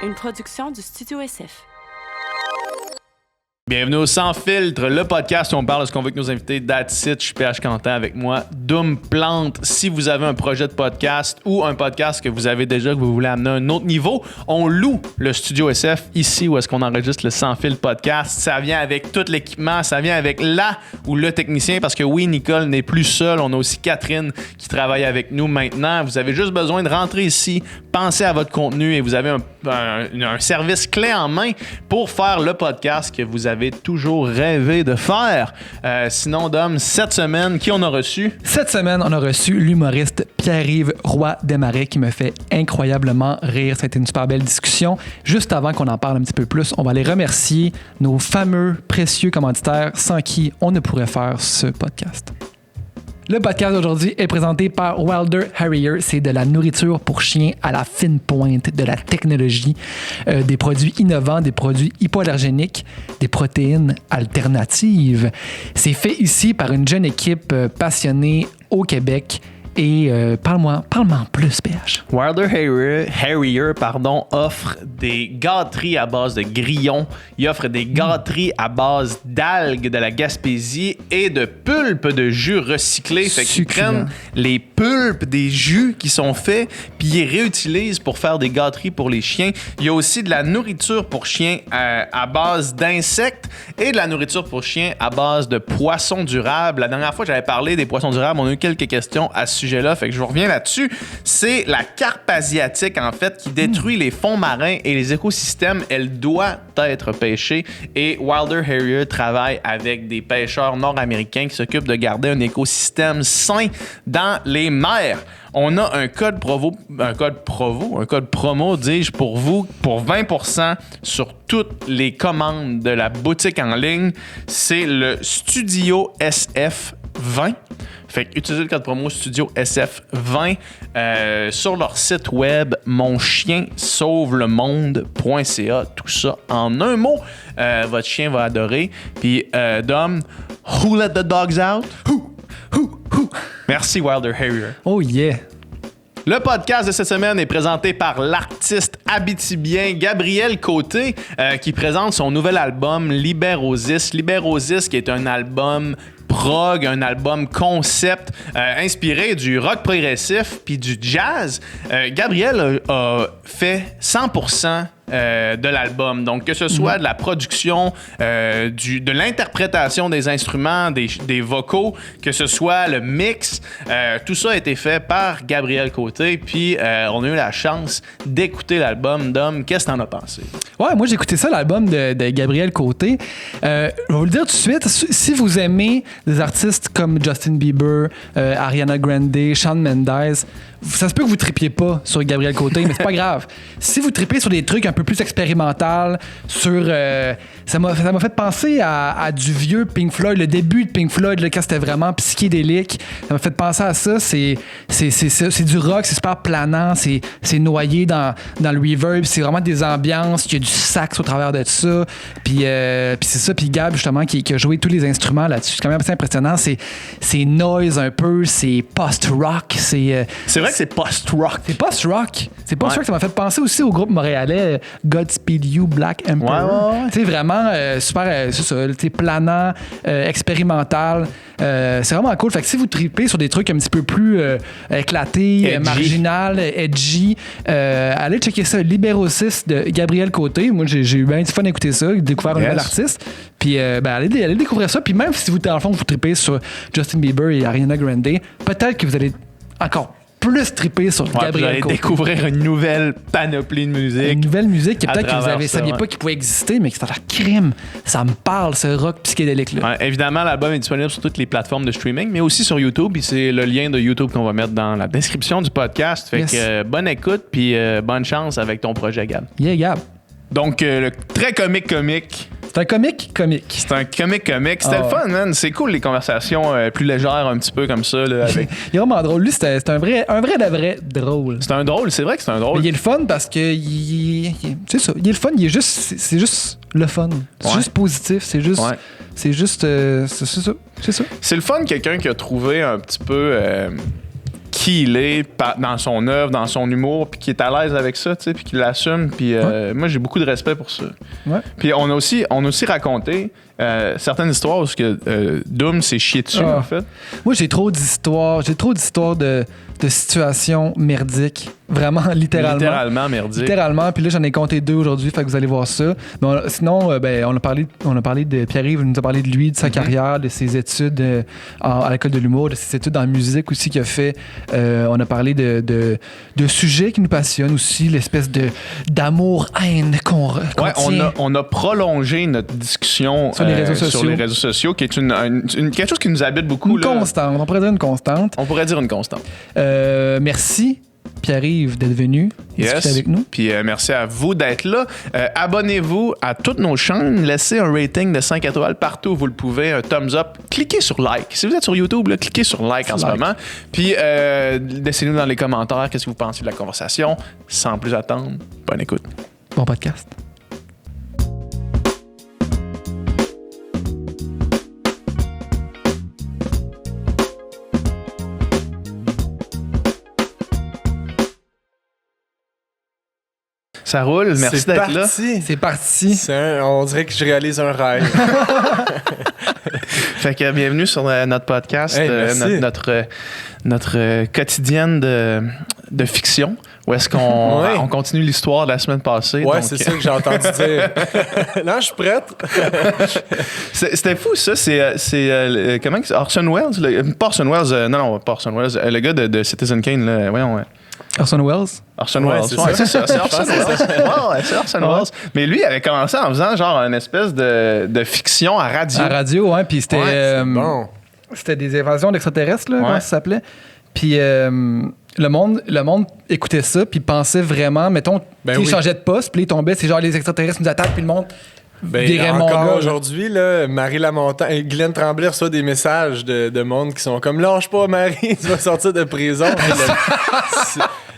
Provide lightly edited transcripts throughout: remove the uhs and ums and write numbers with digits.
Une production du Studio SF. Bienvenue au Sans Filtre, le podcast où on parle de ce qu'on veut avec nos invités. That's it, je suis PH Quentin avec moi, Doom Plante. Si vous avez un projet de podcast ou un podcast que vous avez déjà, que vous voulez amener à un autre niveau, on loue le Studio SF ici où est-ce qu'on enregistre le Sans Filtre podcast. Ça vient avec tout l'équipement, ça vient avec la ou le technicien parce que oui, Nicole n'est plus seule. On a aussi Catherine qui travaille avec nous maintenant. Vous avez juste besoin de rentrer ici, penser à votre contenu et vous avez un service clé en main pour faire le podcast que vous avez toujours rêvé de faire. Sinon, Dom, cette semaine, qui on a reçu? Cette semaine, on a reçu l'humoriste Pierre-Yves Roy-Desmarais qui me fait incroyablement rire. Ça a été une super belle discussion. Juste avant qu'on en parle un petit peu plus, on va aller remercier nos fameux, précieux commanditaires sans qui on ne pourrait faire ce podcast. Le podcast d'aujourd'hui est présenté par Wilder Harrier. C'est de la nourriture pour chiens à la fine pointe de la technologie, des produits innovants, des produits hypoallergéniques, des protéines alternatives. C'est fait ici par une jeune équipe passionnée au Québec. Et parle-moi en plus, PH. Wilder Harrier offre des gâteries à base de grillons. Il offre des gâteries à base d'algues de la Gaspésie et de pulpe de jus recyclés. Fait qu'ils prennent les pulpes des jus qui sont faits puis ils les réutilisent pour faire des gâteries pour les chiens. Il y a aussi de la nourriture pour chiens à base d'insectes et de la nourriture pour chiens à base de poissons durables. La dernière fois, j'avais parlé des poissons durables. On a eu quelques questions à ce sujet-là, fait que je vous reviens là-dessus. C'est la carpe asiatique, en fait, qui détruit les fonds marins et les écosystèmes. Elle doit être pêchée et Wilder Harrier travaille avec des pêcheurs nord-américains qui s'occupent de garder un écosystème sain dans les mers. On a un code promo, dis-je, pour vous, pour 20% sur toutes les commandes de la boutique en ligne. C'est le Studio SF 20. Fait que utilisez le code promo Studio SF20 sur leur site web monchiensauvelemonde.ca. Tout ça en un mot. Votre chien va adorer. Puis, Dom, who let the dogs out? Who? Merci, Wilder Harrier. Oh yeah! Le podcast de cette semaine est présenté par l'artiste abitibien Gabriel Côté qui présente son nouvel album Libérosis. Libérosis qui est un album prog, un album concept inspiré du rock progressif puis du jazz. Gabriel a fait 100% de l'album. Donc, que ce soit de la production, de l'interprétation des instruments, des vocaux, que ce soit le mix, tout ça a été fait par Gabriel Côté. Puis, on a eu la chance d'écouter l'album. Dom, qu'est-ce que t'en as pensé? Ouais, moi, j'ai écouté ça, l'album de Gabriel Côté. Je vais vous le dire tout de suite, si vous aimez des artistes comme Justin Bieber, Ariana Grande, Shawn Mendes, ça se peut que vous tripiez pas sur Gabriel Côté, mais c'est pas grave. Si vous tripez sur des trucs un peu plus expérimental, ça m'a fait penser à du vieux Pink Floyd, le début de Pink Floyd, là, quand c'était vraiment psychédélique. Ça m'a fait penser à ça. C'est du rock, c'est super planant, c'est noyé dans le reverb, c'est vraiment des ambiances, il y a du sax au travers de ça. Puis c'est ça, puis Gab, justement, qui a joué tous les instruments là-dessus. C'est quand même assez impressionnant. C'est noise un peu, c'est post-rock, c'est vrai que c'est post-rock. C'est post-rock. C'est post-rock. Ça m'a fait penser aussi au groupe montréalais Godspeed You, Black Emperor. Ouais. Tu sais, vraiment super, c'est ça, planant, expérimental. C'est vraiment cool. Fait que si vous tripez sur des trucs un petit peu plus éclatés, marginal, edgy, allez checker ça. Libérosis de Gabriel Côté. Moi, j'ai eu bien du fun à écouter ça, découvert un nouvel artiste. Puis, allez découvrir ça. Puis même si vous, dans le fond, vous tripez sur Justin Bieber et Ariana Grande, peut-être que vous allez encore plus trippé sur Gabriel Côté. Découvrir une nouvelle panoplie de musique. Une nouvelle musique que peut-être que vous ne saviez pas qu'il pouvait exister, mais qui c'est un crime. Ça me parle, ce rock psychédélique-là. Ouais, évidemment, l'album est disponible sur toutes les plateformes de streaming, mais aussi sur YouTube. Puis c'est le lien de YouTube qu'on va mettre dans la description du podcast. Fait que bonne écoute, puis bonne chance avec ton projet, Gab. Yeah, Gab. Donc, le très comique. C'est un comique. C'est un comique. C'était le fun, man. C'est cool, les conversations plus légères, un petit peu comme ça. Là, avec... Il est vraiment drôle. Lui, c'est un vrai drôle. C'est un drôle, c'est vrai que c'est un drôle. Mais il est le fun parce que c'est ça. Il est le fun, c'est juste le fun. C'est juste positif. C'est juste. Ouais. C'est juste. C'est ça. C'est le fun, quelqu'un qui a trouvé un petit peu. qui il est dans son œuvre, dans son humour, puis qui est à l'aise avec ça, tu sais, puis qui l'assume. Puis moi, j'ai beaucoup de respect pour ça. Ouais. Puis on a aussi raconté certaines histoires où Doom s'est chié dessus, en fait. Moi, j'ai trop d'histoires de situations merdiques. Vraiment, littéralement. Littéralement merdique. Littéralement. Puis là, j'en ai compté 2 aujourd'hui, fait que vous allez voir ça. Mais sinon, on a parlé de Pierre-Yves, il nous a parlé de lui, de sa carrière, de ses études à l'école de l'humour, de ses études en musique aussi qu'il a fait. On a parlé de sujets qui nous passionnent aussi, l'espèce d'amour-haine qu'on tient. On a prolongé notre discussion sur les réseaux sociaux, qui est quelque chose qui nous habite beaucoup. Constante. On pourrait dire une constante. Merci, Pierre-Yves, d'être venu discuter avec nous. Puis merci à vous d'être là. Abonnez-vous à toutes nos chaînes. Laissez un rating de 5 étoiles partout où vous le pouvez. Un thumbs up. Cliquez sur like. Si vous êtes sur YouTube, là, cliquez sur like en ce moment. Puis laissez-nous dans les commentaires qu'est-ce que vous pensez de la conversation. Sans plus attendre, bonne écoute. Bon podcast. Ça roule, merci d'être là. C'est parti. On dirait que je réalise un rêve. Fait que bienvenue sur notre podcast, Hey, notre quotidienne de fiction. Où est-ce qu'on on continue l'histoire de la semaine passée. Ouais, donc, c'est ça que j'ai entendu dire. Là, je suis prête. C'était fou, ça. C'est comment Orson Welles? Pas Orson Welles. Non, pas Orson Welles. Le gars de Citizen Kane, là. Voyons, Orson Welles? Orson Welles. C'est ça. C'est Orson Welles. Ouais, c'est Orson Welles. Mais lui, il avait commencé en faisant genre une espèce de fiction à radio. À radio, ouais. Puis c'était... c'est bon. C'était des évasions d'extraterrestres, là, Ouais. comment ça s'appelait. Puis le monde écoutait ça, puis pensait vraiment, mettons, il changeait de poste, puis il tombait, c'est genre les extraterrestres nous attaquent, puis le monde virait mon encore gars. aujourd'hui, là, Marie Lamontagne, Glenn Tremblay reçoit des messages de monde qui sont comme « Lâche pas, Marie, tu vas sortir de prison. »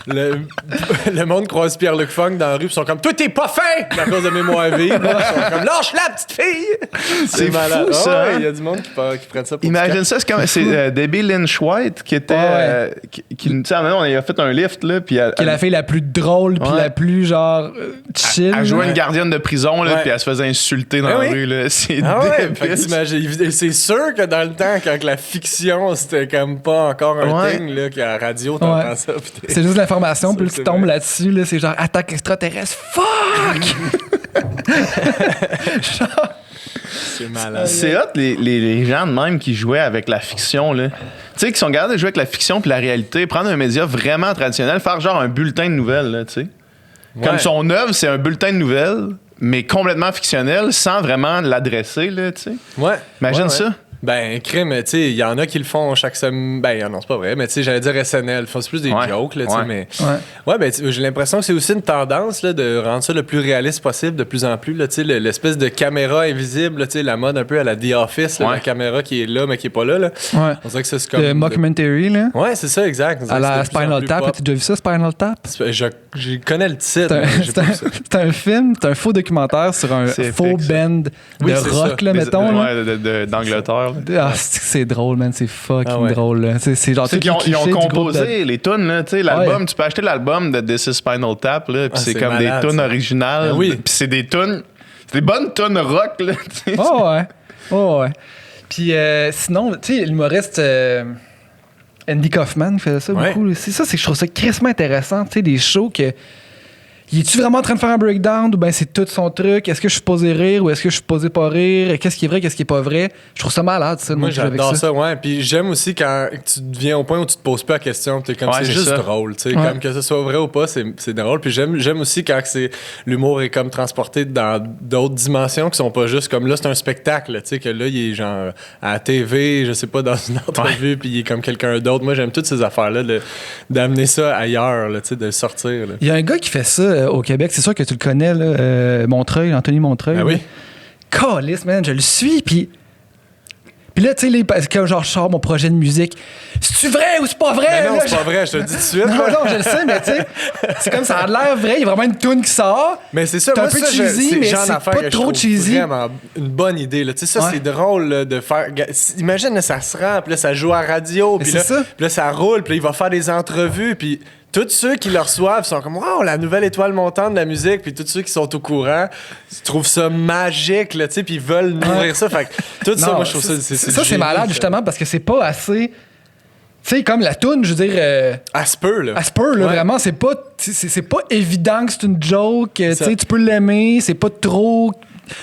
Le monde croise Pierre-Luc Funk dans la rue, puis ils sont comme « Toi, t'es pas fin! » à cause de Mémoire vive. Ils sont comme « Lâche-la, petite fille! » C'est malade. fou, ça. Il y a du monde qui prennent ça pour Imagine ça, c'est Debbie Lynch White qui était. Tu sais, maintenant, on a fait un lift, là. Puis Qui est la fille la plus drôle, puis la plus, genre, chill. Elle jouait une gardienne de prison, là, puis elle se faisait insulter dans la rue, là. C'est débile. Fait que t'imagines, c'est sûr que dans le temps, quand la fiction, c'était comme pas encore un thing, là, qu'à la radio, t'entends ça. C'est juste l'information, puis tu tombes vrai. là-dessus, là, c'est genre attaque extraterrestre, fuck! C'est malade. C'est hot, les gens de même qui jouaient avec la fiction, là. Tu sais, qui sont capables de jouer avec la fiction puis la réalité, prendre un média vraiment traditionnel, faire genre un bulletin de nouvelles, là, tu sais. Comme son œuvre, c'est un bulletin de nouvelles, mais complètement fictionnel, sans vraiment l'adresser, là, tu sais. Ouais. Imagine ça. Ben, crime, tu sais, il y en a qui le font chaque semaine. Ben, non, c'est pas vrai, mais tu sais, j'allais dire SNL. C'est plus des jokes, là, tu sais, mais. Ouais, ben, j'ai l'impression que c'est aussi une tendance, là, de rendre ça le plus réaliste possible de plus en plus, là, tu sais, l'espèce de caméra invisible, tu sais, la mode un peu à la The Office, là, la caméra qui est là, mais qui est pas là, là. Ouais. On dirait que c'est comme. Le mockumentary, là. Ouais, c'est ça, exact. À la Spinal Tap. As-tu déjà vu ça, Spinal Tap? Je connais le titre. C'est un film, c'est un faux documentaire sur un faux band de rock, là, mettons. Ouais, d'Angleterre. Ah, c'est drôle, man. C'est fucking drôle. Là. C'est genre ils ont composé les tunes, là. Tu sais, l'album, tu peux acheter l'album de This is Spinal Tap, là. Puis c'est comme malade, des tunes originales. Oui. Puis c'est des tunes. C'est des bonnes tunes rock, là. Oh, ouais. Puis sinon, tu sais, l'humoriste Andy Kaufman faisait ça beaucoup. C'est ça, c'est que je trouve ça crissement intéressant. Tu sais, des shows que. Il est-tu vraiment en train de faire un breakdown ou bien c'est tout son truc? Est-ce que je suis posé rire ou est-ce que je suis posé pas rire? Qu'est-ce qui est vrai, qu'est-ce qui est pas vrai? Je trouve ça malade, ça. Moi, j'adore ça, ouais. Puis j'aime aussi quand tu viens au point où tu te poses pas la question. T'es comme, c'est juste drôle, tu sais. Comme que ce soit vrai ou pas, c'est drôle. Puis j'aime aussi quand l'humour est comme transporté dans d'autres dimensions qui sont pas juste comme là, c'est un spectacle, tu sais, que là, il est genre à la TV, je sais pas, dans une entrevue, puis il est comme quelqu'un d'autre. Moi, j'aime toutes ces affaires-là, d'amener ça ailleurs, là, tu sais, de le sortir. Là. Il y a un gars qui fait ça au Québec, c'est sûr que tu le connais, là, Montreuil, Anthony Montreuil. Ah oui? Calisse, man, je le suis, puis Puis là, tu sais, quand genre, je sors mon projet de musique, c'est-tu vrai ou c'est pas vrai? Mais non, là, c'est pas vrai, je te le dis tout de suite. Non, je le sais, mais tu sais, c'est comme ça a l'air vrai. Il y a vraiment une tune qui sort. Mais c'est ça, c'est moi, un peu ça, cheesy, c'est le mais genre c'est d'affaire pas que je trop trouve cheesy. vraiment une bonne idée. Là. Tu sais, ça, Ouais. c'est drôle là, de faire... Imagine, là, ça se rend, puis là, ça joue à la radio, puis là, ça roule, puis là, il va faire des entrevues, puis... Tous ceux qui le reçoivent sont comme « Wow, la nouvelle étoile montante de la musique ». Puis tous ceux qui sont au courant trouvent ça magique, là, tu sais, puis ils veulent nourrir ça. Fait que tout ça, moi, je trouve ça... C'est malade, justement, parce que c'est pas assez... Tu sais, comme la toune, je veux dire... À ce peu, là. À ce peu, là, vraiment, c'est pas évident que c'est une joke. Tu sais, tu peux l'aimer, c'est pas trop...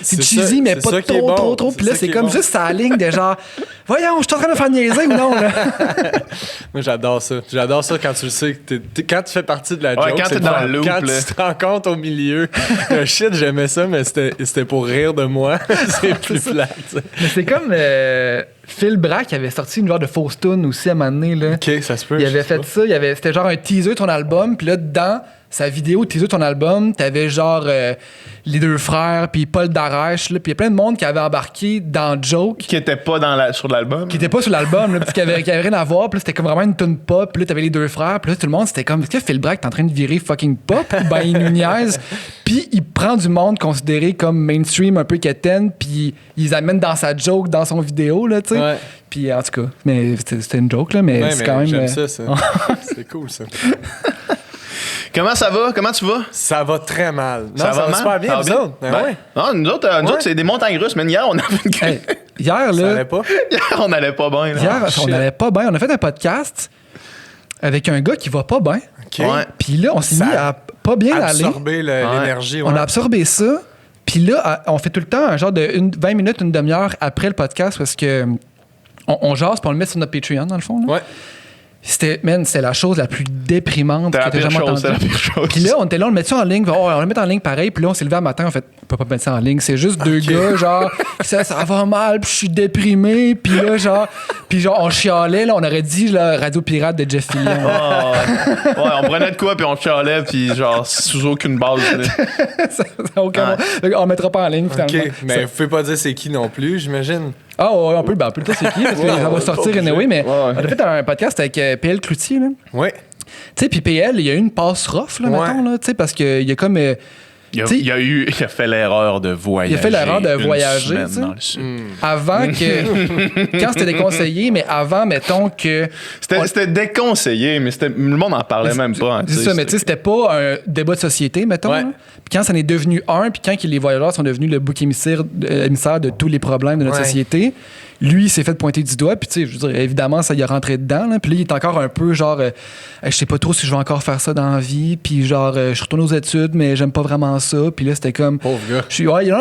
C'est cheesy, mais pas trop. Puis là, c'est comme juste sa ligne de genre... Voyons, je suis en train de me faire niaiser ou non, là? Moi, j'adore ça. J'adore ça quand tu le sais. Quand tu fais partie de la joke, quand t'es dans le loop, quand tu te rends compte au milieu. Shit, j'aimais ça, mais c'était pour rire de moi. C'est plus plat, tu sais. Mais c'est comme Phil Brack qui avait sorti une genre de fausse tune aussi à un moment donné, là. OK, ça se peut. Il avait fait ça. C'était genre un teaser de ton album. Puis là, dedans... sa vidéo teaser de ton album, t'avais genre les deux frères, puis Paul Darèche, puis il y a plein de monde qui avait embarqué dans Joke. Qui était pas sur l'album. Qui était pas sur l'album, là, parce qu'il y avait rien à voir, puis là, c'était comme vraiment une tune pop, puis là, t'avais les deux frères, puis là, tout le monde, c'était comme, est-ce que Phil Brack est en train de virer fucking pop? Ben, il nous niaise, puis il prend du monde considéré comme mainstream, un peu quétaine, puis il les amène dans sa joke, dans son vidéo, là, tu sais. Ouais. Puis en tout cas, mais c'était une joke, là, mais ouais, c'est quand même... J'aime ça. C'est cool, ça. Comment ça va? Comment tu vas? Ça va très mal. Non, ça va mal? super bien, vous autres. Non, nous autres, c'est des montagnes russes, mais hier, on avait une... Hier, là... Ça allait pas? Hier, on allait pas bien. Là. Hier, on allait pas bien. On a fait un podcast avec un gars qui va pas bien. Okay. Ouais. Puis là, on s'est mis à pas bien aller. Absorber l'énergie. On a absorbé ça. Puis là, on fait tout le temps un genre de 20 minutes, une demi-heure après le podcast parce que on jase puis on le met sur notre Patreon, dans le fond. Là. Ouais. C'était la chose la plus déprimante que j'ai jamais entendue. C'était la pire chose. Puis là, on était là, on le mettait en ligne. On le met en ligne pareil. Puis là, on s'est levé un matin, on fait, on peut pas mettre ça en ligne. C'est juste deux gars, genre, ça va mal, puis je suis déprimé. Puis là, genre, on chialait. Là, on aurait dit la Radio Pirate de Jeff Fillion. Ouais, on prenait de quoi, puis on chialait, puis genre, sous aucune base. Ça n'a aucun on le mettra pas en ligne, finalement. OK, mais vous pouvez pas dire c'est qui non plus, j'imagine. Ah, ouais, on peut le dire c'est qui, parce que ça va sortir anyway, mais on a fait un podcast avec PL Cloutier, là. Oui. Tu sais, puis PL, il y a eu une passe rough, là, mettons, là, tu sais, parce qu'il y a comme... Il a fait l'erreur de voyager. Il a fait l'erreur de voyager, tu sais. Avant que... quand c'était déconseillé, mais avant, mettons que... C'était déconseillé, mais le monde en parlait même pas. C'est ça, mais tu sais, c'était pas un débat de société, mettons. Ouais. Puis quand ça en est devenu un, puis quand les voyageurs sont devenus le bouc émissaire de tous les problèmes de notre société, lui, il s'est fait pointer du doigt, puis tu sais, je veux dire, évidemment, ça y est rentré dedans, là, puis là, il est encore un peu genre, je sais pas trop si je vais encore faire ça dans la vie, puis genre, je retourne aux études, mais j'aime pas vraiment ça, puis là, c'était comme... Pauvre gars.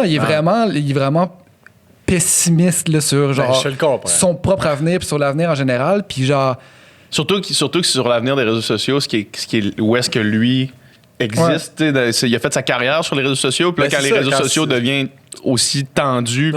Il est vraiment pessimiste, là, sur, genre, son propre avenir, puis sur l'avenir en général, puis genre... Surtout que sur l'avenir des réseaux sociaux, où est-ce que lui existe, il a fait sa carrière sur les réseaux sociaux, puis là, quand les réseaux sociaux deviennent aussi tendu.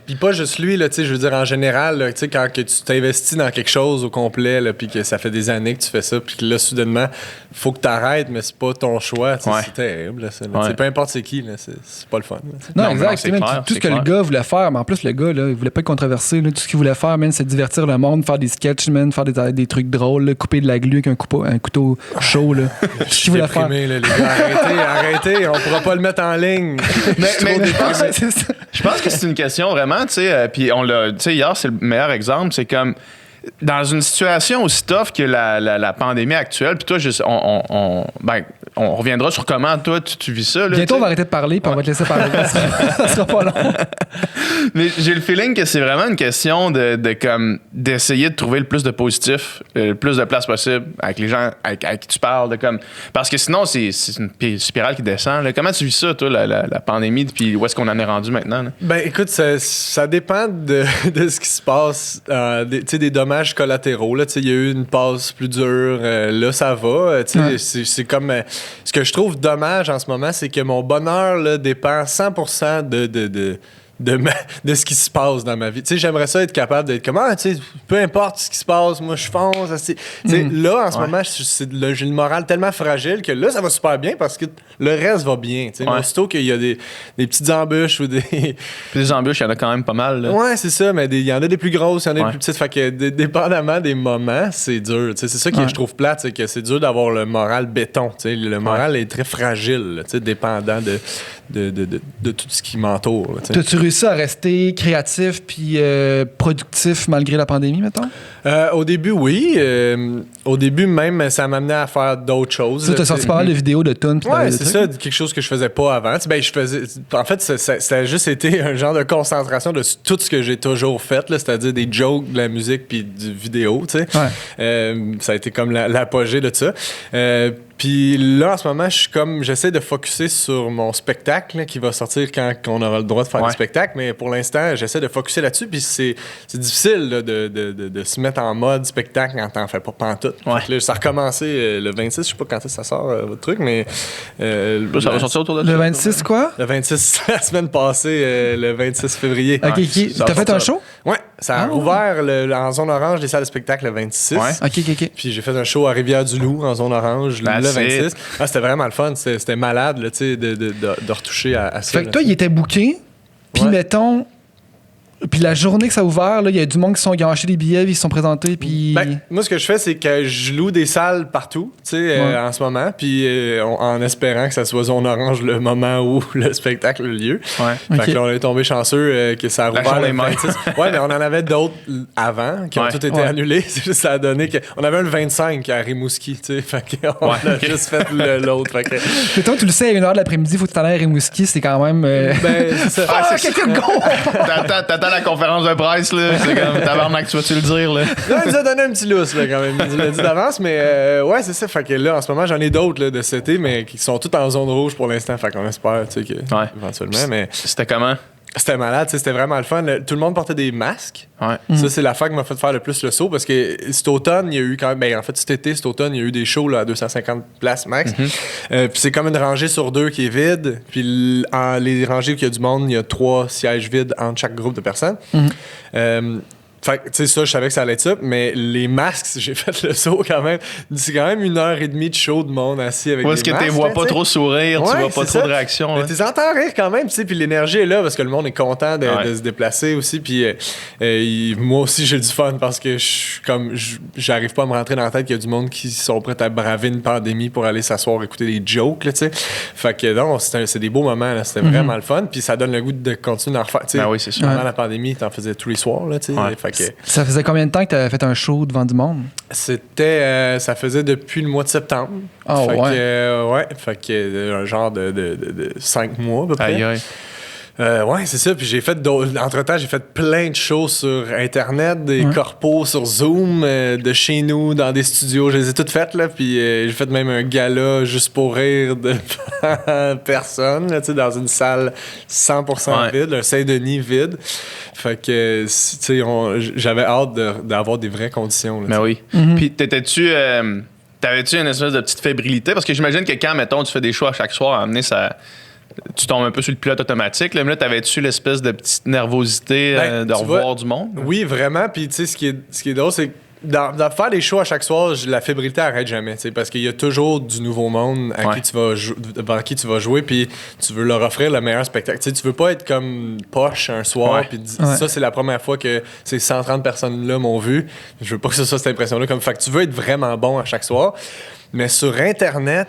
Puis pas juste lui, là, je veux dire, en général, là, quand que tu t'investis dans quelque chose au complet, puis que ça fait des années que tu fais ça, puis que là, soudainement, faut que tu arrêtes, mais c'est pas ton choix. C'est terrible. Là, ça, là, peu importe c'est qui, là, c'est pas le fun. Là, non, exact. Non, clair, tout ce que le gars voulait faire, mais en plus, le gars, là, il voulait pas être controversé. Là, tout ce qu'il voulait faire, c'est divertir le monde, faire des sketchs, faire des trucs drôles, là, couper de la glu avec un couteau chaud. Là. Je suis déprimé, là, les gars. Arrêtez, on pourra pas le mettre en ligne. mais je pense que c'est une question vraiment, tu sais, puis on l'a, tu sais, hier, c'est le meilleur exemple, c'est comme dans une situation aussi tough que la pandémie actuelle, puis toi, on reviendra sur comment toi tu vis ça. Là, bientôt, on va arrêter de parler, puis on va te laisser parler. Ça sera pas long. Mais j'ai le feeling que c'est vraiment une question d'essayer de trouver le plus de positif, le plus de place possible avec les gens avec qui tu parles. Parce que sinon, c'est une spirale qui descend. Là. Comment tu vis ça, toi, la pandémie, puis où est-ce qu'on en est rendu maintenant? Là? Ben, écoute, ça dépend de ce qui se passe. Des dommages collatéraux. Il y a eu une passe plus dure. Là, ça va. C'est comme... ce que je trouve dommage en ce moment, c'est que mon bonheur là, dépend 100% de ce qui se passe dans ma vie. Tu sais, j'aimerais ça être capable d'être comme, tu sais, peu importe ce qui se passe, moi, je fonce. Tu sais, là, en ce moment, j'ai le moral tellement fragile que là, ça va super bien parce que le reste va bien. Tu sais, aussitôt qu'il y a des petites embûches ou des... Puis des embûches, il y en a quand même pas mal. Là. Ouais, c'est ça, mais il y en a des plus grosses, il y en a des plus petites. Fait que dépendamment des moments, c'est dur. Tu sais, c'est ça que je trouve plate, c'est que c'est dur d'avoir le moral béton. Tu sais, le moral est très fragile, tu sais, dépendant de tout ce qui m'entoure. T'as-tu réussi à rester créatif puis productif malgré la pandémie, mettons? Au début, oui. Au début, même, ça m'amenait à faire d'autres choses. Tu as sorti pas mal de vidéos de tunes. Ouais, c'est ça, quelque chose que je faisais pas avant. Ben, en fait, ça a juste été un genre de concentration de tout ce que j'ai toujours fait, là, c'est-à-dire des jokes, de la musique puis du vidéo, tu sais. Ça a été comme l'apogée de ça. Puis là, en ce moment, j'essaie de focusser sur mon spectacle là, qui va sortir quand on aura le droit de faire du spectacle, mais pour l'instant, j'essaie de focusser là-dessus, puis c'est difficile là, de se mettre en mode spectacle quand t'en fais pas pantoute. Là, ça a recommencé le 26, je sais pas quand ça sort votre truc, mais... ça va sortir autour de le 26 quoi? Le 26, la semaine passée, le 26 février. OK. T'as fait un show? Ouais, ça a rouvert en zone orange des salles de spectacle le 26. OK. Puis j'ai fait un show à Rivière-du-Loup en zone orange le 26. C'était vraiment le fun. C'était malade là, de retoucher à ça. Fait que toi, il était booké. Puis mettons... Puis la journée que ça a ouvert, il y a du monde qui ont acheté des billets, ils se sont présentés, puis... moi, ce que je fais, c'est que je loue des salles partout, tu sais, en ce moment, puis en espérant que ça soit zone orange le moment où le spectacle a lieu. Fait que là, on est tombé chanceux que ça a rouvert le 26. Ouais, mais on en avait d'autres avant qui ont tous été annulés. C'est juste ça a donné on avait un le 25 à Rimouski, tu sais, fait qu'on a juste fait l'autre. Fait que... toi, tu le sais, à 1h de l'après-midi, il faut que tu t'en ailles à Rimouski, c'est quand même... c'est ça. Quelqu'un de go! T'attends la conférence de presse, là. C'est comme tabarnak, tu vas-tu le dire, là? Non, il nous a donné un petit lousse, là, quand même. Il nous l'a dit d'avance, mais ouais, c'est ça. Fait que là, en ce moment, j'en ai d'autres là, de cet été, mais qui sont toutes en zone rouge pour l'instant. Fait qu'on espère, tu sais, éventuellement. Mais c'était comment? C'était malade, c'était vraiment le fun. Tout le monde portait des masques. Ça, c'est l'affaire qui m'a fait faire le plus le saut parce que cet automne, il y a eu quand même. En fait, cet automne, il y a eu des shows là, à 250 places max. Puis c'est comme une rangée sur 2 qui est vide. Puis les rangées où il y a du monde, il y a 3 sièges vides entre chaque groupe de personnes. Fait que, tu sais, ça, je savais que ça allait être ça, mais les masques, j'ai fait le saut quand même. C'est quand même 1h30 de show de monde assis avec des masques. Parce que tu vois pas trop sourire, tu vois pas trop de réaction. Mais tu entends rire quand même, tu sais, puis l'énergie est là parce que le monde est content de se déplacer aussi. Puis moi aussi, j'ai du fun parce que j'arrive pas à me rentrer dans la tête qu'il y a du monde qui sont prêts à braver une pandémie pour aller s'asseoir écouter des jokes, là, tu sais. Fait que non, c'est des beaux moments, là. C'était vraiment le fun. Puis ça donne le goût de continuer d'en refaire. Ben oui, c'est sûr. Pendant la pandémie, t'en faisais tous les soirs, là, tu sais. Ça faisait combien de temps que tu avais fait un show devant du monde? Ça faisait depuis le mois de septembre. Fait que un genre de 5 mois à peu près. Ouais, c'est ça. Puis entre-temps, j'ai fait plein de shows sur Internet, des corpos sur Zoom, de chez nous, dans des studios. Je les ai toutes faites, là. Puis j'ai fait même un gala juste pour rire de personne, là, tu sais, dans une salle 100% vide, un Saint-Denis vide. Fait que, tu sais, j'avais hâte d'avoir des vraies conditions. Là, mais oui. Puis t'avais-tu une espèce de petite fébrilité? Parce que j'imagine que quand, mettons, tu fais des shows à chaque soir, à amener ça... Tu tombes un peu sur le pilote automatique. Là, mais là, t'avais-tu l'espèce de petite nervosité de revoir du monde? Oui, vraiment. Puis, tu sais, ce qui est drôle, c'est que dans faire des shows à chaque soir, la fébrilité arrête jamais. Parce qu'il y a toujours du nouveau monde devant qui tu vas jouer. Puis, tu veux leur offrir le meilleur spectacle. Tu veux pas être comme poche un soir. Puis, ça, c'est la première fois que ces 130 personnes-là m'ont vu. Je veux pas que ce soit cette impression-là. Fait que tu veux être vraiment bon à chaque soir. Mais sur Internet,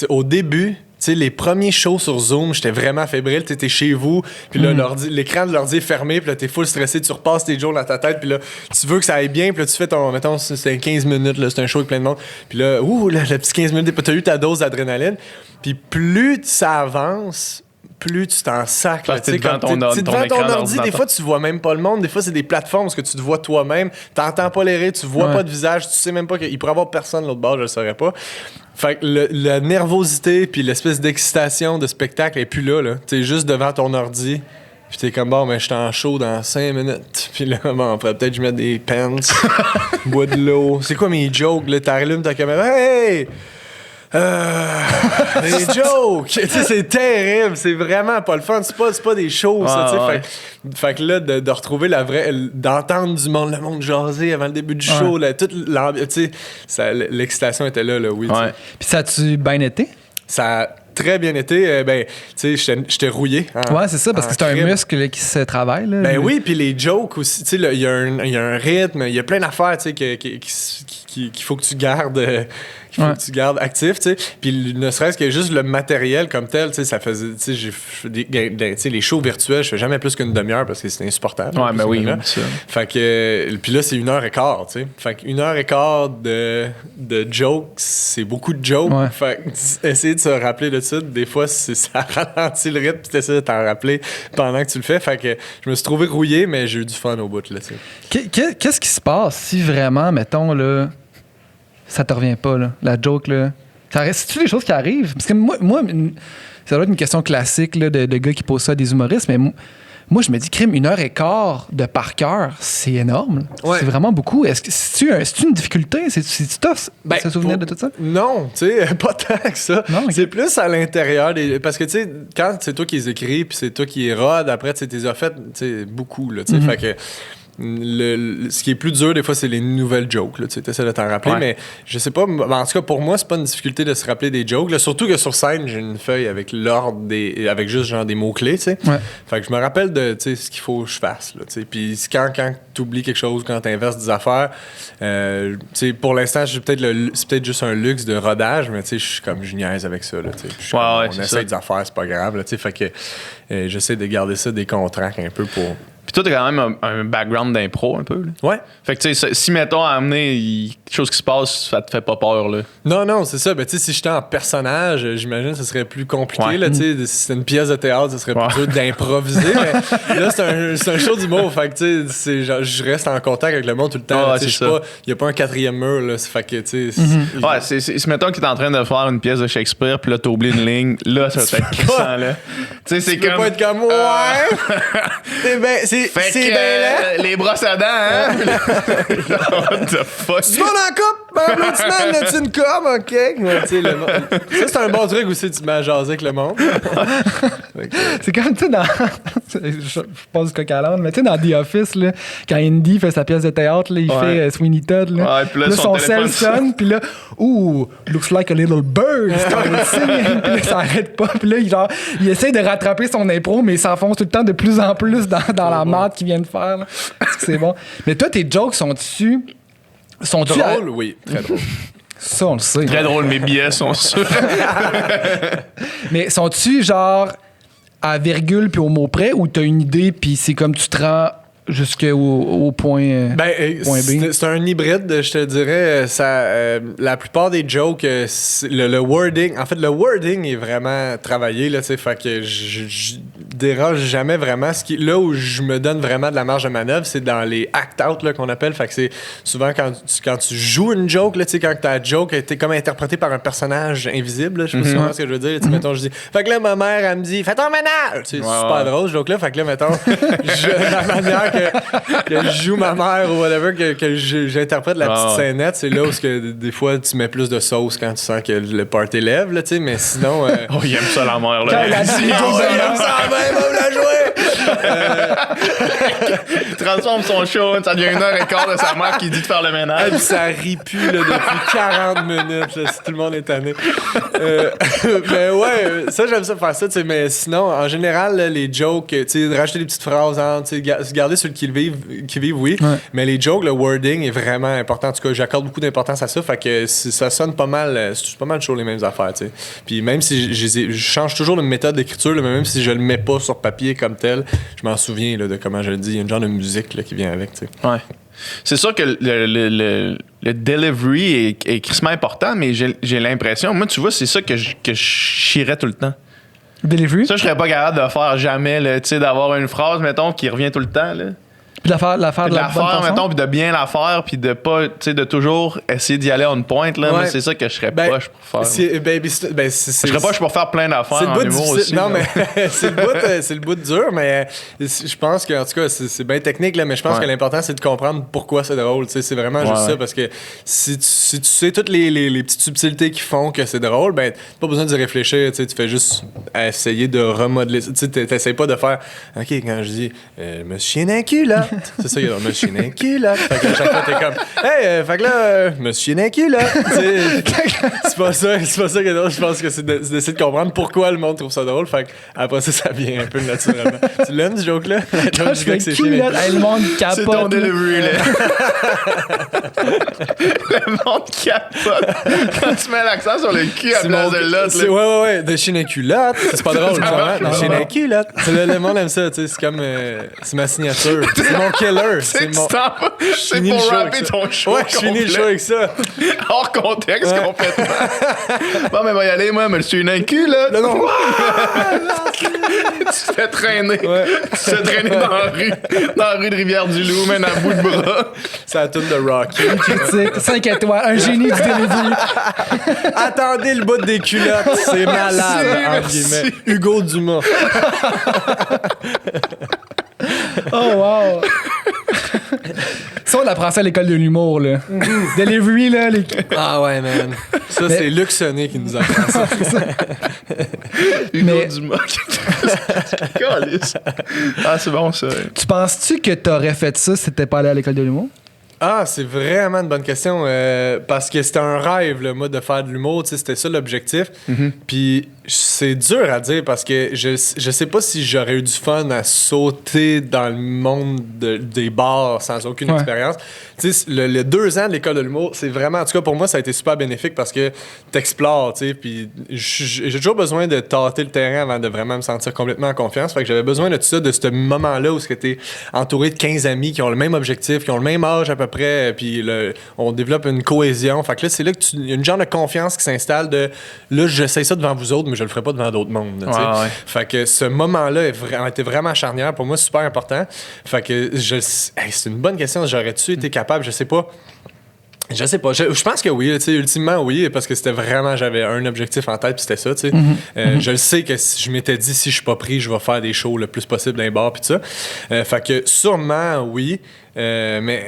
au début... Tu sais, les premiers shows sur Zoom, j'étais vraiment fébrile. Tu étais chez vous, puis là, l'écran de l'ordi est fermé, puis là, t'es full stressé, tu repasses tes jours dans ta tête, puis là, tu veux que ça aille bien, puis là, tu fais mettons, c'était 15 minutes, là, c'est un show avec plein de monde. Puis là, le petit 15 minutes, t'as eu ta dose d'adrénaline. Puis plus ça avance, plus tu t'en sacs. T'es devant ton ordi, des fois, tu vois même pas le monde. Des fois, c'est des plateformes où tu te vois toi-même. T'entends pas les rires, tu vois pas de visage, tu sais même pas qu'il pourrait y avoir personne de l'autre bord, je le saurais pas. Fait que la nervosité puis l'espèce d'excitation de spectacle est plus là. T'es juste devant ton ordi. Puis t'es comme, bon, mais je suis en show dans 5 minutes. Puis là, bon, peut-être que je mets des pants, bois de l'eau. C'est quoi mes jokes, là? T'allumes ta caméra. Hey! Les jokes! Tu sais, c'est terrible, c'est vraiment pas le fun. C'est pas des shows, ça, tu sais. Ouais. Fait que là, de retrouver la vraie. D'entendre le monde jaser avant le début du show, là, toute l'ambiance, tu sais, l'excitation était là, oui. Ouais. Puis ça a-tu bien été? Ça a très bien été. Ben, tu sais, j'étais rouillé. Ouais, c'est ça, parce que c'est un muscle là, qui se travaille. Là, ben oui, puis les jokes aussi, tu sais, il y a un rythme, il y a plein d'affaires, tu sais, qu'il faut que tu gardes. Qu'il faut que tu gardes actif, tu sais. Puis ne serait-ce que juste le matériel comme tel, tu sais, ça faisait. Tu sais, les shows virtuels, je fais jamais plus qu'une demi-heure parce que c'est insupportable. Ouais, ben oui. Fait que. Puis là, c'est 1h15, tu sais. Fait que 1h15 de jokes, c'est beaucoup de jokes. Ouais. Fait que essayer de se rappeler de ça, des fois, ça ralentit le rythme, puis t'essaies de t'en rappeler pendant que tu le fais. Fait que je me suis trouvé rouillé, mais j'ai eu du fun au bout, là, tu sais. Qu'est-ce qui se passe si vraiment, mettons, là, ça te revient pas, là, la joke, là? C'est-tu des choses qui arrivent? Parce que moi ça doit être une question classique là, de gars qui posent ça à des humoristes, mais moi, je me dis, crime, 1h15 de par cœur, c'est énorme. Ouais. C'est vraiment beaucoup. C'est-tu une difficulté? C'est-tu tough, se souvenir de tout ça? Non, tu sais, pas tant que ça. Non, okay. C'est plus à l'intérieur. Parce que, tu sais, quand c'est toi qui les écris, puis c'est toi qui les rodes, après, tu les as fait, tu sais, beaucoup, là, tu sais. Fait que ce qui est plus dur des fois c'est les nouvelles jokes là, tu essaies de t'en rappeler, mais je sais pas, en tout cas pour moi c'est pas une difficulté de se rappeler des jokes là, surtout que sur scène j'ai une feuille avec l'ordre avec juste genre des mots clés, tu sais. Fait que je me rappelle de ce qu'il faut que je fasse là, tu sais. Puis quand t'oublies quelque chose, quand t'inverses des affaires, tu sais, pour l'instant c'est peut-être juste un luxe de rodage, mais tu sais je suis comme je niaise avec ça là, tu sais. On essaie des affaires, c'est pas grave là, tu sais. Fait que j'essaie de garder ça des contrats un peu pour. Puis toi, t'as quand même un background d'impro un peu. Là. Ouais. Fait que tu sais, si mettons à amener quelque chose qui se passe, ça te fait pas peur là. Non, c'est ça. Ben tu sais, si j'étais en personnage, j'imagine que ce serait plus compliqué là. Tu sais, si c'était une pièce de théâtre, ce serait plus dur d'improviser. Mais là, c'est un show d'humour. Fait que tu sais, c'est genre, je reste en contact avec le monde tout le temps. Il y a pas un quatrième mur là. Fait que tu sais. Ouais, si mettons qu'il est en train de faire une pièce de Shakespeare, puis là t'oublies une ligne, là ça va être crissant là. Tu sais, c'est comme. Pas être comme ouais. C'est bien là. Les brosses à dents, hein? What the fuck? Tu vas dans la coupe? Applaudissement, là-tu une com? OK. Ouais, ça, c'est un bon truc aussi, tu mets à jaser avec le monde. C'est comme, tu sais, dans. Je passe du coq à l'âne, mais tu sais, dans The Office, là, quand Indy fait sa pièce de théâtre, là, il fait Sweeney Todd. Là, ouais, puis là, son cell sonne, puis là, looks like a little bird. Puis là, ça arrête pas. Puis là, il essaie de rattraper son impro, mais il s'enfonce tout le temps de plus en plus dans la merde qu'il vient de faire. Là. C'est bon. Mais toi, tes jokes sont-tu drôles? Oui, très drôles. Ça, on le sait. Très drôle, mes billets sont sûrs. Mais sont-tu genre à virgule puis au mot près ou t'as une idée puis c'est comme tu te rends jusqu'au point, point B? C'est un hybride, je te dirais. La plupart des jokes, le wording... En fait, le wording est vraiment travaillé, là, tu sais, fait que je dérange jamais vraiment. Là où je me donne vraiment de la marge de manœuvre, c'est dans les act-out, là, qu'on appelle. Fait que c'est souvent quand tu joues une joke, là, tu sais, quand ta joke a été comme interprétée par un personnage invisible, là, je sais pas si tu comprends ce que je veux dire. Mettons, je dis... Fait que là, ma mère, elle me dit « Fais ton ménage! » C'est super drôle, ce joke-là. Fait que là, mettons, la manière que je joue ma mère ou whatever, que j'interprète la petite scénette, c'est là où que, des fois tu mets plus de sauce quand tu sens que le party lève, là, tu sais, mais sinon. Oh, il aime ça la mère, là. Il aime ça, ben, va la jouer! Il transforme son show, ça devient 1h15 de sa mère qui dit de faire le ménage. Puis ça rit plus là, depuis 40 minutes, là, si tout le monde est tanné. Mais ouais, ça, j'aime ça faire ça, tu sais, mais sinon, en général, là, les jokes, tu sais, rajouter des petites phrases, hein, tu sais, garder sur le qui vivent, oui. Ouais. Mais les jokes, le wording est vraiment important. En tout cas, j'accorde beaucoup d'importance à ça. Fait que ça sonne pas mal. C'est pas mal toujours les mêmes affaires, tu sais. Puis même si je change toujours de méthode d'écriture, là, mais même si je le mets pas sur papier comme tel, je m'en souviens là, de comment je le dis. Il y a une genre de musique là, qui vient avec, tu sais. Ouais. C'est sûr que le delivery est crissement important, mais j'ai l'impression, moi, tu vois, c'est ça que je chierais tout le temps. Delivery? Ça, je serais pas capable de faire jamais, tu sais, d'avoir une phrase, mettons, qui revient tout le temps, là. Puis de la faire de la bonne façon. mettons, puis de bien la faire, puis de pas, tu sais, de toujours essayer d'y aller on point, là. Moi, c'est ça que je serais poche pour faire. Je serais poche pour faire plein d'affaires en humour aussi. Non, mais c'est le bout dur, mais je pense que, en tout cas, c'est bien technique, là, mais je pense que l'important, c'est de comprendre pourquoi c'est drôle. Tu sais, c'est vraiment juste ça, parce que si tu sais toutes les petites subtilités qui font que c'est drôle, ben, t'as pas besoin d'y réfléchir. Tu sais, tu fais juste essayer de remodeler. Tu sais, t'essayes pas de faire, OK, quand je dis, me chien d'un cul, là. C'est ça, me chien d'un cul, là. Fait que à chaque fois, t'es comme, hey, fait que là, me chien d'un cul, là. C'est pas ça qui est drôle. Je pense que c'est d'essayer de comprendre pourquoi le monde trouve ça drôle. Fait que après ça vient un peu naturellement. Tu l'aimes, ce joke-là? Quand je fais cul, là, le monde capote. C'est ton delivery, là. Le monde capote. Quand tu mets l'accent sur le cul à place de l'autre. Ouais, de chien d'un culotte. C'est pas drôle, ça. De chien d'un culotte. Le monde aime ça, tu sais. C'est comme. C'est ma signature. C'est mon killer. C'est pour rapper ton show. Ouais, je finis le show avec ça. Hors contexte, complètement. Bon, mais va y aller, moi, me le suis un cul, là. Non. Tu te fais traîner. Ouais. Tu te fais traîner dans la rue de Rivière-du-Loup, même à bout de bras. C'est la toune de Rocky. Critique, 5 étoiles, un génie du delivery. Attendez le bout des culottes, c'est malade. Merci. Hugo Dumas. Oh, wow! Ça, on apprend ça à l'école de l'humour, là. Delivery, là. Ah ouais, man. Ça, c'est Luc Sonnet qui nous apprend ça. Hugo Dumas. Ah, c'est bon, ça. Tu penses-tu que t'aurais fait ça si t'étais pas allé à l'école de l'humour? Ah, c'est vraiment une bonne question. Parce que c'était un rêve, là, moi, de faire de l'humour. C'était ça l'objectif. Puis c'est dur à dire parce que je sais pas si j'aurais eu du fun à sauter dans le monde des bars sans aucune expérience. Tu sais, le 2 ans de l'école de l'humour, c'est vraiment... En tout cas, pour moi, ça a été super bénéfique parce que t'explores, tu sais. Puis j'ai toujours besoin de tâter le terrain avant de vraiment me sentir complètement en confiance. Fait que j'avais besoin de tout ça, de ce moment-là où t'es entouré de 15 amis qui ont le même objectif, qui ont le même âge à peu près, puis on développe une cohésion. Fait que là, c'est là qu'il y a une genre de confiance qui s'installe de là, j'essaie ça devant vous autres, mais je le ferai pas devant d'autres mondes. Fait que ce moment-là a été vraiment charnière pour moi, super important. Fait que c'est une bonne question. J'aurais-tu été capable? Je sais pas. Je pense que oui, tu sais, ultimement oui, parce que j'avais un objectif en tête, puis c'était ça, tu sais. Je le sais que je m'étais dit, si je suis pas pris, je vais faire des shows le plus possible dans les bars, puis tout ça. Fait que sûrement oui, mais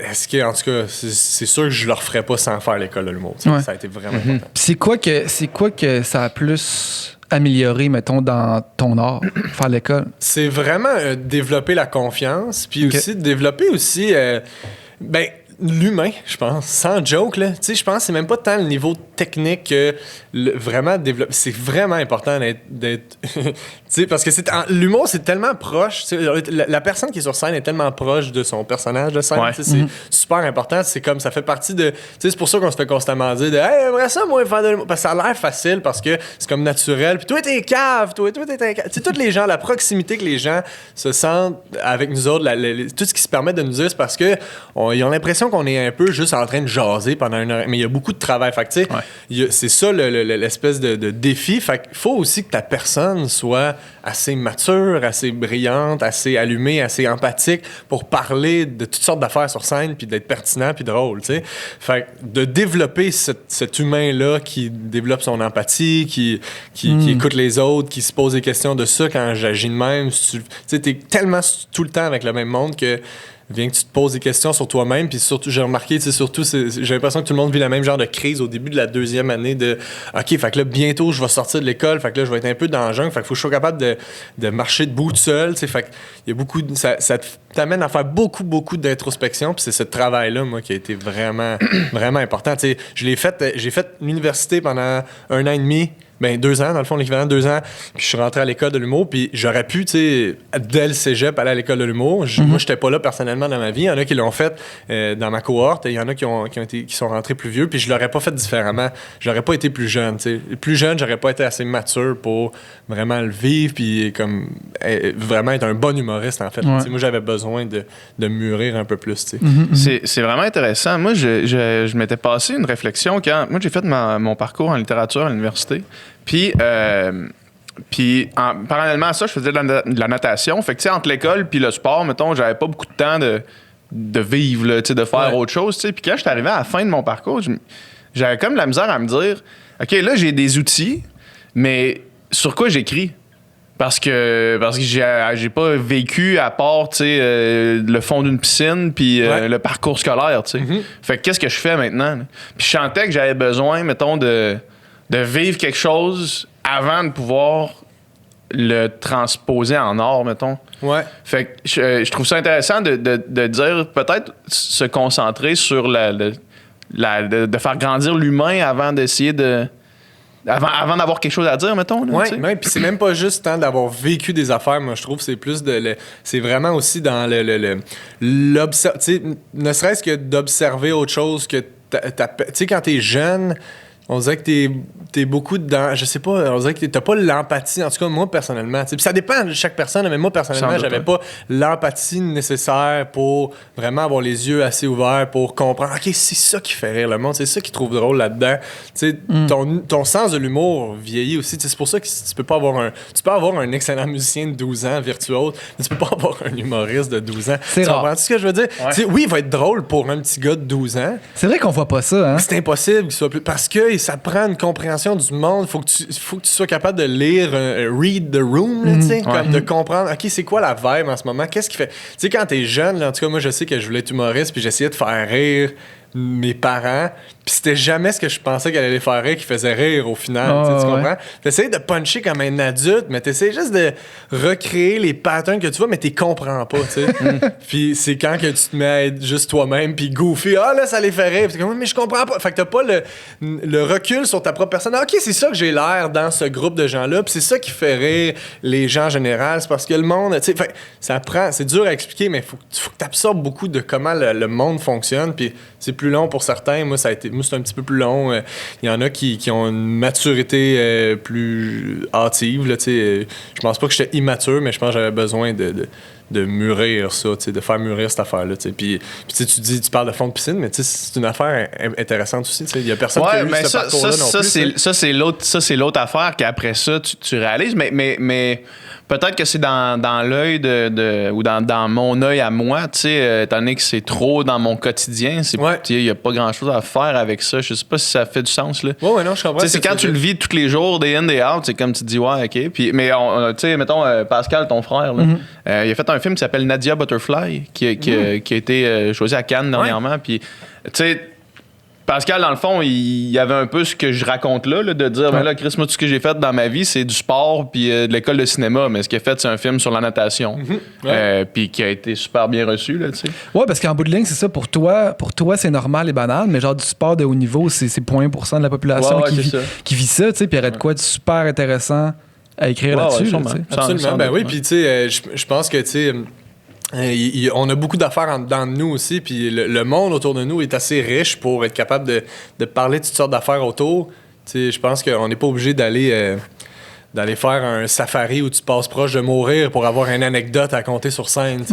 est-ce que, en tout cas, c'est sûr que je le referais pas sans faire l'école de l'humour. Ça a été vraiment important. C'est quoi que ça a plus amélioré, mettons, dans ton art, faire l'école? C'est vraiment développer la confiance, puis aussi développer aussi... l'humain, je pense, sans joke, là. Tu sais, je pense que c'est même pas tant le niveau technique que vraiment développer. C'est vraiment important d'être tu sais, parce que l'humour, c'est tellement proche. La personne qui est sur scène est tellement proche de son personnage de scène. C'est super important. C'est comme, ça fait partie de... Tu sais, c'est pour ça qu'on se fait constamment dire de « Hey, j'aimerais ça, moi, faire de l'humour. » Parce que ça a l'air facile, parce que c'est comme naturel. Puis toi, t'es cave. Toi, t'es un cave. Tu sais, tous les gens, la proximité que les gens se sentent avec nous autres, tout ce qui se permet de nous dire, c'est parce que ils ont l'impression qu'on est un peu juste en train de jaser pendant une heure. Mais il y a beaucoup de travail. Fait que, tu sais, c'est ça l'espèce de défi. Fait qu'il faut aussi que ta personne soit assez mature, assez brillante, assez allumée, assez empathique pour parler de toutes sortes d'affaires sur scène, puis d'être pertinent, puis drôle, tu sais. Fait que de développer cet humain-là qui développe son empathie, qui écoute les autres, qui se pose des questions de ça quand j'agis de même. Tu sais, t'es tellement tout le temps avec le même monde que vient que tu te poses des questions sur toi-même. Puis surtout, j'ai remarqué, tu sais, surtout, j'ai l'impression que tout le monde vit la même genre de crise au début de la 2e année de OK, fait que là, bientôt, je vais sortir de l'école, fait que là, je vais être un peu dans le jungle, fait que faut que je sois capable de marcher debout tout seul, tu sais, fait que il y a beaucoup ça t'amène à faire beaucoup d'introspection, puis c'est ce travail-là, moi, qui a été vraiment, vraiment important. Tu sais, j'ai fait l'université pendant 1 an et demi, 2 ans, dans le fond, l'équivalent de 2 ans. Puis je suis rentré à l'école de l'humour, puis j'aurais pu, tu sais, dès le cégep, aller à l'école de l'humour. Moi, j'étais pas là personnellement dans ma vie. Il y en a qui l'ont fait dans ma cohorte, et il y en a qui sont rentrés plus vieux, puis je l'aurais pas fait différemment. J'aurais pas été plus jeune, tu sais. Plus jeune, j'aurais pas été assez mature pour vraiment le vivre, puis comme vraiment être un bon humoriste, en fait. Ouais. Moi, j'avais besoin de mûrir un peu plus, tu sais. C'est vraiment intéressant. Moi, je m'étais passé une réflexion quand... Moi, j'ai fait mon parcours en littérature à l'université. Puis, Puis, parallèlement à ça, je faisais de la natation. Fait que, tu sais, entre l'école puis le sport, mettons, j'avais pas beaucoup de temps de vivre, là, tu sais, de faire autre chose, tu sais. Puis quand je suis arrivé à la fin de mon parcours, j'avais comme la misère à me dire, OK, là, j'ai des outils, mais sur quoi j'écris? Parce que j'ai pas vécu à part, tu sais, le fond d'une piscine puis le parcours scolaire, tu sais. Fait que qu'est-ce que je fais maintenant? Là? Puis je sentais que j'avais besoin, mettons, de vivre quelque chose avant de pouvoir le transposer en art, mettons. Ouais. Fait que je trouve ça intéressant de dire, peut-être se concentrer sur de faire grandir l'humain avant d'essayer de... Avant d'avoir quelque chose à dire, mettons. Oui, puis c'est même pas juste tant d'avoir vécu des affaires, moi je trouve, c'est plus c'est vraiment aussi dans ne serait-ce que d'observer autre chose que tu sais, quand t'es jeune, on dirait que t'es beaucoup dedans, je sais pas, on dirait que t'as pas l'empathie, en tout cas moi personnellement, puis ça dépend de chaque personne, mais moi personnellement j'avais pas l'empathie nécessaire pour vraiment avoir les yeux assez ouverts pour comprendre, ok, c'est ça qui fait rire le monde, c'est ça qui trouve drôle là-dedans, tu sais, ton sens de l'humour vieillit aussi, c'est pour ça que tu peux avoir un excellent musicien de 12 ans virtuose, mais tu peux pas avoir un humoriste de 12 ans. C'est rare. Comprends-tu ce que je veux dire? Ouais. Oui, il va être drôle pour un petit gars de 12 ans. C'est vrai qu'on voit pas ça, hein? C'est impossible qu'il soit plus, parce que ça prend une compréhension du monde. Faut que tu sois capable de lire, read the room, là, comme de comprendre, OK, c'est quoi la vibe en ce moment? Qu'est-ce qui fait... Tu sais, quand t'es jeune, là, en tout cas, moi, je sais que je voulais être humoriste, puis j'essayais de faire rire mes parents, puis c'était jamais ce que je pensais qu'elle allait les faire rire qui faisait rire au final, tu comprends? T'essayes de puncher comme un adulte, mais t'essayes juste de recréer les patterns que tu vois, mais t'y comprends pas, tu sais. Puis c'est quand que tu te mets à être juste toi-même, puis goofy, là, ça les fait rire, puis t'es comme, mais je comprends pas. Fait que t'as pas le recul sur ta propre personne. OK, c'est ça que j'ai l'air dans ce groupe de gens-là, puis c'est ça qui fait rire les gens en général, c'est parce que le monde, tu sais, fait c'est dur à expliquer, mais faut que t'absorbes beaucoup de comment le monde fonctionne, puis c'est plus long pour certains. Moi, c'est un petit peu plus long. Il y en a qui ont une maturité plus hâtive. Là, je pense pas que j'étais immature, mais je pense que j'avais besoin de mûrir ça, de faire mûrir cette affaire-là. Puis tu parles de fond de piscine, mais c'est une affaire intéressante aussi. Il y a personne qui a eu ce parcours-là non plus. Ça, c'est l'autre affaire qu'après ça, tu réalises. Mais peut-être que c'est dans l'œil ou dans mon œil à moi, étant donné que c'est trop dans mon quotidien, il n'y a pas grand-chose à faire avec ça. Je sais pas si ça fait du sens. Là. Ouais, non, je comprends. C'est quand tu le vis tous les jours, day in, day out, c'est comme tu te dis, ouais, OK. Puis, mais, mettons, Pascal, ton frère, là, il a fait un film qui s'appelle Nadia Butterfly, qui a été choisi à Cannes dernièrement. Puis, tu sais, Pascal, dans le fond, il y avait un peu ce que je raconte là de dire, ben là, Chris, moi, tout ce que j'ai fait dans ma vie, c'est du sport puis de l'école de cinéma. Mais ce qu'il a fait, c'est un film sur la natation. Puis qui a été super bien reçu, là, tu sais. Ouais, parce qu'en bout de ligne, c'est ça. Pour toi, c'est normal et banal, mais genre du sport de haut niveau, c'est 0.1% de la population qui vit ça, tu sais. Puis il y aurait de quoi de super intéressant à écrire là-dessus. Absolument. Ben oui, puis tu sais, je pense que, tu sais... on a beaucoup d'affaires dans nous aussi, puis le monde autour de nous est assez riche pour être capable de parler de toutes sortes d'affaires autour. Je pense qu'on n'est pas obligé d'aller faire un safari où tu passes proche de mourir pour avoir une anecdote à raconter sur scène.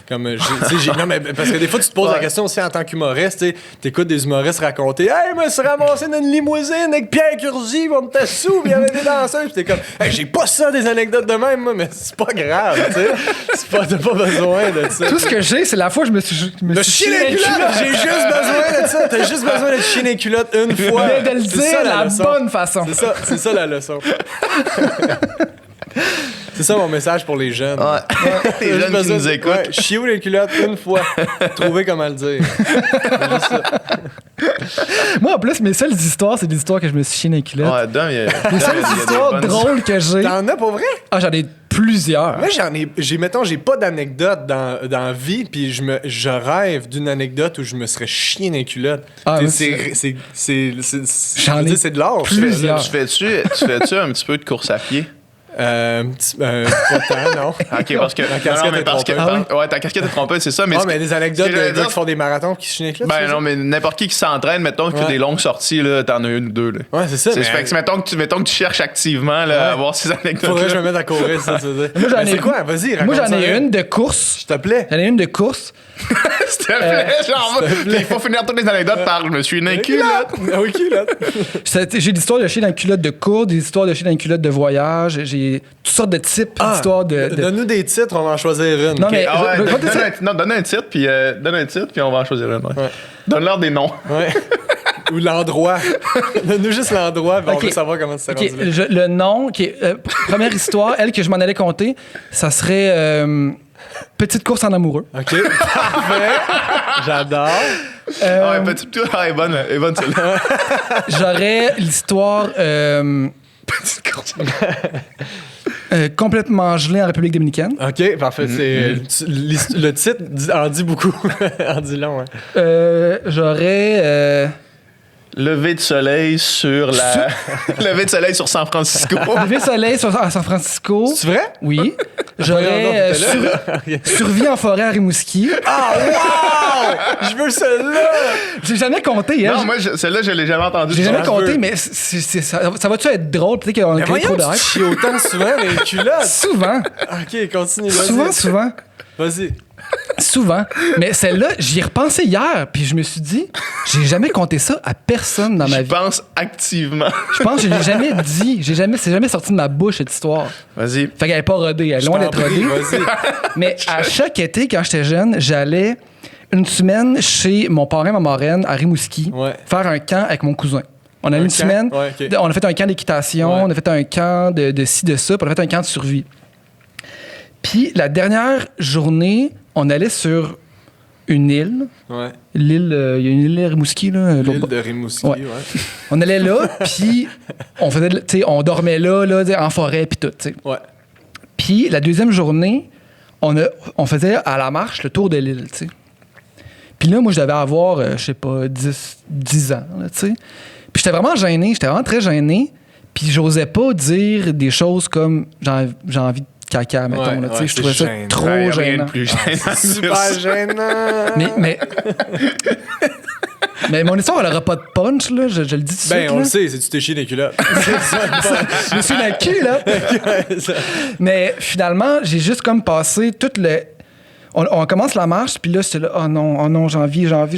Comme, non, mais parce que des fois, tu te poses la question aussi en tant qu'humoriste. Tu écoutes des humoristes raconter « Hey, je me suis ramassé dans une limousine avec Pierre Curzi, on était sous, puis il y avait des danseurs. » Puis t'es comme « Hey, j'ai pas ça, des anecdotes de même, moi, mais c'est pas grave. » T'as pas besoin de ça. Tout ce que j'ai, c'est la fois où je me suis chié les culottes. J'ai juste besoin de ça. T'as juste besoin de te chier les culottes une fois. Mais de le dire la bonne façon. C'est ça la leçon. C'est ça mon message pour les jeunes. Les jeunes qui nous écoutent. Chier les culottes une fois. Trouver comment le dire. C'est juste ça. Moi, en plus, mes seules histoires, c'est des histoires que je me suis chié dans les culottes. Les seules histoires drôles que j'ai. T'en as pour vrai? Ah, j'en ai plusieurs. Moi, j'ai pas d'anecdote dans la vie, puis je rêve d'une anecdote où je me serais chié dans les culottes. C'est de l'art. Plusieurs. Tu fais-tu un petit peu de course à pied? Pas tant, non. Ok, parce que. Ma casquette est trompeuse. Ouais, ta casquette est trompeuse, c'est ça. Mais, Mais des anecdotes ce que j'allais de gars dire- qui font des marathons qui se chinent là. Ben non, mais n'importe qui s'entraîne, mettons, qui fait des longues sorties, là, t'en as une ou deux. Là. Ouais, c'est ça. Fait que mettons que tu cherches activement là, à voir ces anecdotes. Faudrait que je me mette à courir, ça, tu veux dire. Moi, j'en Mais ai c'est quoi? Vas-y, Moi, j'en raconte-en ai une de course. S'il te plaît. J'en ai une de course. S'il te plaît, genre, il faut finir toutes les anecdotes par je me suis une culotte. Ah oui, culotte. J'ai l'histoire de chier dans une culotte de cours, des histoires de chier dans une culotte de voyage. J'ai toutes sortes de types d'histoires de. Donne-nous des titres, on va en choisir une. Non, mais. Ah ouais, je vais te dire- donne un titre, puis on va en choisir un. Ouais. Donne-leur des noms. Ouais. Ou l'endroit. Donne-nous juste l'endroit, puis on Ok. veut savoir comment c'est Ok, rendu là. le nom, première histoire, elle que je m'en allais compter, ça serait Petite course en amoureux. OK, parfait. J'adore. Ouais, petit tout, elle est bonne celle-là. J'aurais l'histoire Petite course. complètement gelée en République dominicaine. OK, parfait. Le titre en dit beaucoup. En dit long, hein. J'aurais Lever de soleil sur la. Lever de soleil sur San Francisco. Lever soleil à San Francisco. C'est vrai? Oui. Voyons J'aurais donc, t'es là. survie en forêt à Rimouski. Ah, wow! Je veux celle-là! J'ai jamais compté. Hein. Non, moi, celle-là, je l'ai jamais entendue. J'ai jamais je compté, veux. mais ça va-tu être drôle? Peut-être qu'on a Mais créé trop voyons, de tu hype. chies autant souvent les culottes. Souvent. OK, continue. Vas-y. Souvent. Vas-y. Souvent. Mais celle-là, j'y ai repensé hier, puis je me suis dit, j'ai jamais compté ça à personne dans ma Je vie. pense activement. Je pense que je l'ai jamais dit. C'est jamais sorti de ma bouche, cette histoire. Vas-y. Fait qu'elle est pas rodée. Elle est loin T'en d'être prie, rodée. Vas-y. Mais à chaque été, quand j'étais jeune, j'allais une semaine chez mon parrain, ma marraine, à Rimouski, Ouais. faire un camp avec mon cousin. On a eu une camp? semaine. Ouais, ok. On a fait un camp d'équitation, Ouais. on a fait un camp de ci, de ça, puis on a fait un camp de survie. Puis la dernière journée, on allait sur une île. Ouais. L'île, il y a une île à Rimouski, là. l'autre L'île bord. de Rimouski, Ouais. ouais. On allait là, puis on faisait, tu sais, on dormait là, en forêt, puis tout, tu sais. Ouais. Puis la deuxième journée, on faisait à la marche le tour de l'île, tu sais. Puis là, moi, je devais avoir, je sais pas, 10 ans, là, tu sais. Puis j'étais vraiment gêné, j'étais vraiment très gêné. Puis j'osais pas dire des choses comme j'ai envie de caca, mettons, Ouais, là, tu sais. ouais, Je trouvais c'est ça gênant. trop Rien de gênant. plus gênant. Super gênant. Mais mon histoire, elle aura pas de punch, là, je le dis tout de suite. Ben, on là. le sait, c'est tu t'es chié des culottes. C'est ça, Je me suis dans le cul, là. le ça. Mais finalement, j'ai juste comme passé tout le. On commence la marche, puis là, j'étais là, oh non, j'ai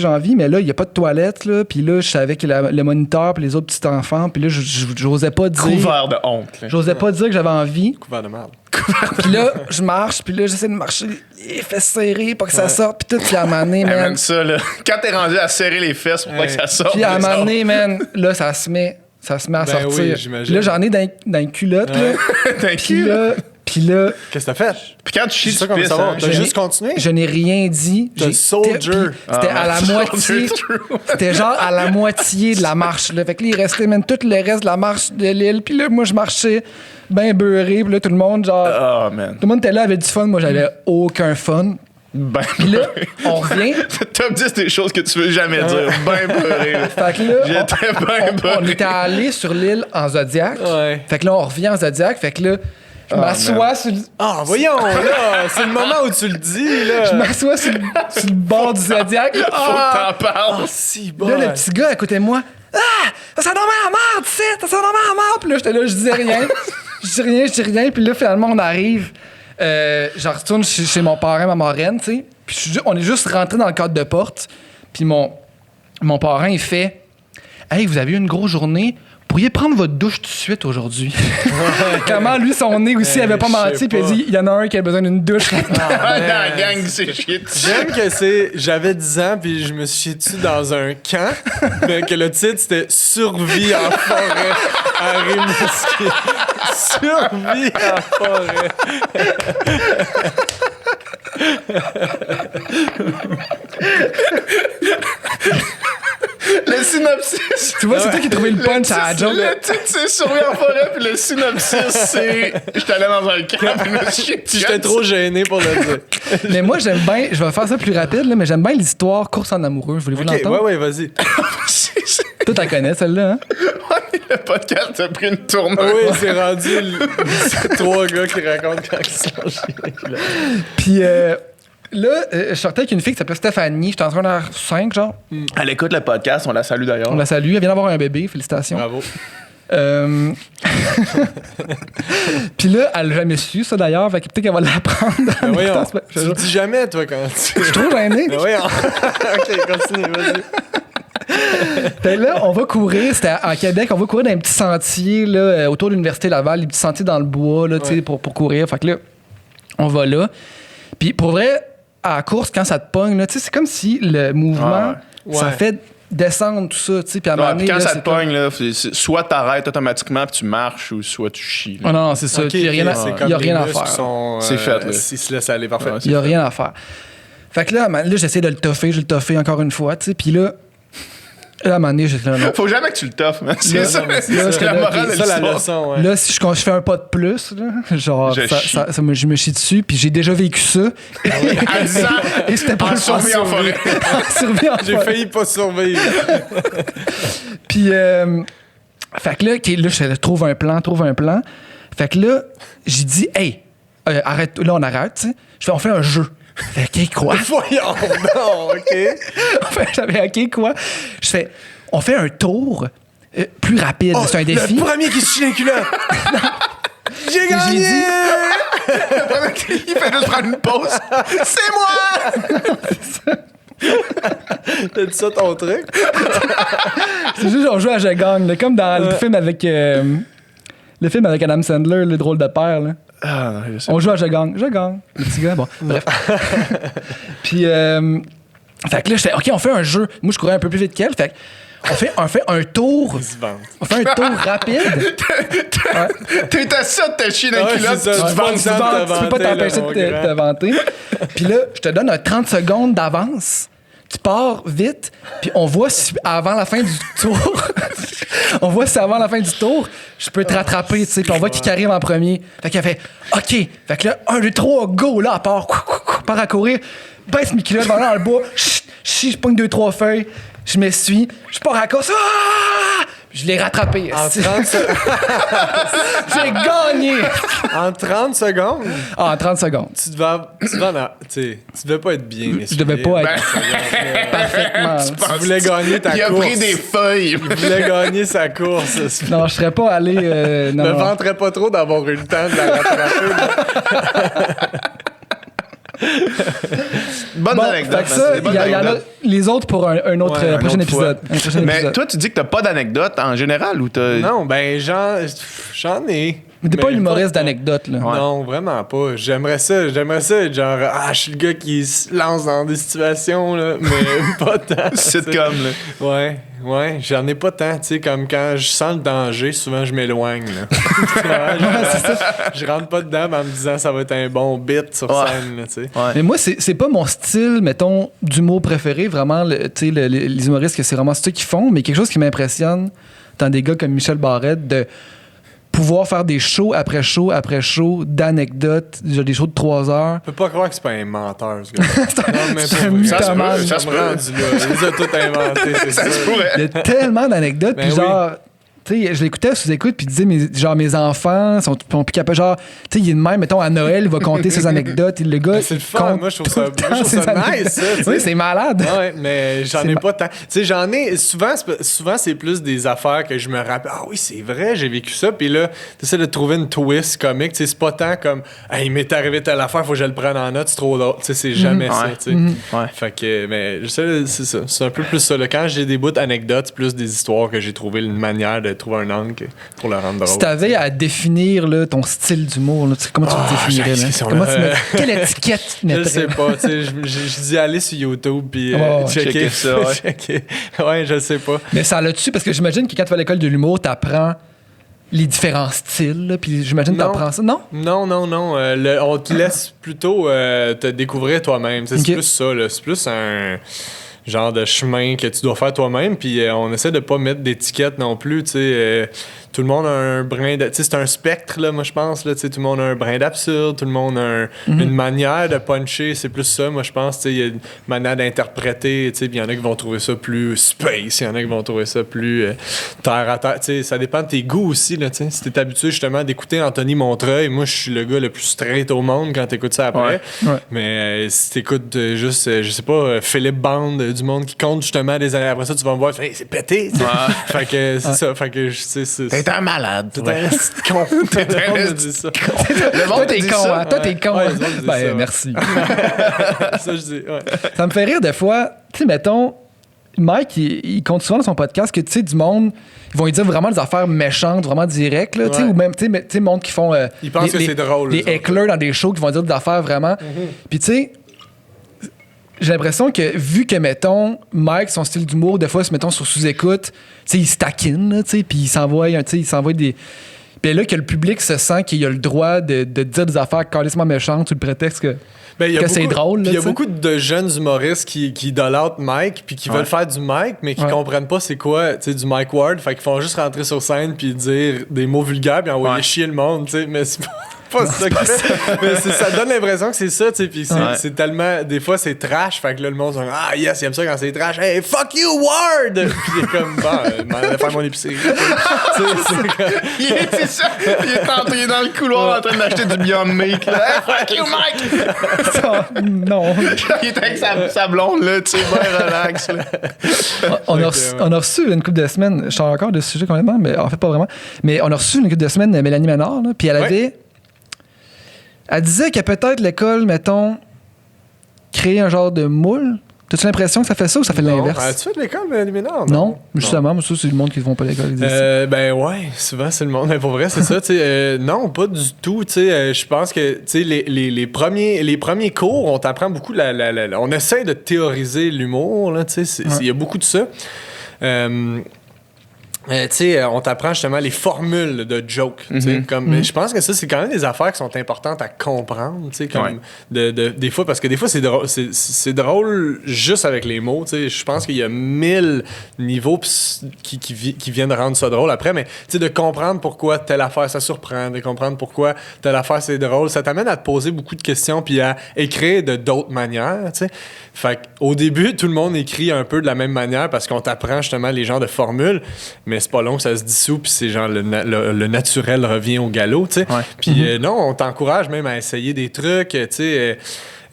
envie. Mais là, il n'y a pas de toilette, là. Puis là, je savais que le moniteur, puis les autres petits enfants, puis là, j'osais pas dire. Couvert de honte. là. J'osais pas dire que j'avais envie. Couvert de merde. Puis là, je marche, puis là, j'essaie de marcher, les fesses serrées, pas que ça sorte, puis tout, puis à un moment donné, Hey, man. man, ça, là. Quand t'es rendu à serrer les fesses pour pas que ça sorte. Puis à un ça moment donné, man, là, ça se met à Ben sortir. oui, j'imagine. Puis là, j'en ai dans une culotte, là. T'es Puis là, Qu'est-ce que t'as fait? Puis quand tu chies, C'est ça tu qu'on veut pisses. savoir. Hein? T'as Je juste continué? je n'ai rien dit. The soldier. Puis C'était à la moitié. C'était genre à la moitié de la marche. Là. Fait que là, il restait même tout le reste de la marche de l'île. Puis là, moi, je marchais bien beurré. Puis là, tout le monde, genre. Oh, man. Tout le monde était là, avait du fun. Moi, j'avais aucun fun. Ben, Puis là, on revient. top 10 des choses que tu veux jamais dire. Ben beurré. là. Fait que là, J'étais ben on beurré. était allé sur l'île en Zodiac. Ouais. Fait que là, on revient en Zodiac. Fait que là, je m'assois sur le. Ah, voyons, là! C'est le moment où tu le dis, là! Je m'assois sur le bord du Zodiac. Faut que t'en parles. Ah, si, bon! Là, le petit gars à côté de moi, ah, ça sent vraiment à merde, tu sais, ça sent vraiment à merde. Puis là, j'étais là, je disais rien. Je dis rien. Puis là, finalement, on arrive. Je retourne chez mon parrain, ma marraine, tu sais. Puis on est juste rentré dans le cadre de porte. Puis mon parrain, il fait, hey, vous avez eu une grosse journée. Pourriez prendre votre douche tout de suite aujourd'hui. Comment lui, son nez aussi, il avait pas je sais menti. Puis il a pas. dit, il y en a un qui a besoin d'une douche. Dans la gang, c'est shit. J'aime que c'est. J'avais 10 ans, puis je me suis chié dessus dans un camp, mais que le titre c'était Survie en forêt à Rimouski. Survie en forêt. Le synopsis. Tu vois, c'est toi qui as trouvé le punch à la joke. Le titre, c'est Survie en forêt, puis le synopsis, c'est. J'étais allé dans un camp, puis je me suis chié dessus. J'étais trop gêné pour le dire. Mais moi, j'aime bien, je vais faire ça plus rapide, là, mais j'aime bien l'histoire course en amoureux. Voulez-vous Ok, l'entendre? ouais, vas-y. Toi, t'en connais, celle-là, hein? Le podcast a pris une tournure. Oui, c'est rendu 3 gars qui racontent quand ils se lâchent les culottes. Puis là, je sortais avec une fille qui s'appelait Stéphanie. J'étais en secondaire 5, genre. Elle écoute le podcast, on la salue d'ailleurs. On la salue. Elle vient d'avoir un bébé. Félicitations. Bravo. Puis là, elle l'a jamais su, ça d'ailleurs. Fait que peut-être qu'elle va l'apprendre. Ben voyons, tu le dis jamais, toi, quand tu... Je suis trop gêné. Ben voyons. OK, continue, vas-y. Fait là, on va courir. C'était à Québec. On va courir dans un petit sentier là, autour de l'Université Laval. Les petits sentiers dans le bois là, pour courir. Fait que là, on va là. Puis pour vrai, à la course, quand ça te pogne, là, c'est comme si le mouvement, ça fait descendre tout ça. Puis à un moment donné, quand là, ça te pogne, là, soit t'arrêtes automatiquement puis tu marches ou soit tu chies. Oh non, c'est ça. Okay, il n'y a rien, y a rien à faire. C'est fait. Là. Ils se laissent aller, parfait. Il n'y a rien à faire. Fait que là, j'essaie de le toffer. Je le toffé encore une fois. Puis là, à un moment donné, j'étais là, non. Faut jamais que tu le toffes, man. C'est Là, ça, non, mais c'est la morale de C'est ça la l'histoire. leçon, ouais. Là, si je fais un pas de plus, là, genre, je me chie dessus, puis j'ai déjà vécu ça. Et c'était pas En le fun. survie en forêt. Survie en J'ai forêt. failli pas survivre. Puis, fait que là, je trouve un plan. Fait que là, j'ai dit, hey, arrête, là, on arrête, tu sais. On fait un jeu. Fait OK, quoi? Voyons, non, OK. J'avais OK, quoi? Je fais, on fait un tour plus rapide. C'est un défi. Le premier qui se chie les culottes. J'ai gagné! J'ai dit, Il fait juste prendre une pause. C'est moi! T'as dit ça ton truc? c'est juste, on joue à Je gagne, là, comme dans le film avec Adam Sandler, le drôle de père, là. Ah, non, je sais On joue à Je gagne. Le petit gars, bon, bref. Puis, fait que là, je fais, OK, on fait un jeu. Moi, je courais un peu plus vite qu'elle. Fait on fait un tour. On fait un tour rapide. T'es à ça de te chier dans Ouais, les culottes. c'est ça. Tu peux pas t'empêcher de te vanter. Puis là, je te donne un 30 secondes d'avance. Tu pars vite, puis on voit si avant la fin du tour, je peux te rattraper, tu sais, puis on voit qui arrive en premier. Fait qu'elle fait OK. Fait que là, 1, 2, 3, go, là, elle part à courir, baisse mes culottes, va dans le bois, je pogne 2, 3 feuilles, je m'essuie, je pars à la course. Je l'ai rattrapé. En 30 secondes. J'ai gagné! En 30 secondes? Ah, en 30 secondes. Tu devais pas être bien. Je devais pas être parfaitement. Tu voulais gagner ta Il a course. pris des feuilles. Il voulait gagner sa course. Non, je serais pas allé. Ne vanterais pas trop d'avoir eu le temps de la rattraper. Bonne Bon, anecdote. fait que ça, il y en a les autres pour un autre Ouais, un prochain autre fois. épisode. Un prochain Mais épisode. toi, tu dis que t'as pas d'anecdote en général ou t'as. Non, ben j'en ai. Mais t'es pas Mais l'humoriste d'anecdotes, là. Non, vraiment pas. J'aimerais ça être genre, je suis le gars qui se lance dans des situations, là, mais pas tant. Sitcom, là. Ouais, j'en ai pas tant, tu sais, comme quand je sens le danger, souvent je m'éloigne, là. C'est ça. Je rentre pas dedans en me disant ça va être un bon bit sur scène, là, tu sais. Mais moi, c'est pas mon style, mettons, d'humour préféré, vraiment, tu sais, les humoristes, que c'est vraiment ceux qui font, mais quelque chose qui m'impressionne dans des gars comme Michel Barrette, de pouvoir faire des shows après show après show d'anecdotes, des shows de 3 heures. Je peux pas croire que c'est pas un menteur, ce gars. C'est un mythomane. Ça se peut. Rendu là. Il les a tout inventés, c'est ça. Ça se pourrait. Il y a tellement d'anecdotes, puis Ben genre, tu sais, je l'écoutais sous écoute, puis il disait, mes enfants sont plus capables, genre, tu sais, il est de même, mettons, à Noël, il va compter ses anecdotes, le gars. C'est le fun, compte moi je trouve tout ça, le temps nice, ses ça, anecdotes. tu sais. Oui, c'est malade. Ouais, mais j'en C'est ai pas tant. Tu sais, j'en ai. Souvent, c'est plus des affaires que je me rappelle. Ah oui, c'est vrai, j'ai vécu ça. Puis là, tu essaies de trouver une twist comique. Tu sais, c'est pas tant comme, hey, il m'est arrivé telle affaire, faut que je le prenne en note, c'est trop drôle. Tu sais, c'est jamais ça, tu sais. Ouais. Fait que, mais je sais, c'est ça. C'est un peu plus ça. Là. Quand j'ai des bouts d'anecdotes, c'est plus des histoires que j'ai trouvé une manière de trouver un angle pour le rendre drôle. Si t'avais à définir là, ton style d'humour, là, comment tu le définirais? Là? question-là. Quelle étiquette tu Je mettrais? sais pas, tu sais, je dis aller sur YouTube puis checker ça, ouais. checker. Ouais, je sais pas. Mais ça l'a-tu? Parce que j'imagine que quand tu vas à l'école de l'humour, t'apprends les différents styles, là, puis j'imagine que Non. t'apprends ça. Non? Non. On te laisse plutôt te découvrir toi-même. Tu sais, Ok. c'est plus ça, là. C'est plus un genre de chemin que tu dois faire toi-même. Puis on essaie de pas mettre d'étiquette non plus. Tu sais, tout le monde a un brin de... Tu sais, c'est un spectre, là, moi, je pense. Là, tu sais, tout le monde a un brin d'absurde, tout le monde a une manière de puncher. C'est plus ça, moi, je pense. Tu sais, il y a une manière d'interpréter. Tu sais, il y en a qui vont trouver ça plus space, il y en a qui vont trouver ça plus terre à terre. Tu sais, ça dépend de tes goûts aussi, là, tu sais. Si t'es habitué, justement, d'écouter Anthony Montreuil, moi, je suis le gars le plus straight au monde quand t'écoutes ça après. Ouais. Mais si t'écoutes juste, je sais pas, Philippe Bande, du monde qui compte, justement, des années après ça, tu vas me voir, hey, c'est pété, tu sais. Fait que c'est ça. Fait que, c'est T'es un malade. T'es un con. T'es un dit ça. Toi, t'es con, hein? Toi, t'es con. Ouais, hein? le monde dit ça, Merci. Ça, je dis, ouais. Ça me fait rire des fois. Tu sais, mettons, Mike, il compte souvent dans son podcast que, tu sais, du monde, ils vont lui dire vraiment des affaires méchantes, vraiment directes, là, tu sais, ou même, tu sais, monde qui font... Ils pensent que c'est drôle. Les hecklers dans des shows qui vont dire des affaires vraiment... Puis, tu sais, j'ai l'impression que, vu que, mettons, Mike, son style d'humour, des fois, se mettons sur sous-écoute, tu sais, il se taquine, là, tu sais, puis il s'envoie des... Puis là, que le public se sent qu'il a le droit de dire des affaires carrément méchantes sous le prétexte que c'est drôle. Il y a beaucoup de jeunes humoristes qui idolâtrent Mike puis qui veulent faire du Mike, mais qui comprennent pas c'est quoi du Mike Ward. Fait qu'ils font juste rentrer sur scène puis dire des mots vulgaires puis envoyer chier le monde. Mais c'est pas ça qu'il fait. Mais ça donne l'impression que c'est ça. Puis c'est tellement... Des fois, c'est trash. Fait que là, le monde se dit « Ah yes, il aime ça quand c'est trash. Hey, fuck you, Ward! » Puis il est comme « Bon, je vais faire mon épicerie. » Il est dans le couloir en train d'acheter du Beyond Meat. Hey, fuck you, Mike! Non. Il est avec sa blonde, là, tu sais, bien relax. Là. On a reçu une couple de semaines, je suis encore de ce sujet complètement, mais en fait pas vraiment, mais on a reçu une couple de semaines Mélanie Ménard, là, puis elle disait que peut-être l'école, mettons, créer un genre de moule. T'as-tu l'impression que ça fait ça ou ça fait l'inverse? As-tu fait de l'école, Mélanie Ménard? Non, justement, moi, ça, c'est le monde qui ne vont pas à l'école. Ben ouais, souvent c'est le monde. Mais pour vrai, c'est ça. Non, pas du tout. Je pense que les premiers cours, on t'apprend beaucoup. On essaie de théoriser l'humour. Il y a beaucoup de ça. On t'apprend justement les formules de jokes. Je pense que ça, c'est quand même des affaires qui sont importantes à comprendre. Des fois, parce que des fois, c'est drôle juste avec les mots. Je pense qu'il y a 1000 niveaux qui viennent rendre ça drôle après. Mais de comprendre pourquoi telle affaire, ça surprend. De comprendre pourquoi telle affaire, c'est drôle. Ça t'amène à te poser beaucoup de questions puis à écrire de d'autres manières. Fait qu'au début, tout le monde écrit un peu de la même manière parce qu'on t'apprend justement les genres de formules. Mais c'est pas long que ça se dissout, puis c'est genre le naturel revient au galop, tu sais. Puis non, on t'encourage même à essayer des trucs, tu sais.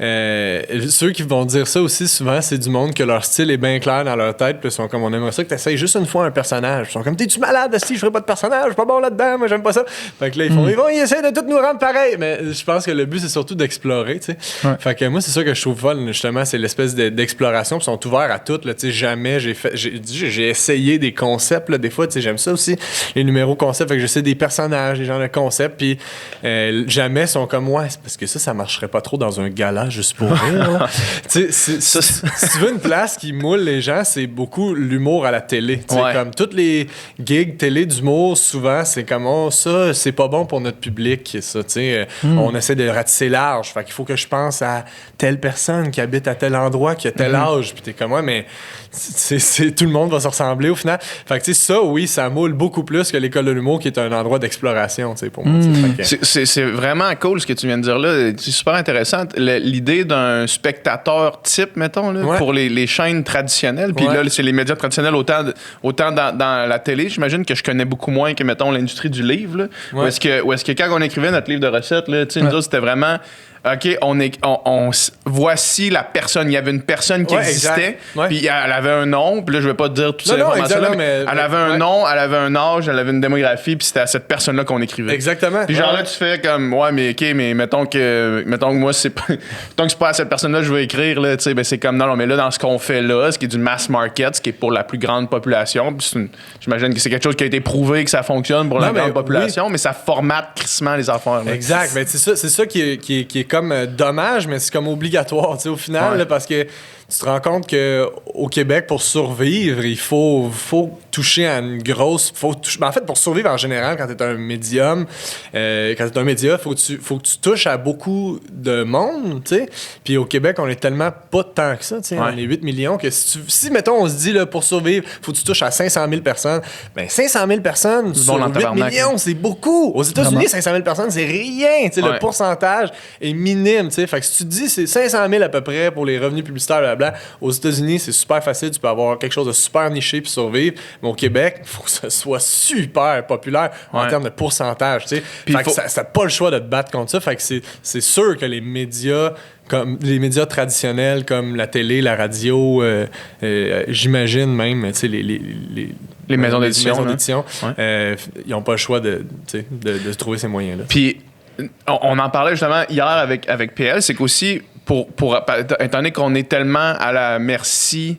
Ceux qui vont dire ça aussi souvent, c'est du monde que leur style est bien clair dans leur tête, puis ils sont comme on aimerait ça que tu essayes juste une fois un personnage. Ils sont comme t'es-tu malade, si je ferais pas de personnage, je suis pas bon là-dedans, moi j'aime pas ça. Fait que là ils essaient de tout nous rendre pareil, mais je pense que le but c'est surtout d'explorer, tu sais. Fait que moi c'est ça que je trouve fun justement, c'est l'espèce d'exploration, puis ils sont ouverts à tout là, tu sais. Jamais j'ai essayé des concepts là, des fois, tu sais, j'aime ça aussi les numéros concepts, fait que j'essaie des personnages, des genres de concepts, puis jamais sont comme moi, parce que ça marcherait pas trop dans un gala juste pour rire. Si tu veux une place qui moule les gens, c'est beaucoup l'humour à la télé. Comme toutes les gigs télé d'humour, souvent, c'est comme ça, c'est pas bon pour notre public. Ça, on essaie de ratisser large. Fait qu'il faut que je pense à telle personne qui habite à tel endroit, qui a tel âge. Puis t'es comme moi, mais tout le monde va se ressembler au final. Fait que ça, oui, ça moule beaucoup plus que l'école de l'humour, qui est un endroit d'exploration pour moi. C'est vraiment cool ce que tu viens de dire là. C'est super intéressant. L'idée d'un spectateur type, mettons, là, pour les chaînes traditionnelles. Puis là, c'est les médias traditionnels, autant dans la télé, j'imagine que je connais beaucoup moins que, mettons, l'industrie du livre. Là. Où est-ce que quand on écrivait notre livre de recettes, là, nous autres, c'était vraiment... OK, voici la personne. Il y avait une personne qui existait, puis elle avait un nom, puis là, je vais pas te dire toutes ces informations-là, mais elle avait un nom, elle avait un âge, elle avait une démographie, puis c'était à cette personne-là qu'on écrivait. Exactement. Puis genre là, tu fais comme, mais mettons que moi, mettons que c'est pas à cette personne-là que je veux écrire, là, tu sais, ben c'est comme, non, mais là, dans ce qu'on fait là, ce qui est du mass market, ce qui est pour la plus grande population, puis j'imagine que c'est quelque chose qui a été prouvé que ça fonctionne pour la grande population, mais ça formate crissement les affaires. Là. Exact, mais c'est ça qui est comme dommage, mais c'est comme obligatoire, tu sais, au final, là, parce que tu te rends compte qu'au Québec, pour survivre, il faut toucher à une grosse... en fait, pour survivre en général, quand t'es un médium, quand t'es un média, faut que tu touches à beaucoup de monde, tu sais. Puis au Québec, on est tellement pas tant que ça, tu sais. On est 8 millions que si, mettons, on se dit, là, pour survivre, faut que tu touches à 500 000 personnes. Ben 500 000 personnes sur 8 millions, c'est beaucoup. Aux États-Unis, 500 000 personnes, c'est rien, tu sais. Le pourcentage est minime, tu sais. Fait que si tu te dis, c'est 500 000 à peu près pour les revenus publicitaires, blablabla. Aux États-Unis, c'est super facile. Tu peux avoir quelque chose de super niché puis survivre. Mais au Québec, il faut que ça soit super populaire en termes de pourcentage. Tu sais. Fait que ça n'a pas le choix de te battre contre ça. Fait que c'est sûr que les médias, comme les médias traditionnels comme la télé, la radio, j'imagine même, tu sais, les maisons d'édition, ils n'ont pas le choix de trouver ces moyens-là. Puis, on en parlait justement hier avec PL, c'est qu'aussi, étant donné qu'on est tellement à la merci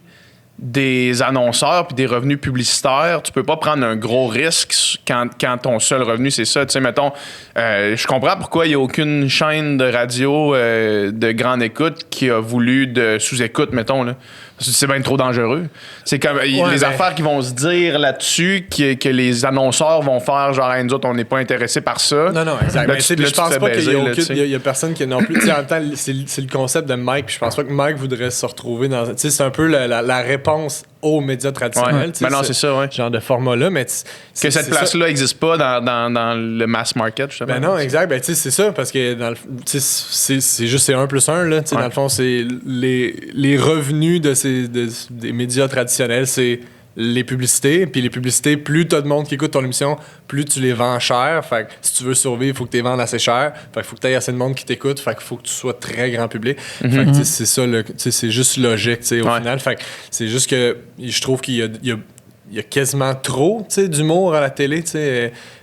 des annonceurs puis des revenus publicitaires, tu peux pas prendre un gros risque quand ton seul revenu, c'est ça. Tu sais, mettons, je comprends pourquoi il n'y a aucune chaîne de radio de grande écoute qui a voulu de sous-écoute, mettons, là. Parce que c'est bien trop dangereux. C'est comme les affaires qui vont se dire là-dessus que les annonceurs vont faire, genre, nous autres, on n'est pas intéressés par ça. Non, exact. Là, je pense pas qu'il y a personne qui non plus. En même temps, c'est le concept de Mike, puis je pense pas que Mike voudrait se retrouver dans. Tu sais, c'est un peu la réponse aux médias traditionnels. Ben non, c'est ça, genre de format-là, mais que cette place-là n'existe pas dans le mass market, justement. Ben non, exact. Ben, tu sais, c'est ça, parce que c'est juste 1 + 1, là. Dans le fond, c'est les revenus des médias traditionnels, c'est les publicités. Puis les publicités, plus t'as de monde qui écoute ton émission, plus tu les vends cher. Fait que si tu veux survivre, il faut que tu les vendes assez cher. Fait qu'il faut que tu aies assez de monde qui t'écoute. Fait qu'il faut que tu sois très grand public. Fait que c'est ça, c'est juste logique, au final. Fait que c'est juste que je trouve qu'il y a quasiment trop d'humour à la télé.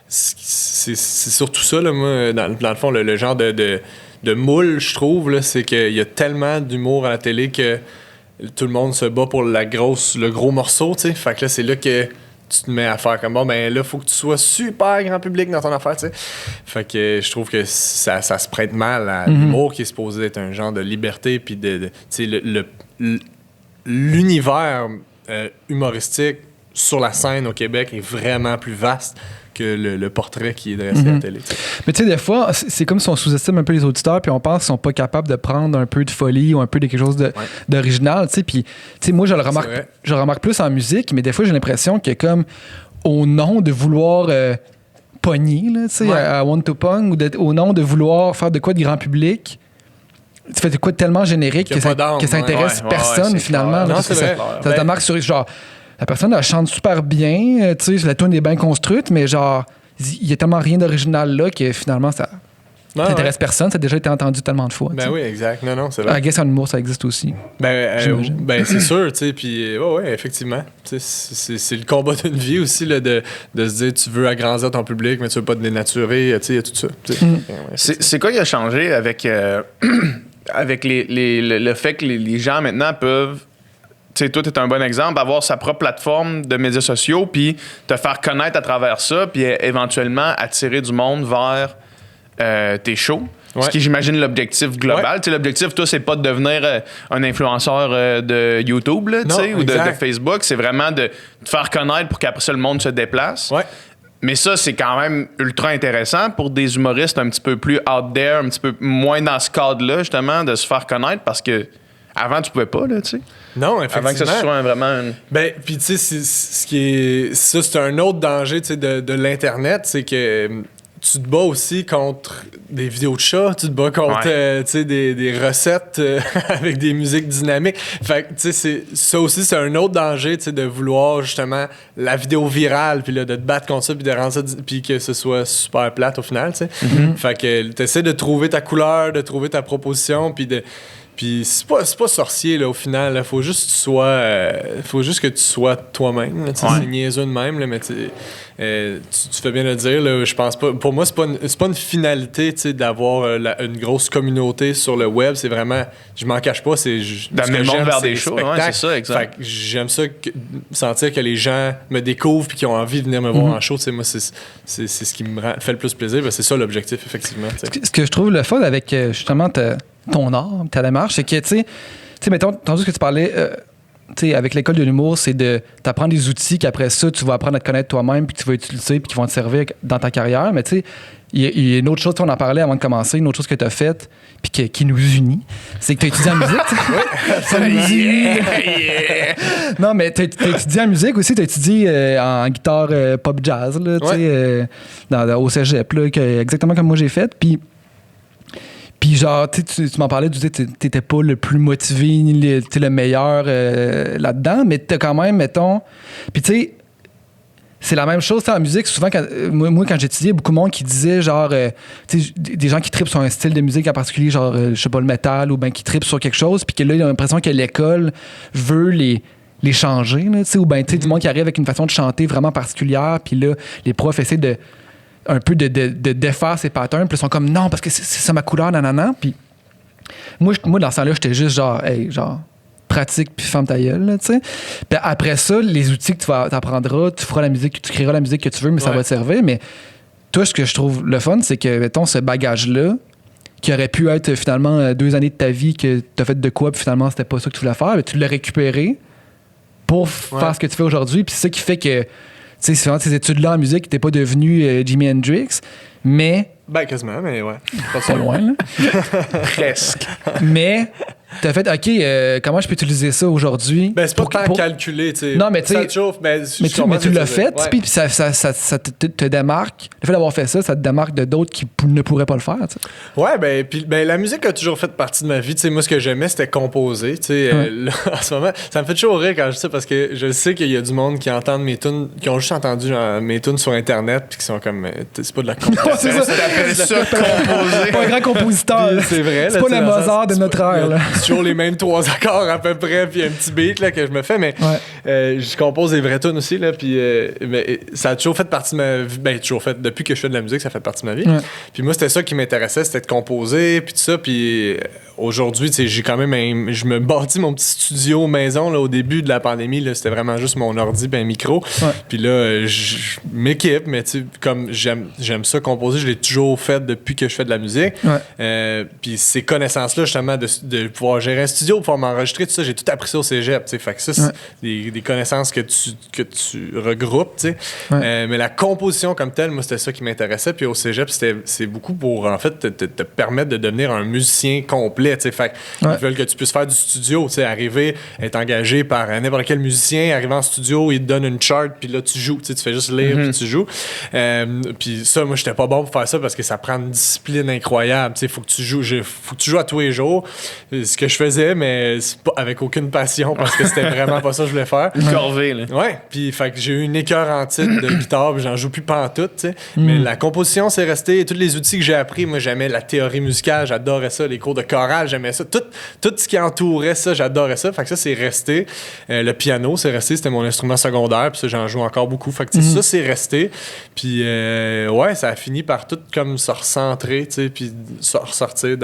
C'est surtout ça, là, moi, dans le fond, le genre de moule, je trouve, là, c'est qu'il y a tellement d'humour à la télé que tout le monde se bat pour le gros morceau, tu sais. Fait que là, c'est là que tu te mets à faire comme, bon, ben là, faut que tu sois super grand public dans ton affaire, tu sais. Fait que je trouve que ça se prête mal à l'humour qui est supposé être un genre de liberté, puis tu sais, l'univers humoristique sur la scène au Québec est vraiment plus vaste que le portrait qui est dressé à la télé. T'sais. Mais tu sais, des fois, c'est comme si on sous-estime un peu les auditeurs, puis on pense qu'ils sont pas capables de prendre un peu de folie ou un peu de quelque chose d'original. Puis, tu sais, moi, je le remarque plus en musique, mais des fois, j'ai l'impression que comme au nom de vouloir pogner, tu sais, à One to Pong, ou au nom de vouloir faire de quoi de grand public, tu fais de quoi de tellement générique que ça intéresse personne, finalement. Non, c'est vrai. Ça te marque sur genre... La personne, elle chante super bien, tu sais, la tune est bien construite, mais genre, il y a tellement rien d'original là que finalement, ça n'intéresse personne. Ça a déjà été entendu tellement de fois. Ben oui, exact. Non, c'est vrai. I guess en humour, ça existe aussi. Ben c'est sûr, tu sais. Puis, ouais, effectivement. C'est le combat d'une vie aussi, là, de se dire, tu veux agrandir ton public, mais tu veux pas te dénaturer, tu sais, il y a tout ça. C'est quoi qui a changé avec le fait que les gens maintenant peuvent. Tu sais, toi, t'es un bon exemple, avoir sa propre plateforme de médias sociaux, puis te faire connaître à travers ça, puis éventuellement attirer du monde vers tes shows. Ouais. Ce qui, j'imagine, l'objectif global. Ouais. L'objectif, toi, c'est pas de devenir un influenceur de YouTube là, ou de Facebook. C'est vraiment de te faire connaître pour qu'après ça, le monde se déplace. Ouais. Mais ça, c'est quand même ultra intéressant pour des humoristes un petit peu plus out there, un petit peu moins dans ce cadre-là, justement, de se faire connaître parce que avant, tu pouvais pas, là, tu sais. Non, effectivement. Avant que ça soit vraiment... Ben, puis tu sais, ça, c'est un autre danger, tu sais, de l'Internet, c'est que tu te bats aussi contre des vidéos de chats, tu te bats contre tu sais, des recettes avec des musiques dynamiques. Fait que, tu sais, ça aussi, c'est un autre danger, tu sais, de vouloir justement la vidéo virale, puis là, de te battre contre ça, puis de rendre ça, puis que ce soit super plate au final, tu sais. Fait que tu essaies de trouver ta couleur, de trouver ta proposition, puis Puis c'est pas sorcier, là, au final. Là. Faut juste que tu sois toi-même. Là, c'est niaiseux de même, là, mais tu fais bien de le dire. Là, je pense pas. Pour moi, c'est pas une finalité d'avoir une grosse communauté sur le web. C'est vraiment. Je m'en cache pas. C'est d'amener le monde vers des shows. Ouais, c'est ça, exact. Fait que j'aime ça, sentir que les gens me découvrent et qu'ils ont envie de venir me voir en show. Moi, c'est ce qui me fait le plus plaisir. C'est ça l'objectif, effectivement. Ce que je trouve le fun avec justement ton art, ta démarche, c'est que, tu sais, mettons, tandis que tu parlais, avec l'école de l'humour, c'est de t'apprendre des outils qu'après ça, tu vas apprendre à te connaître toi-même, puis tu vas utiliser, puis qui vont te servir dans ta carrière. Mais tu sais, il y a une autre chose, on en parlait avant de commencer, une autre chose que tu as faite, puis qui nous unit, c'est que tu as étudié en musique. Ça nous unit. Non, mais tu as étudié en musique aussi, tu as étudié en guitare pop jazz, là, au cégep, là, exactement comme moi j'ai fait. Puis genre, tu m'en parlais, t'étais pas le plus motivé, ni le meilleur là-dedans, mais t'as quand même, mettons... Puis tu sais, c'est la même chose en musique. Souvent, moi, quand j'étudiais, beaucoup de monde qui disait, genre, des gens qui trippent sur un style de musique en particulier, genre, je sais pas, le métal, ou bien qui trippent sur quelque chose, puis que là, ils ont l'impression que l'école veut les changer, là, ou bien, du monde qui arrive avec une façon de chanter vraiment particulière, puis là, les profs essaient de défaire ces patterns, puis ils sont comme non, parce que c'est ça ma couleur, nanana. Puis moi dans ce temps-là, j'étais juste genre, hey, genre, pratique, puis ferme ta gueule, tu sais. Puis après ça, les outils que tu apprendras, tu feras la musique, tu créeras la musique que tu veux, mais ça va te servir. Mais toi, ce que je trouve le fun, c'est que, mettons, ce bagage-là, qui aurait pu être finalement 2 années de ta vie que tu as fait de quoi, puis finalement, c'était pas ça que tu voulais faire, mais tu l'as récupéré pour faire ce que tu fais aujourd'hui. Puis c'est ça qui fait que, tu sais, c'est vraiment ces études-là en musique, t'es pas devenu Jimi Hendrix, mais... Ben, quasiment, mais ouais. Pas loin, là. Presque. Mais t'as fait, OK, comment je peux utiliser ça aujourd'hui? Ben, c'est pas tant calculé, tu sais. Non, mais tu sais... Mais tu l'as fait, puis ça te démarque. Le fait d'avoir fait ça, ça te démarque de d'autres qui ne pourraient pas le faire, tu sais. Ouais, puis la musique a toujours fait partie de ma vie. Tu sais, moi, ce que j'aimais, c'était composer, tu sais. En ce moment, ça me fait toujours rire quand je dis ça, parce que je sais qu'il y a du monde qui entendent mes tunes, qui ont juste entendu mes tunes sur Internet, puis qui sont comme, c'est pas de la composition. C'est ça, composer. Pas un grand compositeur. C'est vrai. C'est pas le Mozart de notre ère, là. C'est toujours les mêmes 3 accords à peu près, puis un petit beat là, que je me fais, mais je compose des vraies tunes aussi, là, puis mais ça a toujours fait partie de ma vie. Ben, toujours fait, depuis que je fais de la musique, ça fait partie de ma vie. Ouais. Puis moi, c'était ça qui m'intéressait, c'était de composer, puis tout ça, puis aujourd'hui, tu sais, j'ai quand même je me bâtis mon petit studio maison, là, au début de la pandémie, là, c'était vraiment juste mon ordi, ben, un micro, puis là, je m'équipe, mais tu sais, comme j'aime ça composer, je l'ai toujours fait depuis que je fais de la musique, puis ces connaissances-là, justement, de pouvoir gérer un studio, pouvoir m'enregistrer, tout ça, j'ai tout appris ça au cégep, tu sais, fait que ça, c'est des connaissances que tu regroupes, tu sais, mais la composition comme telle, moi, c'était ça qui m'intéressait, puis au cégep, c'est beaucoup pour, en fait, te permettre de devenir un musicien complet, tu sais, fait ils veulent que tu puisses faire du studio, tu sais, arriver, être engagé par n'importe quel musicien, arriver en studio, il te donne une chart, puis là, tu joues, tu sais, tu fais juste lire, puis tu joues, puis ça, moi, j'étais pas bon pour faire ça, parce que ça prend une discipline incroyable, tu sais, faut que tu joues à tous les jours, ce que je faisais, mais c'est pas avec aucune passion, parce que c'était vraiment pas ça que je voulais faire. Une corvée, là. Ouais, puis fait que j'ai eu une écœur en titre de guitare, puis j'en joue plus pantoute, tu sais. Mais la composition, c'est resté, tous les outils que j'ai appris, moi, j'aimais la théorie musicale, j'adorais ça, les cours de chorale, j'aimais ça, tout ce qui entourait ça, j'adorais ça, fait que ça, c'est resté. Le piano, c'est resté, c'était mon instrument secondaire, puis ça, j'en joue encore beaucoup, fait que ça, c'est resté. Puis ouais, ça a fini par tout comme se recentrer, tu sais, puis ressortir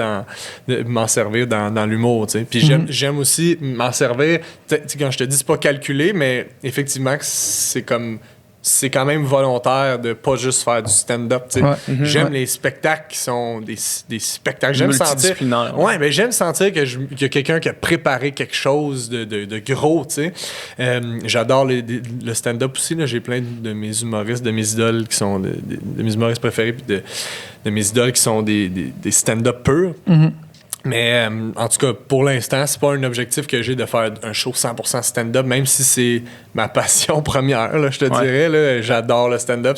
m'en servir dans l'humour, tu sais. Puis j'aime aussi m'en servir, tu sais, quand je te dis c'est pas calculé, mais effectivement c'est quand même volontaire de pas juste faire du stand-up, tu sais. J'aime les spectacles qui sont des spectacles. J'aime sentir. Ouais, mais j'aime sentir qu'il y a quelqu'un qui a préparé quelque chose de gros, tu sais. J'adore le stand-up aussi, là. J'ai plein de mes humoristes, de mes idoles qui sont de mes humoristes préférés, puis de mes idoles qui sont des stand-up purs. Mais en tout cas, pour l'instant, c'est pas un objectif que j'ai de faire un show 100% stand-up, même si c'est ma passion première, là, je te dirais. Là, j'adore le stand-up.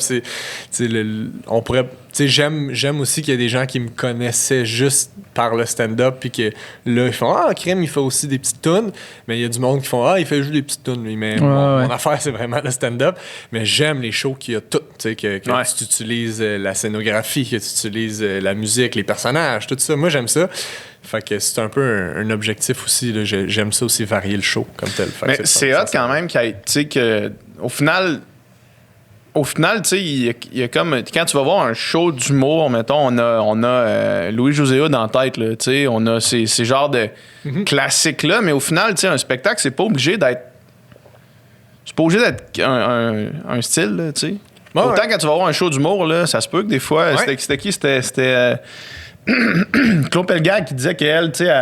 On pourrait... J'aime aussi qu'il y ait des gens qui me connaissaient juste par le stand-up, puis que là, ils font « Ah, Crème, il fait aussi des petites tunes. » Mais il y a du monde qui font « Ah, il fait juste des petites tunes, lui. » Mais mon affaire, c'est vraiment le stand-up. Mais j'aime les shows qu'il y a tout, que tu utilises la scénographie, que tu utilises la musique, les personnages, tout ça. Moi, j'aime ça. Fait que c'est un peu un objectif aussi. Là. J'aime ça aussi, varier le show comme tel. Fait Mais que c'est hot quand même que au final, tu sais, il y a comme quand tu vas voir un show d'humour, mettons, on a Louis José Hood en tête, là, tu sais, on a ces genres de classiques là, mais au final, tu sais, un spectacle, c'est pas obligé d'être un style, là, tu sais. Ouais, Autant quand tu vas voir un show d'humour, là, ça se peut que des fois, c'était qui? C'était Claude Pelgag qui disait qu'elle, tu sais,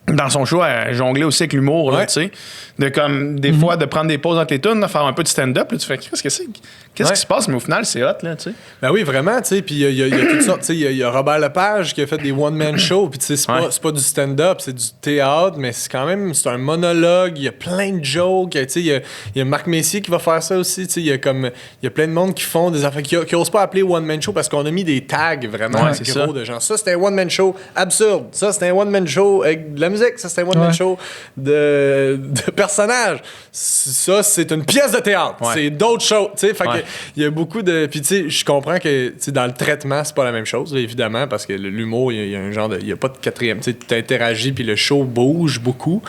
dans son show, elle jonglait aussi avec l'humour, là, tu sais. De comme, des fois, de prendre des pauses entre les tunes, de faire un peu de stand-up, là, tu fais, qu'est-ce qui se passe? Mais au final, c'est hot, là, tu sais. Ben oui, vraiment, tu sais. Puis il y a toutes sortes, tu sais. Il y a Robert Lepage qui a fait des one-man shows. Puis tu sais, c'est pas du stand-up, c'est du théâtre, mais c'est quand même, c'est un monologue. Il y a plein de jokes. Tu sais, il y a Marc Messier qui va faire ça aussi. Tu sais, il y a plein de monde qui font des affaires, qui osent pas appeler one-man show parce qu'on a mis des tags vraiment gros de gens. Ça, c'était un one-man show absurde. Ça, c'était un one-man show avec de la musique. Ça, c'était un one-man show de personnages. Ça, c'est une pièce de théâtre. C'est d'autres choses. Tu sais, fait que il y a beaucoup de. Puis, tu sais, je comprends que dans le traitement, c'est pas la même chose, là, évidemment, parce que l'humour, il y a un genre de. Il n'y a pas de quatrième. Tu sais, tu interagis, puis le show bouge beaucoup.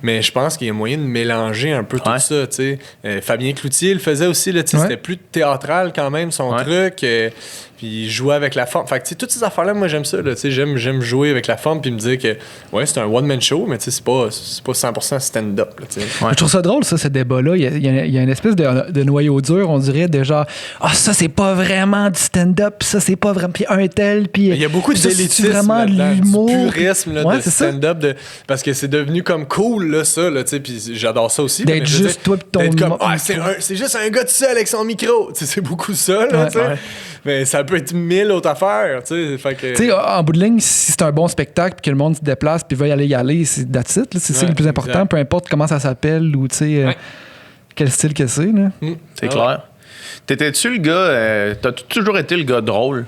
Mais je pense qu'il y a moyen de mélanger un peu tout ça. Tu sais. Fabien Cloutier le faisait aussi. Là, c'était plus théâtral quand même, son truc. Puis jouer avec la forme. Fait que, tu sais, toutes ces affaires-là, moi, j'aime ça. Là, tu sais, j'aime jouer avec la forme, puis me dire que, c'est un one-man show, mais tu sais, c'est pas 100% stand-up. Là, tu sais. Je trouve ça drôle, ça, ce débat-là. Il y a une espèce de noyau dur, on dirait, de genre, ça, c'est pas vraiment du stand-up, puis ça, c'est pas vraiment. Puis un tel, puis. Il y a beaucoup d'élitisme, vraiment de l'humour. Du purisme là, de stand-up. Parce que c'est devenu comme cool, là, ça, là, tu sais, puis j'adore ça aussi. D'être juste toi, puis ton. C'est juste un gars tout seul avec son micro. Tu sais, c'est beaucoup ça, là, tu sais. Mais ça peut être 1000 autres affaires, tu sais. Tu sais, en bout de ligne, si c'est un bon spectacle puis que le monde se déplace puis veut y aller, c'est that's it, là. C'est ça le plus important, peu importe comment ça s'appelle ou, tu sais, quel style que c'est, là. C'est clair. T'étais-tu le gars... t'as toujours été le gars drôle?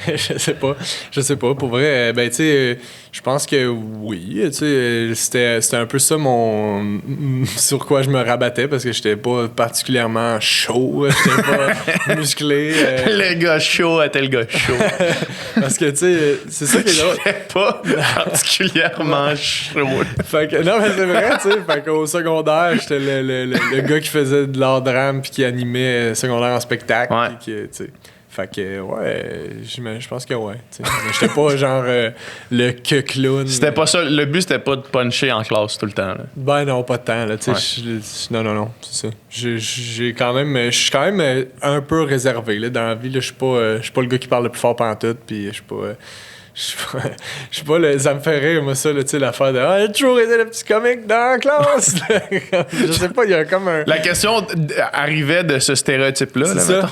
Je sais pas pour vrai, ben tu sais, je pense que oui, tu sais, c'était un peu ça sur quoi je me rabattais parce que j'étais pas particulièrement chaud, j'étais pas musclé. Le gars chaud était le gars chaud. Parce que tu sais, c'est ça qui est drôle. J'étais pas particulièrement chaud. Fait que, non mais c'est vrai, tu sais, fait qu'au secondaire, j'étais le gars qui faisait de l'art drame puis qui animait secondaire en spectacle, puis tu sais. Fait que, je pense que j'étais pas genre le clown. C'était pas ça. Le but, c'était pas de puncher en classe tout le temps. Là. Ben non, pas de temps. Là, non, c'est ça. Je suis quand même un peu réservé. Là, dans la vie, je suis pas le gars qui parle le plus fort pantoute, puis je suis pas... Je sais pas, ça me fait rire, moi, ça, tu sais, l'affaire de j'ai toujours été le petit comique dans la classe. Je sais pas, il y a comme un. La question arrivait de ce stéréotype-là.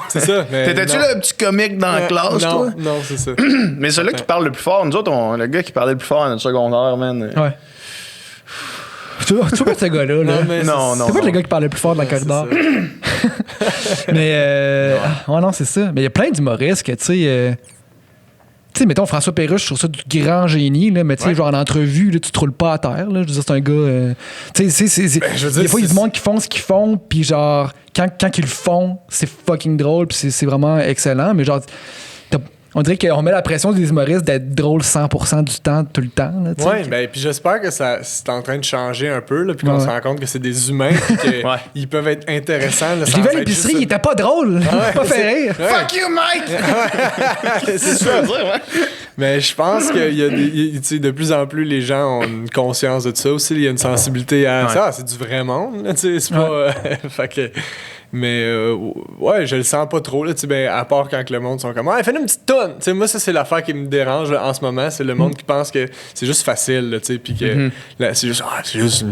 C'est ça. T'étais-tu le petit comique dans la classe, toi? Non, c'est ça. Mais celui-là qui parle le plus fort, nous autres, le gars qui parlait le plus fort à notre secondaire, man. Ouais. Tu vois pas ce gars-là, là. Non. C'est pas le gars qui parle le plus fort dans le corridor. Mais, non, c'est ça. Mais il y a plein d'humoristes que, tu sais. Tu sais, mettons, François Pérusse, je trouve ça du grand génie, là, mais tu sais, genre en entrevue, là, tu te roules pas à terre. Là, je veux dire, c'est un gars. Tu sais, des fois, il y a du monde qui font ce qu'ils font, puis genre, quand ils le font, c'est fucking drôle, puis c'est vraiment excellent, mais genre. On dirait qu'on met la pression des humoristes d'être drôle 100% du temps, tout le temps. Oui, ben, puis j'espère que c'est en train de changer un peu, là, puis qu'on se rend compte que c'est des humains, puis qu'ils peuvent être intéressants. Là, je l'ai vu à l'épicerie, il était pas drôle. Pas fait rire. Fuck you, Mike! C'est ça. Mais je pense que de plus en plus, les gens ont une conscience de ça aussi. Il y a une sensibilité à ça. C'est du vrai monde. Là, c'est pas. Fait que. Mais je le sens pas trop là, ben, à part quand le monde sont comme fais-nous une petite toune. T'sais, moi ça c'est l'affaire qui me dérange là, en ce moment, c'est le monde qui pense que c'est juste facile puis que là, c'est juste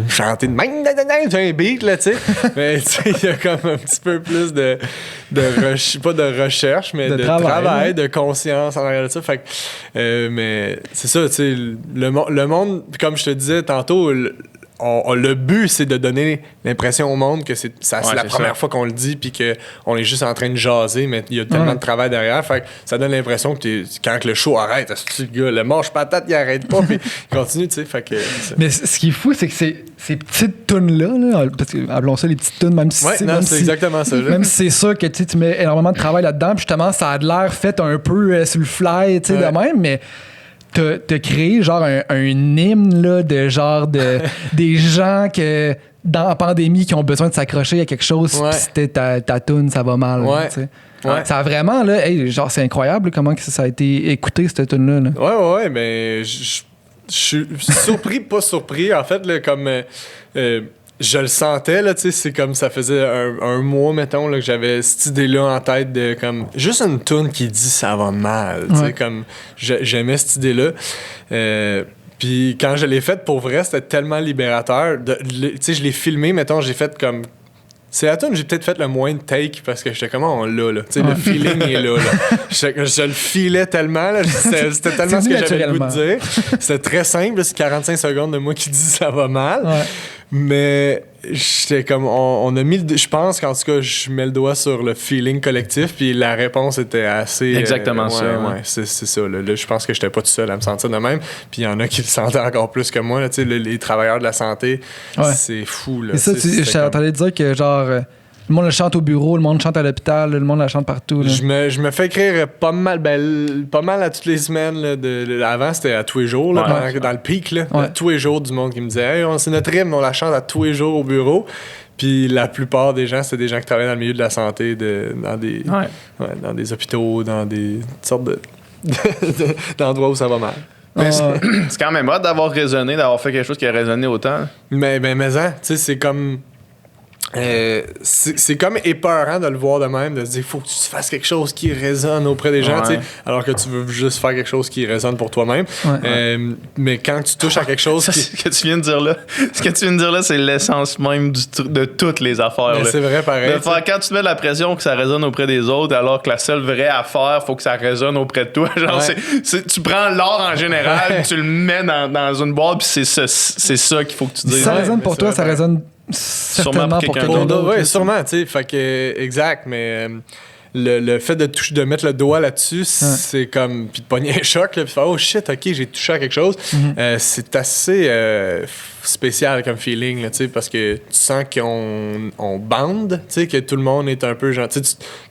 chanter de même c'est un beat là, tu sais. Mais il y a comme un petit peu plus de pas de recherche mais de travail, de conscience en arrière de ça. Fait que mais c'est ça, tu sais, le monde comme je te disais tantôt, le but, c'est de donner l'impression au monde que c'est la première fois qu'on le dit puis qu'on est juste en train de jaser, mais il y a tellement de travail derrière. Fait que ça donne l'impression que quand le show arrête, le gars, le manche patate, il arrête pas puis il continue, tu sais. Fait que, mais ce qui est fou, c'est que ces petites tunes-là, parce que, appelons ça les petites tunes, même si c'est exactement ça. Même si c'est sûr que tu mets énormément de travail là-dedans, puis justement, ça a l'air fait un peu sur le fly, tu sais, de même, mais t'as créé genre un hymne là, de genre des gens que dans la pandémie qui ont besoin de s'accrocher à quelque chose, pis c'était ta toune, ça va mal. Ouais. Tu sais. Ouais. Ça a vraiment, là, genre, c'est incroyable comment ça a été écouté, cette tune-là. Là. Ouais, mais je suis surpris, pas surpris. En fait, là, comme je le sentais, là, tu sais, c'est comme ça faisait un mois, mettons, là, que j'avais cette idée-là en tête de comme juste une tune qui dit ça va mal. Tu sais, comme j'aimais cette idée-là. Puis quand je l'ai faite, pour vrai, c'était tellement libérateur. Tu sais, je l'ai filmé, mettons, j'ai fait comme. C'est la tune, j'ai peut-être fait le moins de take parce que j'étais comme on l'a, là. Tu sais, le feeling est là. Je le filais tellement, là. C'était tellement ce que j'avais le goût de dire. C'était très simple, là, c'est 45 secondes de moi qui dis ça va mal. Ouais. Mais j'étais comme, on a mis, je pense qu'en tout cas, je mets le doigt sur le feeling collectif, puis la réponse était assez. Exactement ça. Ouais, c'est ça. Là, je pense que j'étais pas tout seul à me sentir de même. Puis il y en a qui le sentaient encore plus que moi. Là, les travailleurs de la santé, c'est fou. Là. Et ça, je t'entendais dire que genre. Le monde le chante au bureau, le monde chante à l'hôpital, le monde la chante partout. Là. Je me fais écrire pas mal à toutes les semaines. Là, avant, c'était à tous les jours, là, dans le pic. Là, tous les jours, du monde qui me disait hey, c'est notre hymne, on la chante à tous les jours au bureau. Puis la plupart des gens, c'est des gens qui travaillent dans le milieu de la santé, dans des hôpitaux, dans des sortes d'endroits où ça va mal. C'est quand même hot d'avoir raisonné, d'avoir fait quelque chose qui a résonné autant. Mais tu sais, c'est comme. C'est comme épeurant de le voir de même, de se dire il faut que tu fasses quelque chose qui résonne auprès des gens, alors que tu veux juste faire quelque chose qui résonne pour toi-même. Mais quand tu touches à quelque chose ce que tu viens de dire là, c'est l'essence même de toutes les affaires. Là. C'est vrai, pareil. Quand tu te mets de la pression que ça résonne auprès des autres, alors que la seule vraie affaire, faut que ça résonne auprès de toi. Genre, tu prends l'art en général, tu le mets dans une boîte, puis c'est ça qu'il faut que tu dises. Ça résonne pour toi, ça résonne certainement pour quelqu'un d'autre. Oui, sûrement, tu sais. Fait que, exact, mais le fait de mettre le doigt là-dessus, c'est comme. Puis de pogner un choc, là, puis de faire oh shit, ok, j'ai touché à quelque chose. C'est assez spécial comme feeling, là, tu sais, parce que tu sens qu'on bande, tu sais, que tout le monde est un peu genre.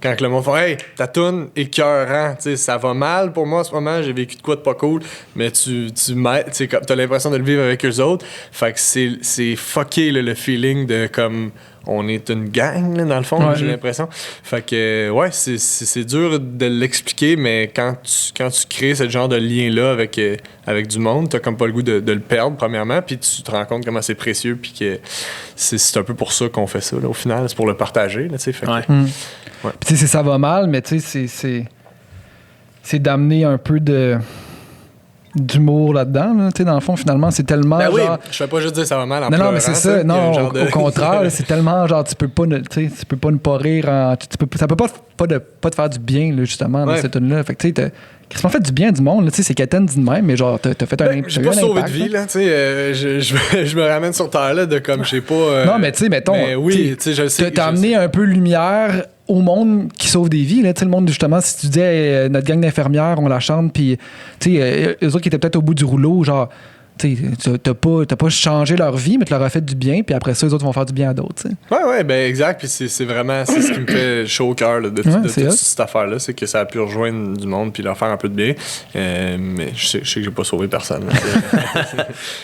Quand le monde fait hey, ta toune écœurant, tu sais, ça va mal pour moi en ce moment, j'ai vécu de quoi de pas cool, mais t'as l'impression de le vivre avec eux autres. Fait que c'est fucké, là, le feeling de comme. On est une gang, là, dans le fond, j'ai l'impression. Fait que, c'est dur de l'expliquer, mais quand tu crées ce genre de lien-là avec du monde, t'as comme pas le goût de le perdre, premièrement, puis tu te rends compte comment c'est précieux, puis que c'est un peu pour ça qu'on fait ça, là, au final. C'est pour le partager, là, tu sais. Puis, tu sais, ça va mal, mais tu sais, c'est d'amener un peu d'humour là-dedans, là, tu sais, dans le fond, finalement, c'est tellement genre... Oui, je fais pas juste dire ça va mal en pleurant. Non, mais c'est ça, non, au contraire, c'est tellement genre, tu peux pas ne pas rire, ça peut pas te faire du bien, là, justement, dans cette tune-là. Fait que, tu sais, qu'est-ce qu'on fait du bien à du monde, là, tu sais, c'est Catane dit de même, mais genre, t'as fait un impact. J'ai pas sauvé de vie, là, tu sais, je me ramène sur terre, là, de comme, je sais pas... Non, mais tu sais, mettons, oui, tu sais, je le sais. T'as amené un peu lumière au monde qui sauve des vies, là, tu sais, le monde, justement, si tu disais notre gang d'infirmières, on la chante, puis, tu sais, eux autres qui étaient peut-être au bout du rouleau, genre, t'as pas changé leur vie, mais tu leur as fait du bien, puis après ça, les autres vont faire du bien à d'autres. T'sais. Ouais, ben exact. Puis c'est vraiment ce qui me fait chaud au cœur de toute cette affaire-là, c'est que ça a pu rejoindre du monde puis leur faire un peu de bien. Mais je sais que j'ai pas sauvé personne.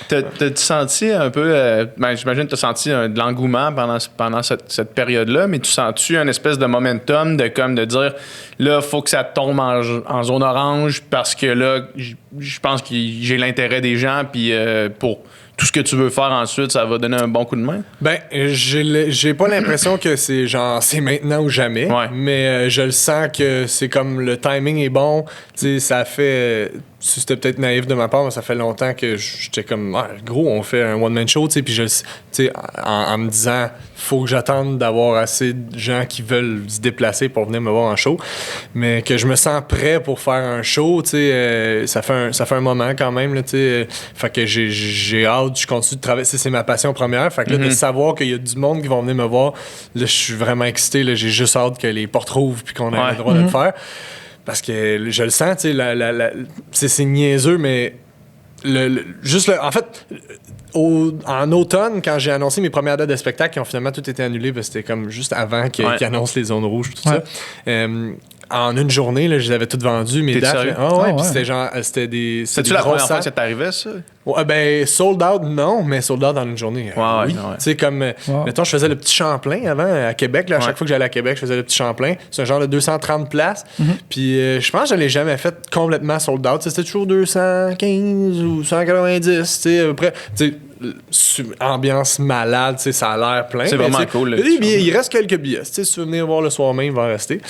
T'as-tu senti un peu... j'imagine que t'as senti de l'engouement pendant cette période-là, mais tu sens-tu une espèce de momentum de dire, là, faut que ça tombe en zone orange parce que là, je pense que j'ai l'intérêt des gens, puis pour tout ce que tu veux faire ensuite, ça va donner un bon coup de main? Ben, j'ai pas l'impression que c'est maintenant ou jamais, mais je le sens que c'est comme le timing est bon. Tu sais, ça fait... C'était peut-être naïf de ma part, mais ça fait longtemps que j'étais comme gros, on fait un one-man show, tu sais, en me disant faut que j'attende d'avoir assez de gens qui veulent se déplacer pour venir me voir en show, mais que je me sens prêt pour faire un show, tu sais, ça fait un moment quand même, là, tu sais, fait que j'ai hâte, je continue de travailler, c'est ma passion première, fait que là, de savoir qu'il y a du monde qui vont venir me voir, là, je suis vraiment excité, là, j'ai juste hâte que les portes rouvrent puis qu'on ait le droit de le faire. Parce que je le sens, tu sais, c'est niaiseux, mais en fait, en automne, quand j'ai annoncé mes premières dates de spectacle, qui ont finalement tout été annulées, parce que c'était comme juste avant qu'ils annoncent les zones rouges, tout ça. en une journée, là, je les avais toutes vendues, mes T'es dates. sérieux? Puis c'était genre, c'était des. C'est-tu la première fois que ça t'arrivait, ça? Ouais, ben, sold out, non, mais sold out dans une journée. Oui. Tu sais, comme, mettons, je faisais le petit Champlain avant à Québec. Là, à chaque fois que j'allais à Québec, je faisais le petit Champlain. C'est un genre de 230 places. Puis je pense que je ne l'ai jamais fait complètement sold out. C'était toujours 215 ou 190, tu sais, à peu près. Tu sais, ambiance malade, tu sais, ça a l'air plein. C'est vraiment cool. Là, il reste quelques billets. Tu sais, si tu veux venir voir le soir même, il va en rester.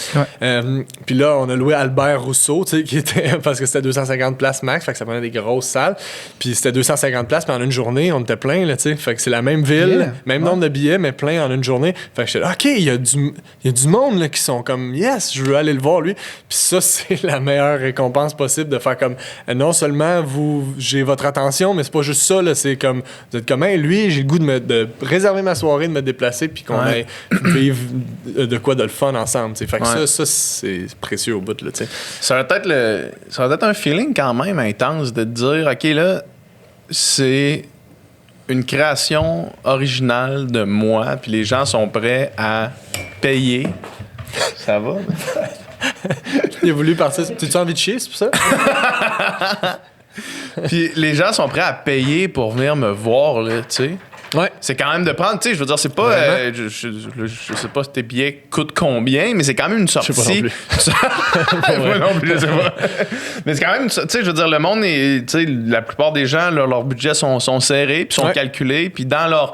Puis là, on a loué Albert Rousseau, tu sais, qui était, parce que c'était 250 places max, fait que ça prenait des grosses salles. Puis c'était 250 places, puis en une journée, on était plein, là, tu sais. Fait que c'est la même ville, même nombre de billets, mais plein en une journée. Fait que j'étais là, OK, il y a du monde, là, qui sont comme, yes, je veux aller le voir, lui. Puis ça, c'est la meilleure récompense possible de faire comme, non seulement j'ai votre attention, mais c'est pas juste ça, là, c'est comme, vous êtes comme, hey, lui, j'ai le goût de réserver ma soirée, de me déplacer, puis qu'on aille vivre de quoi de le fun ensemble, tu sais. Fait que ça, c'est précieux au bout, là, tu sais. Ça va être un feeling quand même intense de te dire, OK, là, c'est une création originale de moi, puis les gens sont prêts à payer. Ça va? Il a voulu partir. T'as-tu envie de chier, c'est pour ça? Puis les gens sont prêts à payer pour venir me voir, là, tu sais. Ouais. C'est quand même de prendre, tu sais, je veux dire, c'est pas. Je sais pas si tes billets coûtent combien, mais c'est quand même une sortie. Je sais pas non plus. Moi non plus, je sais pas. Mais c'est quand même, tu sais, je veux dire, le monde est. Tu sais, la plupart des gens, leurs budgets sont serrés, puis sont calculés, puis dans leurs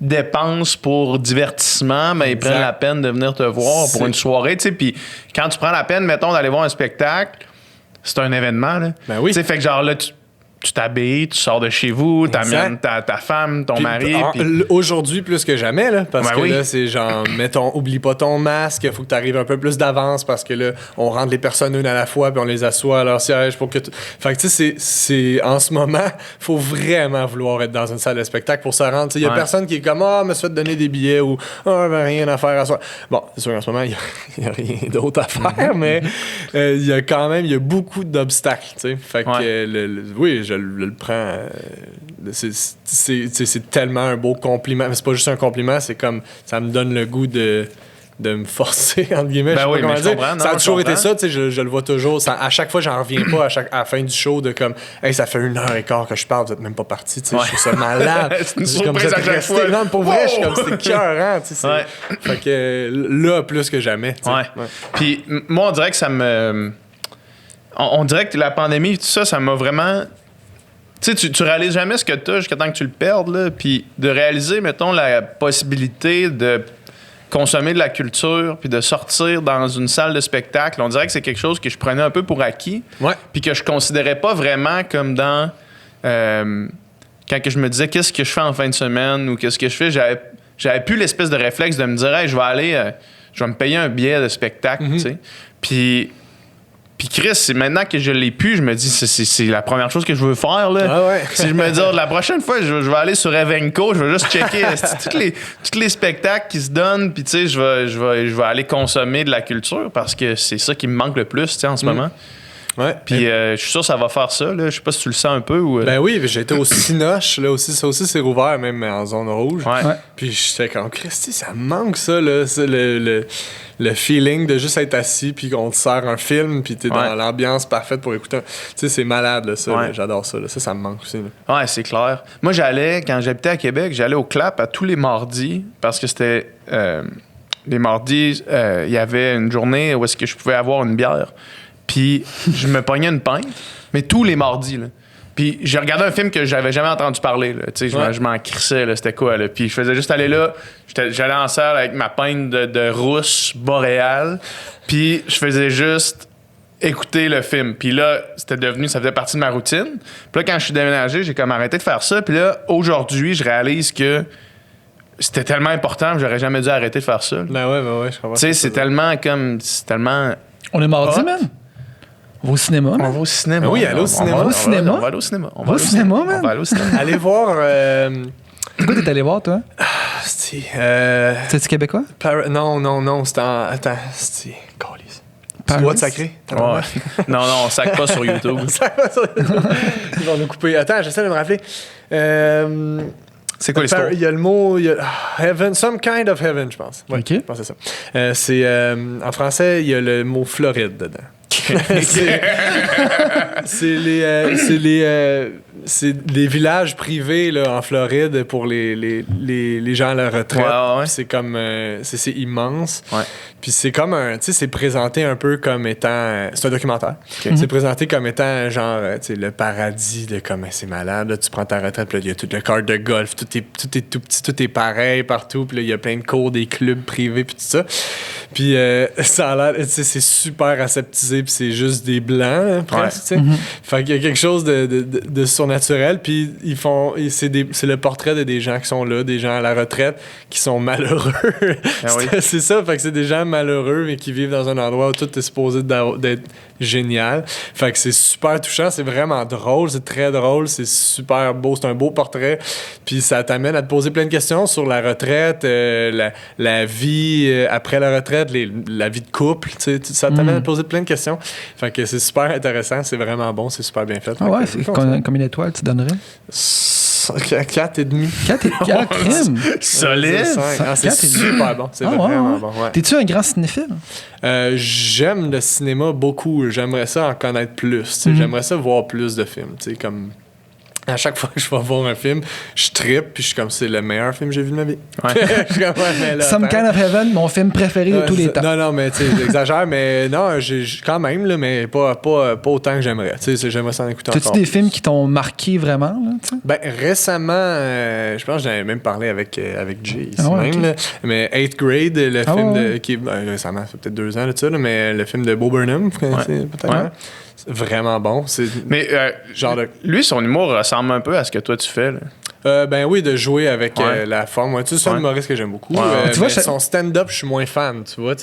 dépenses pour divertissement, ben, ils prennent la peine de venir te voir pour une soirée, tu sais. Puis quand tu prends la peine, mettons, d'aller voir un spectacle, c'est un événement, là. Ben oui. Tu sais, fait que genre là, tu t'habilles, tu sors de chez vous, t'amènes ta femme, ton mari. Aujourd'hui, plus que jamais, là, parce que là, c'est genre, oublie pas ton masque, il faut que tu arrives un peu plus d'avance parce que là, on rentre les personnes une à la fois puis on les assoit à leur siège pour que Fait que tu sais, c'est en ce moment, faut vraiment vouloir être dans une salle de spectacle pour se rendre. Il y a personne qui est comme, me se fait donner des billets ou, rien à faire à soi. Bon, c'est sûr qu'en ce moment, il y a rien d'autre à faire, mais il y a beaucoup d'obstacles, tu sais. Fait que, oui, je le prends. C'est tellement un beau compliment. Mais c'est pas juste un compliment, c'est comme ça me donne le goût de me forcer, entre guillemets. Ben je sais pas comment dire. Comprends, ça a toujours été ça, tu sais, je le vois toujours. À chaque fois, j'en reviens pas à la fin du show de comme, hey, ça fait 1h15 que je parle, vous êtes même pas parti, tu sais, je trouve ça malade. C'est une surprise à chaque fois. Non, pour vrai, je suis comme, c'est cœurant, tu sais. Fait que là, plus que jamais, tu sais. Puis moi, on dirait que ça me. On dirait que la pandémie, tout ça, ça m'a vraiment. Tu sais, tu réalises jamais ce que tu as jusqu'à temps que tu le perdes, là. Puis de réaliser, mettons, la possibilité de consommer de la culture puis de sortir dans une salle de spectacle, on dirait que c'est quelque chose que je prenais un peu pour acquis. Puis que je considérais pas vraiment comme dans... quand que je me disais qu'est-ce que je fais en fin de semaine ou qu'est-ce que je fais, j'avais plus l'espèce de réflexe de me dire, hey, je vais me payer un billet de spectacle, tu sais. Puis Chris, c'est maintenant que je l'ai pu, je me dis, c'est la première chose que je veux faire, là. Si je me dis, la prochaine fois, je vais aller sur Evenco, je vais juste checker tous les spectacles qui se donnent, puis tu sais, je vais aller consommer de la culture parce que c'est ça qui me manque le plus, tu sais, en ce moment. Puis je suis sûr que ça va faire ça, là. Je sais pas si tu le sens un peu ou... Ben oui, j'ai été au Cinoche, là aussi. Ça aussi, c'est rouvert, même en zone rouge. Puis j'étais comme, Christy, ça me manque, ça, là. C'est le feeling de juste être assis, puis qu'on te sert un film, puis t'es dans l'ambiance parfaite pour écouter. Tu sais, c'est malade, là, ça. Là. J'adore ça, là. Ça me manque aussi, là. Ouais, c'est clair. Moi, quand j'habitais à Québec, j'allais au Clap à tous les mardis, parce que c'était... les mardis, il y avait une journée où est-ce que je pouvais avoir une bière. Puis je me pognais une pinte, mais tous les mardis, là. Puis j'ai regardé un film que j'avais jamais entendu parler, là. Tu sais, je m'en crissais, là. C'était quoi, là? Puis je faisais juste aller là. J'allais en salle avec ma pinte de rousse boréale. Puis je faisais juste écouter le film. Puis là, ça faisait partie de ma routine. Puis là, quand je suis déménagé, j'ai comme arrêté de faire ça. Puis là, aujourd'hui, je réalise que c'était tellement important que j'aurais jamais dû arrêter de faire ça. Ben ouais, je comprends. Tu sais, c'est tellement comme... C'est tellement... On est mardi, man? On va au cinéma, man. On va au cinéma. Oui, allez au cinéma. On va au cinéma. On va aller au cinéma. On va au cinéma, man. On va aller au cinéma. Allez voir... Pourquoi t'es allé voir, toi? C'est-tu québécois? Non, c'était en... Attends, c'est... Tu dois te sacrer? Ouais. Non, on sac pas sur YouTube. Ils vont nous couper. Attends, j'essaie de me rappeler. C'est quoi l'histoire? Il y a le mot heaven, some kind of heaven, je pense. Oui, OK. je pense que c'est ça. En français, il y a le mot Floride dedans. C'est les villages privés là, en Floride pour les gens à la retraite. Ouais. C'est comme c'est immense. Ouais. Puis c'est comme tu sais, c'est présenté un peu comme étant c'est un documentaire. Okay. C'est présenté comme étant genre tu sais, le paradis de comme c'est malade là, tu prends ta retraite, puis là il y a tout le cart de golf, tout est tout petit, tout est pareil partout, puis là il y a plein de cours, des clubs privés puis tout ça. Puis ça a l'air, tu sais, c'est super aseptisé, puis c'est juste des blancs hein, presque, tu sais. Fait qu'il y a quelque chose de surnaturel, puis c'est le portrait de des gens qui sont là, des gens à la retraite qui sont malheureux. Oui. C'est ça, fait que c'est des gens malheureux mais qui vivent dans un endroit où tout est supposé d'être génial. Fait que c'est super touchant, c'est vraiment drôle, c'est très drôle, c'est super beau, c'est un beau portrait, puis ça t'amène à te poser plein de questions sur la retraite, la vie après la retraite, la vie de couple, tu sais, ça t'amène à te poser plein de questions. Fait que c'est super intéressant, c'est vraiment bon, c'est super bien fait. Ah ouais, c'est combien d'étoiles tu donnerais? 4,5. 4 crime! Solide! C'est super bon, c'est vraiment bon. Ouais. T'es-tu un grand cinéphile? J'aime le cinéma beaucoup. J'aimerais ça en connaître plus. J'aimerais ça voir plus de films. Comme à chaque fois que je vais voir un film, je trippe puis je suis comme c'est le meilleur film que j'ai vu de ma vie. Ouais. Je suis comme, ouais, mais là, Some Kind of Heaven, mon film préféré de tous les temps. Non, mais tu sais, j'exagère, mais non, quand même, là, mais pas autant que j'aimerais. J'aimerais ça en écouter encore. T'as-tu des films qui t'ont marqué vraiment? Là, ben, récemment, je pense que j'en avais même parlé avec Jay ici même. Okay. Là, mais 8th Grade, le film qui est récemment, ça fait peut-être 2 ans de ça, là, mais le film de Bo Burnham, vous connaissez peut-être. Ouais. Hein? C'est vraiment bon. Mais genre lui, son humour ressemble un peu à ce que toi tu fais. Là. Ben oui, de jouer avec la forme. Tu sais, c'est un humoriste que j'aime beaucoup. Tu vois, son stand-up, je suis moins fan. Tu vois,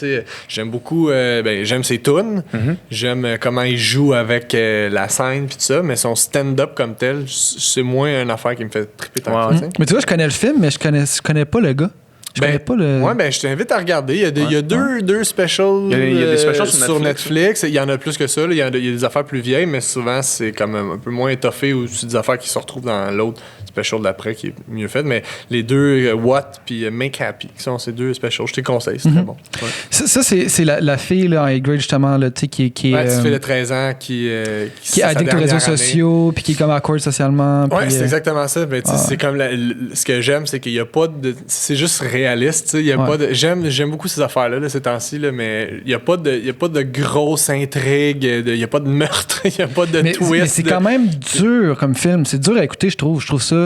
j'aime beaucoup. J'aime ses tunes. J'aime comment il joue avec la scène puis tout ça. Mais son stand-up comme tel, c'est moins une affaire qui me fait triper tant que ça. Mais tu vois, je connais le film, mais je connais pas le gars. Je connais pas le... Ouais, ben je t'invite à regarder. Il y a deux specials, il y a des specials sur Netflix. Il y en a plus que ça. Il y a des affaires plus vieilles, mais souvent, c'est comme un peu moins étoffé ou c'est des affaires qui se retrouvent dans l'autre special d'après qui est mieux fait. Mais les deux, What puis Make Happy, qui sont ces deux specials, je te conseille. C'est très bon. Ouais. Ça, c'est la fille là, en 8th grade, justement, là, qui est... Ouais, petite fille de 13 ans qui est addict aux réseaux sociaux puis qui est comme awkward socialement. Ouais, c'est exactement ça. Ben, c'est comme ce que j'aime, c'est qu'il n'y a pas de... C'est juste réaliste. Il y a pas de... J'aime beaucoup ces affaires-là, ces temps-ci, là, mais il n'y a pas de grosse intrigue, il n'y a pas de meurtre, il n'y a pas de twist. Mais c'est quand même dur comme film. C'est dur à écouter, je trouve. Je trouve ça...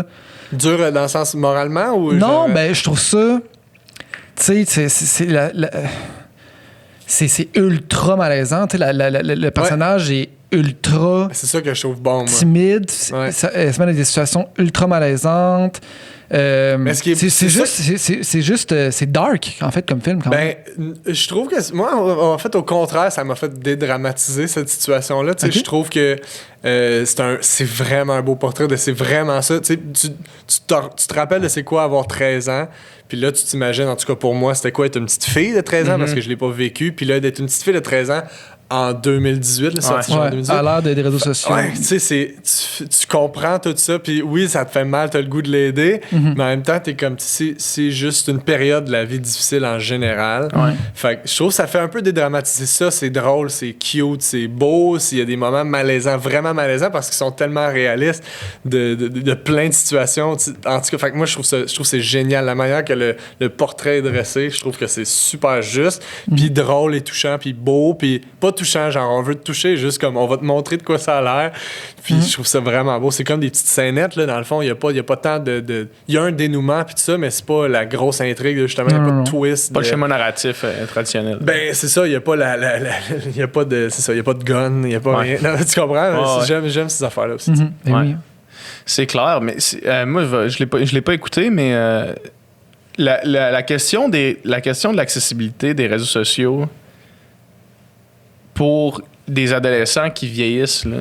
Dur dans le sens moralement ou... Non, ben je trouve ça... Tu sais, c'est ultra malaisant. Tu sais, le personnage est ultra... C'est ça que je trouve bon, moi. Timide. Elle se met dans des situations ultra malaisantes. C'est dark, en fait, comme film. Quand même. Je trouve que... Moi, en fait, au contraire, ça m'a fait dédramatiser cette situation-là. Okay. Je trouve que c'est vraiment un beau portrait de... C'est vraiment ça. Tu te rappelles de c'est quoi avoir 13 ans, puis là, tu t'imagines, en tout cas pour moi, c'était quoi être une petite fille de 13 ans, parce que je l'ai pas vécu, puis là, d'être une petite fille de 13 ans en 2018, sorti en 2018. À l'ère des réseaux sociaux. Ouais, tu sais, tu comprends tout ça, puis oui, ça te fait mal, t'as le goût de l'aider, mais en même temps, t'es comme, c'est juste une période de la vie difficile en général. Ouais. Fait que je trouve que ça fait un peu dédramatiser ça, c'est drôle, c'est cute, c'est beau, s'il y a des moments malaisants, vraiment malaisants, parce qu'ils sont tellement réalistes de plein de situations. En tout cas, fait que moi, je trouve que c'est génial, la manière que le portrait est dressé, je trouve que c'est super juste, puis drôle et touchant, puis beau, puis pas touchant, genre on veut te toucher, juste comme on va te montrer de quoi ça a l'air. Puis je trouve ça vraiment beau. C'est comme des petites scénettes, là, dans le fond, il y a pas tant de... Il y a un dénouement, puis tout ça, mais c'est pas la grosse intrigue, justement, il n'y a pas de twist. Pas le schéma narratif traditionnel. Ben, c'est ça, il n'y a pas il y a pas de... C'est ça, il n'y a pas de gun, il n'y a pas rien. Non, tu comprends? J'aime ces affaires-là aussi. Oui. C'est clair, mais moi, je l'ai pas écouté, mais la question de l'accessibilité des réseaux sociaux pour des adolescents qui vieillissent, là,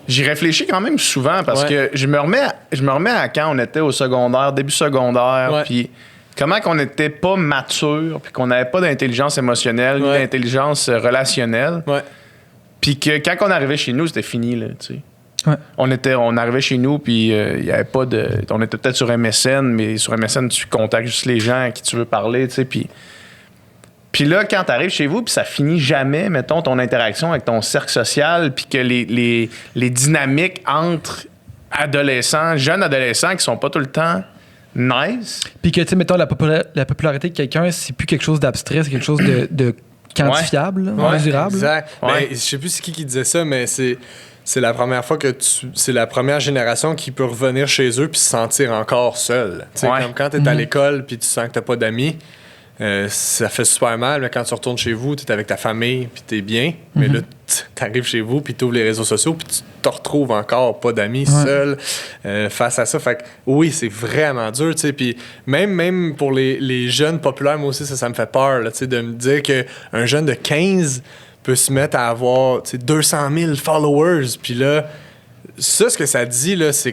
j'y réfléchis quand même souvent parce que je me remets à quand on était au secondaire, début secondaire, puis comment qu'on n'était pas mature, puis qu'on n'avait pas d'intelligence émotionnelle, ni d'intelligence relationnelle, puis que quand on arrivait chez nous, c'était fini, là, tu sais. Ouais. On arrivait chez nous, puis il y avait pas de... On était peut-être sur MSN, mais sur MSN, tu contactes juste les gens à qui tu veux parler, tu sais, Puis là, quand t'arrives chez vous, puis ça finit jamais, mettons, ton interaction avec ton cercle social, puis que les dynamiques entre jeunes adolescents qui sont pas tout le temps nice. Puis que, tu sais, mettons, la popularité de quelqu'un, c'est plus quelque chose d'abstrait, c'est quelque chose de quantifiable, mesurable. Exact. Ouais. Je sais plus c'est qui disait ça, mais c'est la première fois c'est la première génération qui peut revenir chez eux puis se sentir encore seul. Tu sais, comme quand t'es à l'école puis tu sens que t'as pas d'amis, ça fait super mal. Mais quand tu retournes chez vous, t'es avec ta famille puis t'es bien. Mais là, t'arrives chez vous puis t'ouvres les réseaux sociaux puis tu te retrouves encore pas d'amis, seul face à ça. Fait que oui, c'est vraiment dur. Puis même pour les jeunes populaires, moi aussi, ça me fait peur là, de me dire qu'un jeune de 15 peut se mettre à avoir 200 000 followers. Puis là, ça, ce que ça dit, là, ça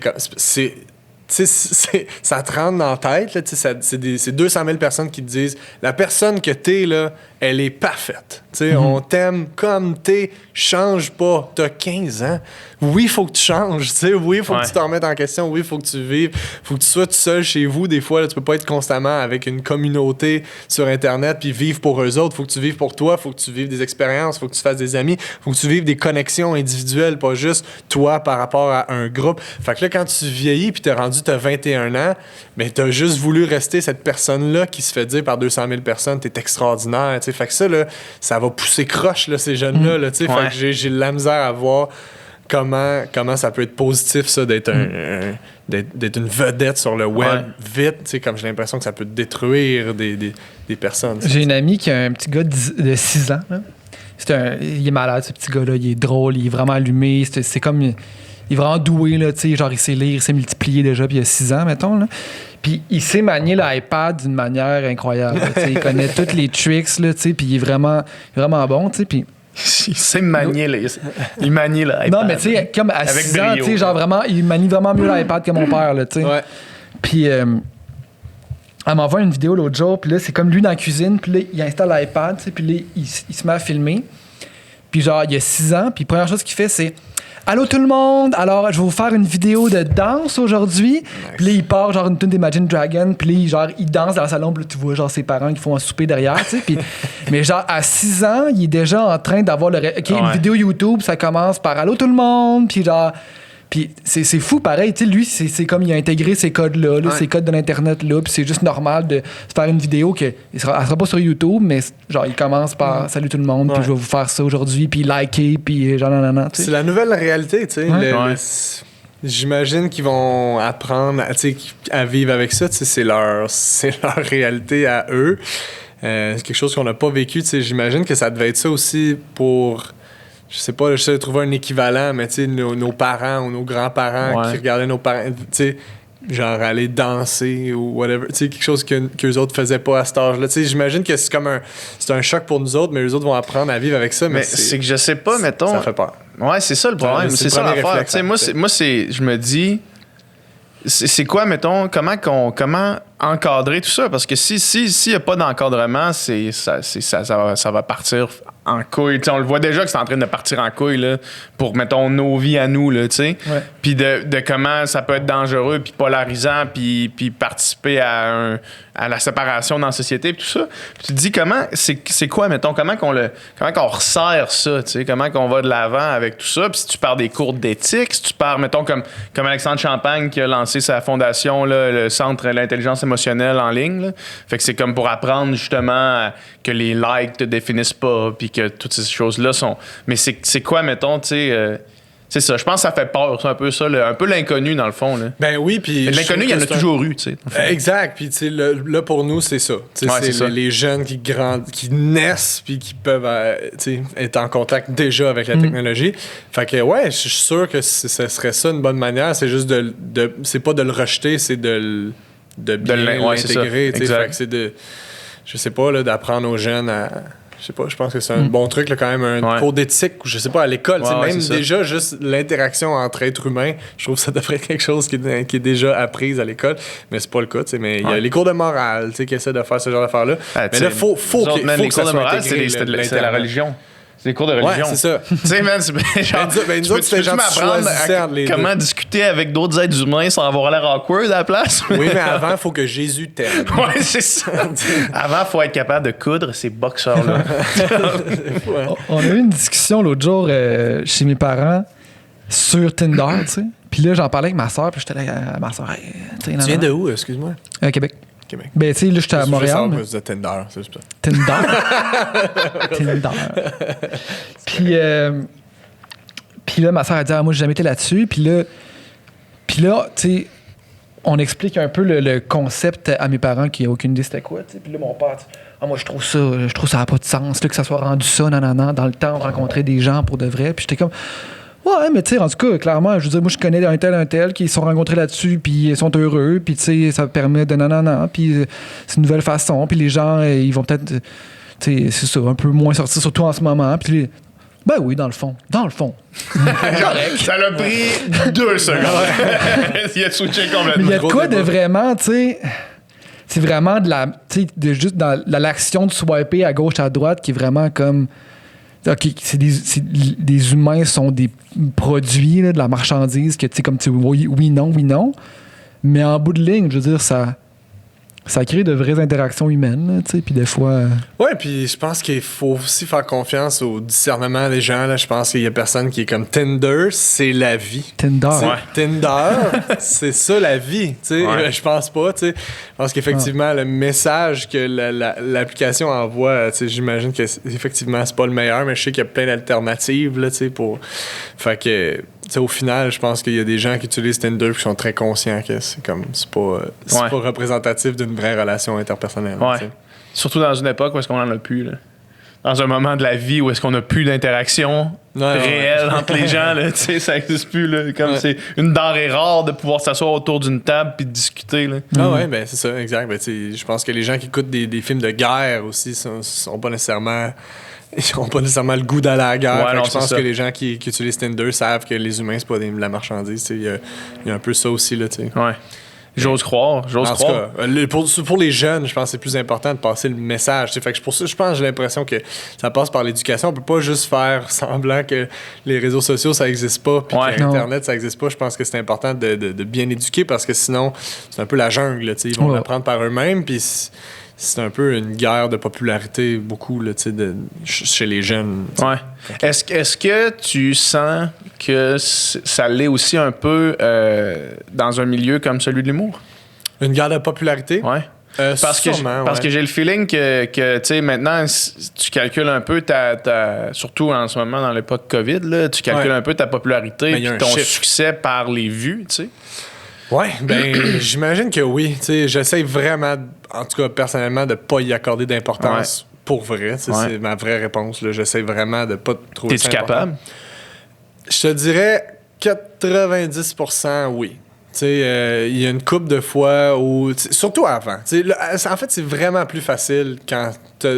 te rentre dans la tête. Là, c'est 200 000 personnes qui te disent la personne que t'es, là, elle est parfaite. On t'aime comme t'es, change pas. T'as 15 ans. Oui, il faut que tu changes. Oui, il faut que tu te remettes en question. Oui, il faut que tu vives. Il faut que tu sois tout seul chez vous. Des fois, là, tu peux pas être constamment avec une communauté sur Internet puis vivre pour eux autres. Il faut que tu vives pour toi. Il faut que tu vives des expériences. Il faut que tu fasses des amis. Il faut que tu vives des connexions individuelles, pas juste toi par rapport à un groupe. Fait que là, quand tu vieillis puis t'as 21 ans, mais t'as juste voulu rester cette personne-là qui se fait dire par 200 000 personnes, t'es extraordinaire. Fait que ça, là, ça va pousser croche, là, ces jeunes-là. Là, fait que j'ai de la misère à voir comment ça peut être positif, ça, d'être une vedette sur le web vite. Comme j'ai l'impression que ça peut détruire des personnes. J'ai une amie qui a un petit gars de 6 ans. Là. Il est malade, ce petit gars-là. Il est drôle, il est vraiment allumé. C'est comme... Il est vraiment doué, là, genre il sait lire, il sait multiplier déjà, puis il a 6 ans, mettons. Là. Puis il sait manier l'iPad d'une manière incroyable. Il connaît tous les tricks, là, puis il est vraiment bon. Puis il sait manier, il manie l'iPad. Non, mais tu sais, comme à 6 ans, genre vraiment, il manie vraiment mieux l'iPad que mon père, là, tu sais. Ouais. Puis elle m'envoie une vidéo l'autre jour, puis là, c'est comme lui dans la cuisine, puis là, il installe l'iPad, puis là, il se met à filmer. Puis genre, il y a 6 ans, puis première chose qu'il fait, c'est allô tout le monde, alors je vais vous faire une vidéo de danse aujourd'hui. Nice. Puis là, il part genre une tune d'Imagine Dragon, puis là, genre, il danse dans le salon, puis là, tu vois genre ses parents qui font un souper derrière, tu sais. Puis, mais genre, à 6 ans, il est déjà en train d'avoir une vidéo YouTube, ça commence par allô tout le monde, puis genre... Puis c'est fou, pareil, tu sais, lui, c'est comme il a intégré ces codes-là, ces codes de l'Internet-là, puis c'est juste normal de se faire une vidéo elle sera pas sur YouTube, mais genre, il commence par « Salut tout le monde, puis je vais vous faire ça aujourd'hui, puis liker, puis genre, non. » C'est la nouvelle réalité, tu sais. J'imagine qu'ils vont apprendre à vivre avec ça, tu sais, c'est leur réalité à eux. C'est quelque chose qu'on n'a pas vécu, tu sais. J'imagine que ça devait être ça aussi pour... Je sais pas, j'essaie de trouver un équivalent, mais tu sais, nos parents ou nos grands-parents qui regardaient nos parents, tu sais, genre aller danser ou whatever, tu sais, quelque chose qu'eux autres faisaient pas à cet âge-là. Tu sais, j'imagine que c'est comme c'est un choc pour nous autres, mais eux autres vont apprendre à vivre avec ça. Mais c'est que je sais pas, mettons... Ça fait peur. Ouais, c'est ça le problème, c'est ça l'affaire. Tu sais, moi, je me dis... C'est quoi, mettons, comment encadrer tout ça? Parce que s'il n'y a pas d'encadrement, ça va partir en couille. T'sais, on le voit déjà que c'est en train de partir en couille là, pour, mettons, nos vies à nous. Puis de comment ça peut être dangereux, puis polarisant, puis participer à la séparation dans la société, puis tout ça. Puis tu te dis, c'est quoi, mettons, comment qu'on resserre ça? T'sais? Comment qu'on va de l'avant avec tout ça? Puis si tu parles des cours d'éthique, si tu parles, mettons, comme Alexandre Champagne qui a lancé sa fondation, là, le Centre de l'intelligence émotionnelle en ligne. Là. Fait que c'est comme pour apprendre justement que les likes te définissent pas, puis que toutes ces choses-là sont... Mais c'est quoi, mettons, tu sais... c'est ça, je pense que ça fait peur, c'est un peu ça, un peu l'inconnu dans le fond. Là. Ben oui, puis... L'inconnu, il y en a toujours eu, tu sais. Exact, puis tu sais, là pour nous, c'est ça. C'est les jeunes qui naissent, puis qui peuvent être en contact déjà avec la technologie. Fait que ouais, je suis sûr que ce serait ça une bonne manière, c'est juste c'est pas de le rejeter, c'est de bien l'intégrer. Fait que c'est de... Je sais pas, là, d'apprendre aux jeunes à... Je sais pas, je pense que c'est un bon truc, là, quand même, un cours d'éthique, je sais pas, à l'école. Même déjà, juste l'interaction entre êtres humains, je trouve que ça devrait être quelque chose qui est déjà apprise à l'école, mais c'est pas le cas. Mais il y a les cours de morale qui essaient de faire ce genre d'affaires-là. Mais là, faut que les cours de morale, c'est la religion. des cours de religion. Ouais, c'est ça. Tu sais, man, c'est genre. nous autres, c'était genre, tu choisissais entre les comment deux. discuter avec d'autres êtres humains sans avoir l'air awkward à la place? Oui, mais avant, il faut que Jésus t'aime. Ouais, c'est ça. Avant, il faut être capable de coudre ces boxeurs-là. On a eu une discussion l'autre jour chez mes parents sur Tinder, tu sais. Puis là, j'en parlais avec ma soeur, puis j'étais là à ma soeur. Hey, Tu viens de où, excuse-moi? Québec. Québec. Ben, tu sais, là, j'étais à Montréal. C'est de Tinder, c'est juste ça. Tinder. Puis là, ma soeur a dit, moi, j'ai jamais été là-dessus. Puis là, tu sais, on explique un peu le concept à mes parents qui n'ont aucune idée c'était quoi. T'sais. Puis là, mon père dit, moi, je trouve ça n'a pas de sens, là, que ça soit rendu ça, non. Dans le temps, on rencontrait des gens pour de vrai. Puis j'étais comme, ouais, mais tu sais, en tout cas, clairement, je veux dire, moi, je connais un tel qui se sont rencontrés là-dessus, puis ils sont heureux, puis tu sais, ça permet de non, puis c'est une nouvelle façon, puis les gens, ils vont peut-être, tu sais, c'est ça, un peu moins sortir, surtout en ce moment, puis ben oui, dans le fond. Correct. Ça l'a pris 2 secondes. Il a switché complètement. Mais il y a de quoi de vraiment, tu sais, c'est vraiment de la, tu sais, de juste dans l'action de swiper à gauche, à droite, qui est vraiment comme... OK, des humains sont des produits, là, de la marchandise, que tu sais, comme tu oui, non. Mais en bout de ligne, je veux dire, ça crée de vraies interactions humaines, tu sais, puis des fois... Ouais, puis je pense qu'il faut aussi faire confiance au discernement des gens, là. Je pense qu'il y a personne qui est comme Tinder, c'est la vie. Tinder. Tinder, c'est ça la vie, tu sais. Ouais. Je pense pas, tu sais. Je pense qu'effectivement, le message que l'application envoie, tu sais, j'imagine que effectivement c'est pas le meilleur, mais je sais qu'il y a plein d'alternatives, là, tu sais, pour... Fait que... T'sais, au final, je pense qu'il y a des gens qui utilisent Tinder qui sont très conscients que c'est pas représentatif d'une vraie relation interpersonnelle. Ouais. T'sais. Surtout dans une époque où est-ce qu'on en a plus, là. Dans un moment de la vie où est-ce qu'on n'a plus d'interaction réelle entre les gens, là, tu sais, ça n'existe plus, là. Comme c'est une denrée rare de pouvoir s'asseoir autour d'une table puis de discuter, là. Ah ouais, ben c'est ça, exact. Ben, je pense que les gens qui écoutent des films de guerre aussi sont pas nécessairement... Ils n'ont pas nécessairement le goût d'aller à la guerre. Ouais, non, je pense ça. que les gens qui utilisent Tinder savent que les humains, c'est pas de la marchandise. Il y a un peu ça aussi. Là, Ouais. J'ose croire. En tout cas, pour les jeunes, je pense que c'est plus important de passer le message. Fait que pour ça, je pense j'ai l'impression que ça passe par l'éducation. On peut pas juste faire semblant que les réseaux sociaux, ça n'existe pas, puis Ouais. que Internet, ça n'existe pas. Je pense que c'est important de bien éduquer parce que sinon, c'est un peu la jungle. Là, ils vont l'apprendre par eux-mêmes, puis c'est un peu une guerre de popularité, beaucoup, là, chez les jeunes. Ouais. Est-ce que tu sens que ça l'est aussi un peu dans un milieu comme celui de l'humour? Une guerre de popularité? Ouais. Parce que j'ai le feeling que tu sais, maintenant, tu calcules un peu surtout en ce moment dans l'époque COVID, là, tu calcules un peu ta popularité et ton succès par les vues, tu sais. Ouais, ben j'imagine que oui. Tu sais, j'essaie vraiment, en tout cas personnellement, de pas y accorder d'importance pour vrai. C'est ma vraie réponse. Là. J'essaie vraiment de pas trouver ça T'es-tu important. capable? Je te dirais 90% oui. Tu sais, il y a une couple de fois où... Surtout avant. En fait, c'est vraiment plus facile quand t'as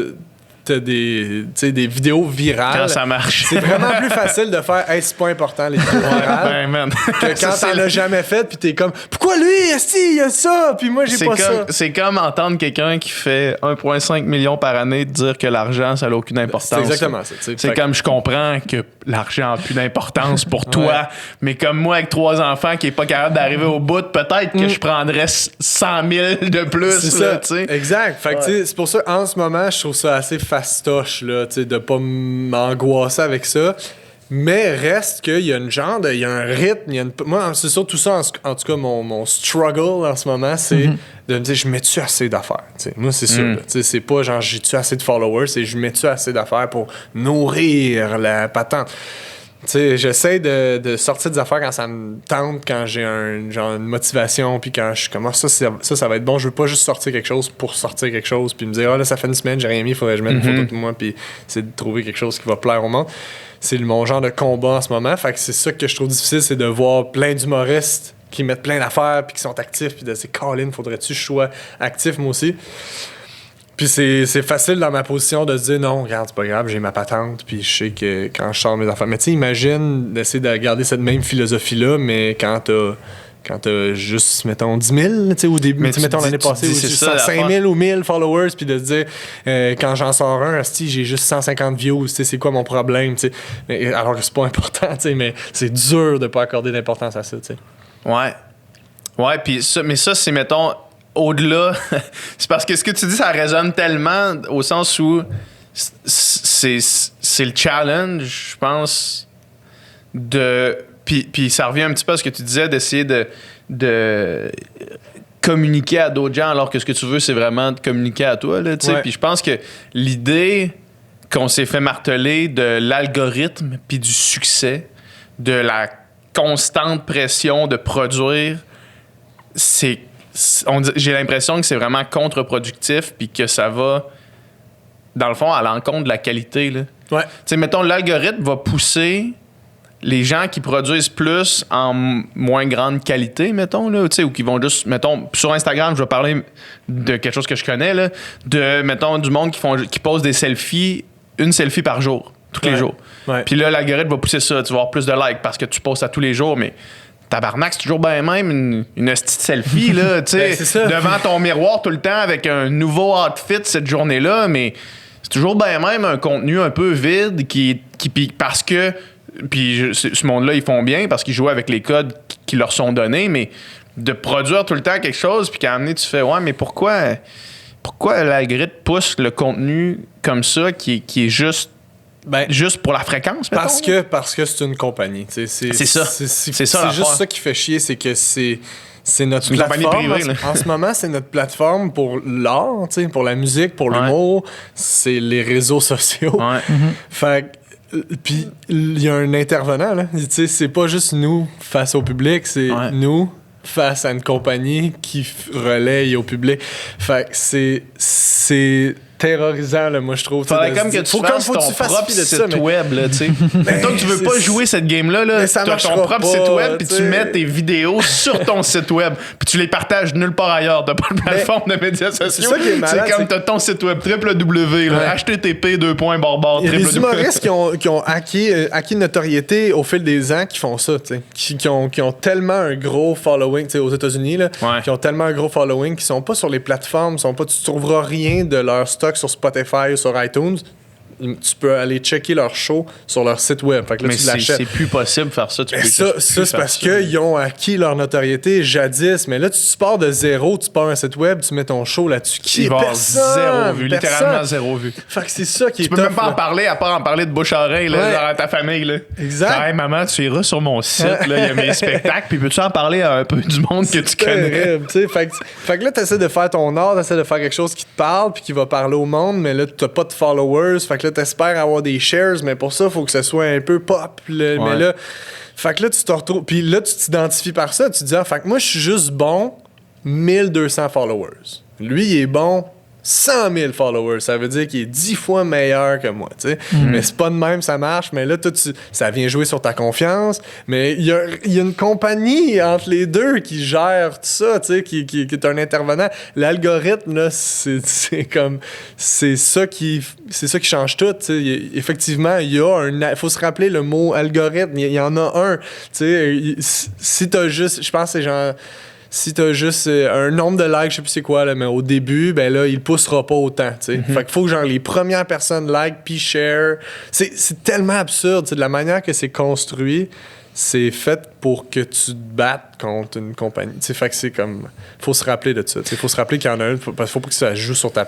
des vidéos virales. Quand ça marche. C'est vraiment plus facile de faire « Hey, c'est pas important, les vidéos virales. Ben, man. » que quand t'en as jamais fait, puis t'es comme « Pourquoi lui, esti, il a ça, puis moi, j'ai pas ça. » C'est comme entendre quelqu'un qui fait 1,5 million par année dire que l'argent, ça n'a aucune importance. C'est exactement ça. C'est comme je comprends que l'argent n'a plus d'importance pour toi, mais comme moi, avec 3 enfants qui n'est pas capable d'arriver au bout, peut-être que je prendrais 100 000 de plus. C'est là, ça, t'sais. exact. Fait que, c'est pour ça, en ce moment, je trouve ça assez fastoche, là, de pas m'angoisser avec ça. Mais reste qu'il y a une genre il y a un rythme. Moi, c'est surtout ça, en tout cas, mon struggle en ce moment, c'est de me dire, je mets-tu assez d'affaires? T'sais, moi, c'est sûr. C'est pas genre, j'ai-tu assez de followers, c'est je mets-tu assez d'affaires pour nourrir la patente. T'sais, j'essaie de sortir des affaires quand ça me tente, quand j'ai une motivation, puis quand je suis comme ça va être bon. Je veux pas juste sortir quelque chose pour sortir quelque chose, puis me dire, là, ça fait une semaine, j'ai rien mis, il faudrait que je mette une photo de moi, puis c'est de trouver quelque chose qui va plaire au monde. C'est mon genre de combat en ce moment. Fait que c'est ça que je trouve difficile, c'est de voir plein d'humoristes qui mettent plein d'affaires, puis qui sont actifs, puis de dire, Colin, faudrait-tu que je sois actif moi aussi? Puis c'est facile dans ma position de se dire non, regarde, c'est pas grave, j'ai ma patente, puis je sais que quand je sors mes affaires. Mais tu sais, imagine d'essayer de garder cette même philosophie-là, mais quand quand t'as juste, mettons, 10 000, tu sais, ou mettons l'année passée, ou juste 5 000 ou 1000 followers, puis de se dire, quand j'en sors un, j'ai juste 150 views, tu sais, c'est quoi mon problème, tu sais. Alors que c'est pas important, tu sais, mais c'est dur de pas accorder d'importance à ça, tu sais. Ouais. Ouais, puis ça, mais ça, c'est, mettons, au-delà. C'est parce que ce que tu dis, ça résonne tellement au sens où c'est le challenge, je pense, de. Puis ça revient un petit peu à ce que tu disais, d'essayer de communiquer à d'autres gens, alors que ce que tu veux, c'est vraiment de communiquer à toi, là, tu sais. Puis je pense que l'idée qu'on s'est fait marteler de l'algorithme, puis du succès, de la constante pression de produire, j'ai l'impression que c'est vraiment contre-productif, puis que ça va, dans le fond, à l'encontre de la qualité. Là. Ouais. Tu sais, mettons, l'algorithme va pousser les gens qui produisent plus en moins grande qualité, mettons, là, tu sais, ou qui vont juste, mettons, sur Instagram, je vais parler de quelque chose que je connais, là, de, mettons, du monde qui pose des selfies, une selfie par jour, tous les jours. Ouais. Puis là, l'algorithme va pousser ça, tu vas avoir plus de likes parce que tu postes à tous les jours, mais tabarnak, c'est toujours bien même une petite selfie, là, tu sais, devant ton miroir tout le temps avec un nouveau outfit cette journée-là, mais c'est toujours bien même un contenu un peu vide qui parce que, puis ce monde-là, ils font bien parce qu'ils jouent avec les codes qui leur sont donnés, mais de produire tout le temps quelque chose, puis qu'à un moment donné, tu fais, ouais, mais pourquoi l'algorithme pousse le contenu comme ça qui est juste pour la fréquence, mettons, parce que c'est une compagnie. C'est ça. C'est juste ça qui fait chier, c'est que c'est notre plateforme. Privée, en ce moment, c'est notre plateforme pour l'art, pour la musique, pour l'humour. C'est les réseaux sociaux. Ouais. Fait puis il y a un intervenant, là. C'est pas juste nous face au public, c'est nous face à une compagnie qui relaye au public. Fait que c'est terrorisant, là, moi, je trouve. Faudrait comme que tu fasses ton propre site web, là, tu sais. Mettons que tu veux pas jouer cette game-là, tu as ton propre site web, puis tu mets tes vidéos sur ton site web, puis tu les partages nulle part ailleurs. T'as pas de plateforme de médias sociaux. C'est ça qui est malade. C'est comme t'as ton site web, www, http://. Il y a des humoristes qui ont acquis notoriété au fil des ans qui font ça, tu sais. Qui ont tellement un gros following, tu sais, aux États-Unis, là, qui ont tellement un gros following, qui sont pas sur les plateformes, tu trouveras rien de leur stock sur Spotify ou sur iTunes. Tu peux aller checker leur show sur leur site web. Fait que là, mais tu l'achètes. C'est plus possible de faire ça. Ça, c'est parce qu'ils ont acquis leur notoriété jadis. Mais là, tu pars de zéro, tu pars un site web, tu mets ton show là-dessus. Il va avoir zéro vue, littéralement zéro vue. Fait que c'est ça qui est Tu peux même pas en parler, à part en parler de bouche à oreille, là, dans ta famille. Là. Exact. Hey, maman, tu iras sur mon site, il y a mes spectacles, puis peux-tu en parler à un peu du monde que tu connais? Fait que là, t'essaies de faire ton art, t'essaies de faire quelque chose qui te parle, puis qui va parler au monde, mais là, t'as pas de followers. Fait que là, t'espères avoir des shares, mais pour ça, il faut que ce soit un peu pop. Mais là, fait que là, tu te retrouves. Puis là, tu t'identifies par ça. Tu te dis, fait que moi, je suis juste bon 1200 followers. Lui, il est bon 100 000 followers. Ça veut dire qu'il est 10 fois meilleur que moi, tu sais. Mais c'est pas de même, ça marche. Mais là, ça vient jouer sur ta confiance. Mais il y a une compagnie entre les deux qui gère tout ça, tu sais, qui est un intervenant. L'algorithme, là, c'est ça qui change tout, tu sais. Effectivement, il faut se rappeler le mot algorithme. Il y en a un, tu sais. Si t'as juste, je pense que c'est genre... Si t'as juste un nombre de likes, je sais plus c'est quoi, là, mais au début, ben là, il poussera pas autant, tu sais. Fait qu'il faut que genre les premières personnes like puis share. C'est tellement absurde, de la manière que c'est construit. C'est fait pour que tu te battes contre une compagnie. T'sais, fait que c'est comme... Faut se rappeler de ça. Il faut se rappeler qu'il y en a un. Parce qu'il faut pas que ça joue sur ta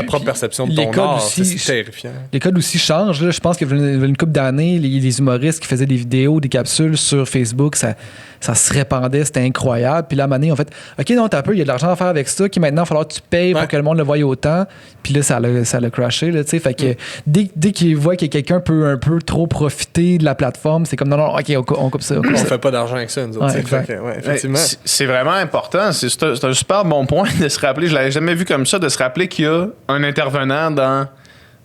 propre perception de ton art. C'est terrifiant. Les codes aussi changent. Là. Je pense qu'il y a une couple d'années, les humoristes qui faisaient des vidéos, des capsules sur Facebook, ça se répandait. C'était incroyable. Puis là, à un moment donné, en fait, OK, non, t'as peu, il y a de l'argent à faire avec ça, qui maintenant, il va falloir que tu payes pour que le monde le voie autant. Puis là, ça l'a crashé. Là, fait que dès qu'ils voient que quelqu'un peut un peu trop profiter de la plateforme, c'est comme non, OK, on coupe ça. On fait pas d'argent avec ça, nous autres. Effectivement. C'est vraiment important. C'est un super bon point de se rappeler. Je l'avais jamais vu comme ça, de se rappeler qu'il y a un intervenant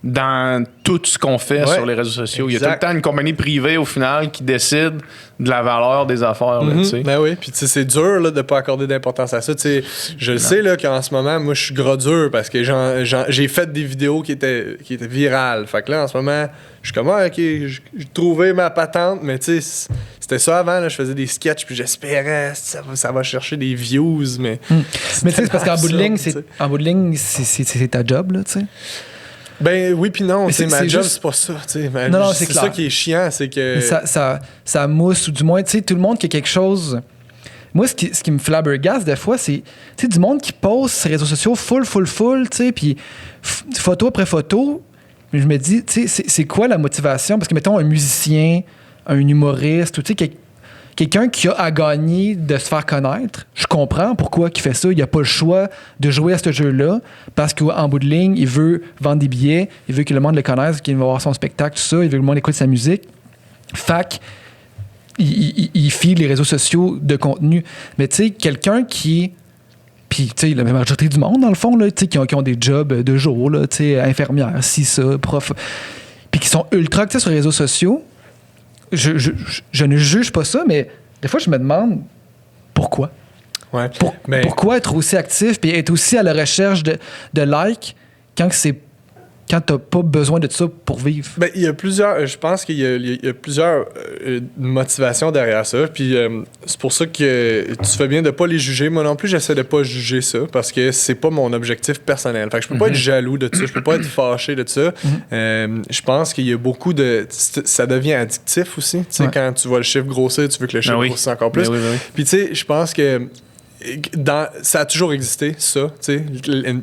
dans tout ce qu'on fait sur les réseaux sociaux. Exact. Il y a tout le temps une compagnie privée, au final, qui décide de la valeur des affaires. Là, tu sais. Ben oui, puis c'est dur là, de pas accorder d'importance à ça. Je le sais là, qu'en ce moment, moi, je suis gros dur parce que j'ai fait des vidéos qui étaient virales. Fait que là, en ce moment, je suis comme, OK, j'ai trouvé ma patente, mais tu sais, c'était ça avant, là, je faisais des sketchs, puis j'espérais ça va chercher des views, mais... Mais tu sais, c'est parce qu'en bout de ligne, c'est ta job, là, tu sais. Ben oui puis non, ma job c'est pas ça, non, c'est ça qui est chiant, c'est que ça mousse, ou du moins, tu sais, tout le monde qui a quelque chose. Moi, ce qui me flabbergasse des fois, c'est, tu sais, du monde qui poste sur les réseaux sociaux full, tu sais, puis photo après photo. Je me dis, tu sais, c'est quoi la motivation? Parce que, mettons, un musicien, un humoriste, ou tu sais, quelqu'un qui a à gagner de se faire connaître, je comprends pourquoi il fait ça. Il n'a pas le choix de jouer à ce jeu-là parce qu'en bout de ligne, il veut vendre des billets, il veut que le monde le connaisse, qu'il va voir son spectacle, tout ça, il veut que le monde écoute sa musique. Fac, il file les réseaux sociaux de contenu. Mais tu sais, quelqu'un qui... Puis, tu sais, la majorité du monde, dans le fond, là, qui ont des jobs de jour, là, tu sais, infirmières, ça, prof, puis qui sont ultra actifs sur les réseaux sociaux, je ne juge pas ça, mais des fois, je me demande pourquoi. Ouais. Pourquoi être aussi actif et être aussi à la recherche de likes quand t'as pas besoin de ça pour vivre? Ben, il y a plusieurs... Je pense qu'il y a plusieurs motivations derrière ça. Puis c'est pour ça que tu fais bien de pas les juger. Moi non plus, j'essaie de pas juger ça parce que c'est pas mon objectif personnel. Fait que je peux pas être jaloux de ça. Je peux pas être fâché de ça. Je pense qu'il y a beaucoup de... Ça devient addictif aussi. Tu sais, quand tu vois le chiffre grossir, tu veux que le chiffre grossisse encore plus. Puis tu sais, je pense que ça a toujours existé, ça. Tu sais,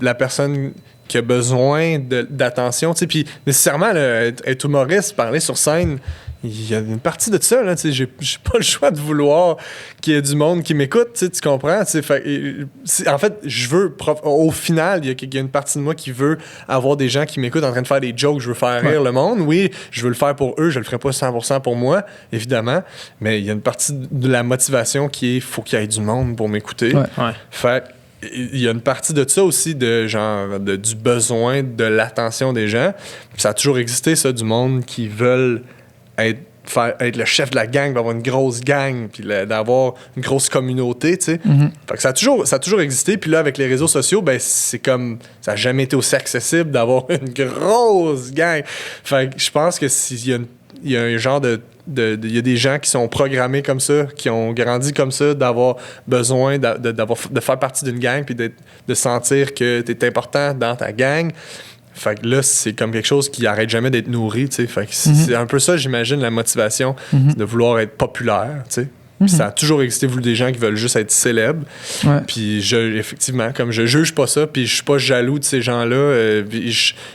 la personne... qui a besoin d'attention, tu sais, puis nécessairement, là, être humoriste, parler sur scène, il y a une partie de ça, là, tu sais, j'ai pas le choix de vouloir qu'il y ait du monde qui m'écoute, tu sais, tu comprends, tu sais, en fait, je veux, au final, il y a une partie de moi qui veut avoir des gens qui m'écoutent en train de faire des jokes, je veux faire rire le monde, oui, je veux le faire pour eux, je le ferai pas 100% pour moi, évidemment, mais il y a une partie de la motivation qui est, faut qu'il y ait du monde pour m'écouter, fait il y a une partie de ça aussi, de genre du besoin de l'attention des gens. Puis ça a toujours existé, ça, du monde qui veulent être le chef de la gang, d'avoir une grosse gang, puis d'avoir une grosse communauté, tu sais. Fait que ça a toujours existé. Puis là, avec les réseaux sociaux, ben c'est comme... Ça n'a jamais été aussi accessible d'avoir une grosse gang. Fait que je pense que il y a un genre il y a des gens qui sont programmés comme ça, qui ont grandi comme ça, d'avoir besoin de faire partie d'une gang puis de sentir que t'es important dans ta gang. Fait que là, c'est comme quelque chose qui arrête jamais d'être nourri, tu sais. Fait que c'est un peu ça, j'imagine, la motivation, de vouloir être populaire, tu sais. Puis ça a toujours existé, des gens qui veulent juste être célèbres. Puis effectivement, comme je juge pas ça, puis je suis pas jaloux de ces gens-là.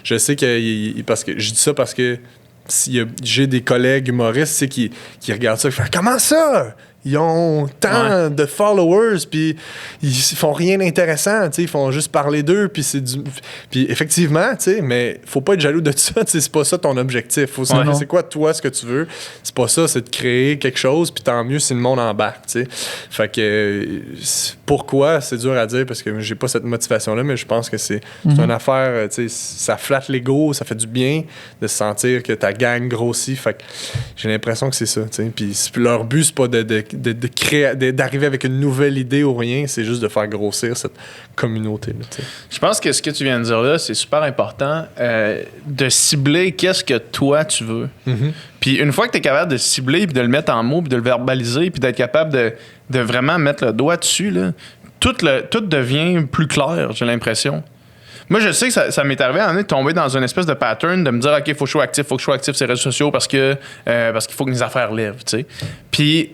Je sais que... parce que je dis ça parce que j'ai des collègues humoristes qui regardent ça et font « Comment ça? Ils ont tant de followers, puis ils font rien d'intéressant, ils font juste parler d'eux, puis puis effectivement, mais faut pas être jaloux de ça, c'est pas ça ton objectif. Faut savoir c'est quoi toi ce que tu veux. C'est pas ça, c'est de créer quelque chose, puis tant mieux si le monde embarque, Fait que pourquoi, c'est dur à dire parce que j'ai pas cette motivation-là, mais je pense que c'est une affaire, ça flatte l'ego, ça fait du bien de se sentir que ta gang grossit. Fait que j'ai l'impression que c'est ça, Puis leur but, c'est pas d'arriver avec une nouvelle idée ou rien, c'est juste de faire grossir cette communauté-là. Je pense que ce que tu viens de dire là, c'est super important, de cibler qu'est-ce que toi tu veux. Puis une fois que tu es capable de cibler, puis de le mettre en mots, puis de le verbaliser, puis d'être capable de vraiment mettre le doigt dessus, là, tout devient plus clair, j'ai l'impression. Moi, je sais que ça m'est arrivé à un moment de tomber dans une espèce de pattern de me dire, OK, faut que je sois actif sur les réseaux sociaux parce qu'il faut que mes affaires lèvent, tu sais. Puis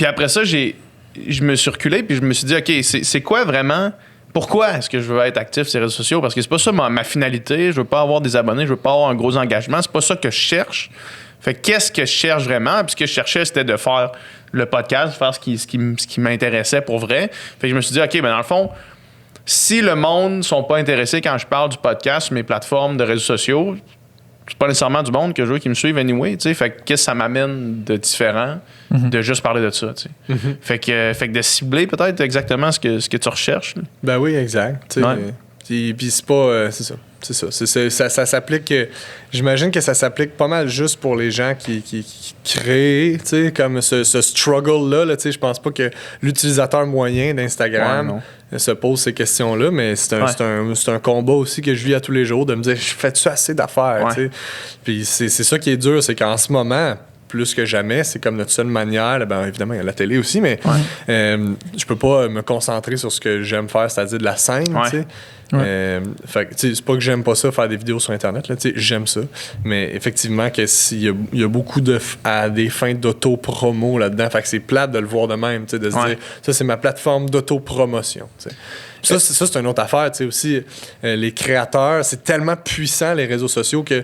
après ça, je me suis reculé puis je me suis dit, OK, c'est quoi vraiment... Pourquoi est-ce que je veux être actif sur les réseaux sociaux? Parce que c'est pas ça ma finalité. Je veux pas avoir des abonnés, je veux pas avoir un gros engagement. C'est pas ça que je cherche. Fait qu'est-ce que je cherche vraiment? Puis ce que je cherchais, c'était de faire le podcast, faire ce qui m'intéressait pour vrai. Fait que je me suis dit, OK, ben dans le fond, si le monde ne sont pas intéressés quand je parle du podcast sur mes plateformes de réseaux sociaux, c'est pas nécessairement du monde que je veux qui me suivent anyway, tu sais. Fait que qu'est-ce que ça m'amène de différent de juste parler de ça, tu sais. Fait que de cibler peut-être exactement ce que tu recherches. Là. Ben oui, exact. Puis c'est pas... c'est ça. C'est ça. Ça s'applique... j'imagine que ça s'applique pas mal juste pour les gens qui créent, tu sais, comme ce struggle-là. Là, tu sais, je pense pas que l'utilisateur moyen d'Instagram se pose ces questions-là, mais c'est un combat aussi que je vis à tous les jours, de me dire, je fais-tu assez d'affaires, tu sais? Puis c'est ça qui est dur, c'est qu'en ce moment... plus que jamais, c'est comme notre seule manière. Ben, évidemment, il y a la télé aussi, mais je peux pas me concentrer sur ce que j'aime faire, c'est-à-dire de la scène, tu sais. Fait que, c'est pas que j'aime pas ça, faire des vidéos sur Internet, là, j'aime ça. Mais effectivement, il y a beaucoup à des fins d'auto-promo là-dedans. Fait que c'est plate de le voir de même, de se dire, ça, c'est ma plateforme d'auto-promotion. Ça, c'est une autre affaire. Aussi, les créateurs, c'est tellement puissant, les réseaux sociaux, que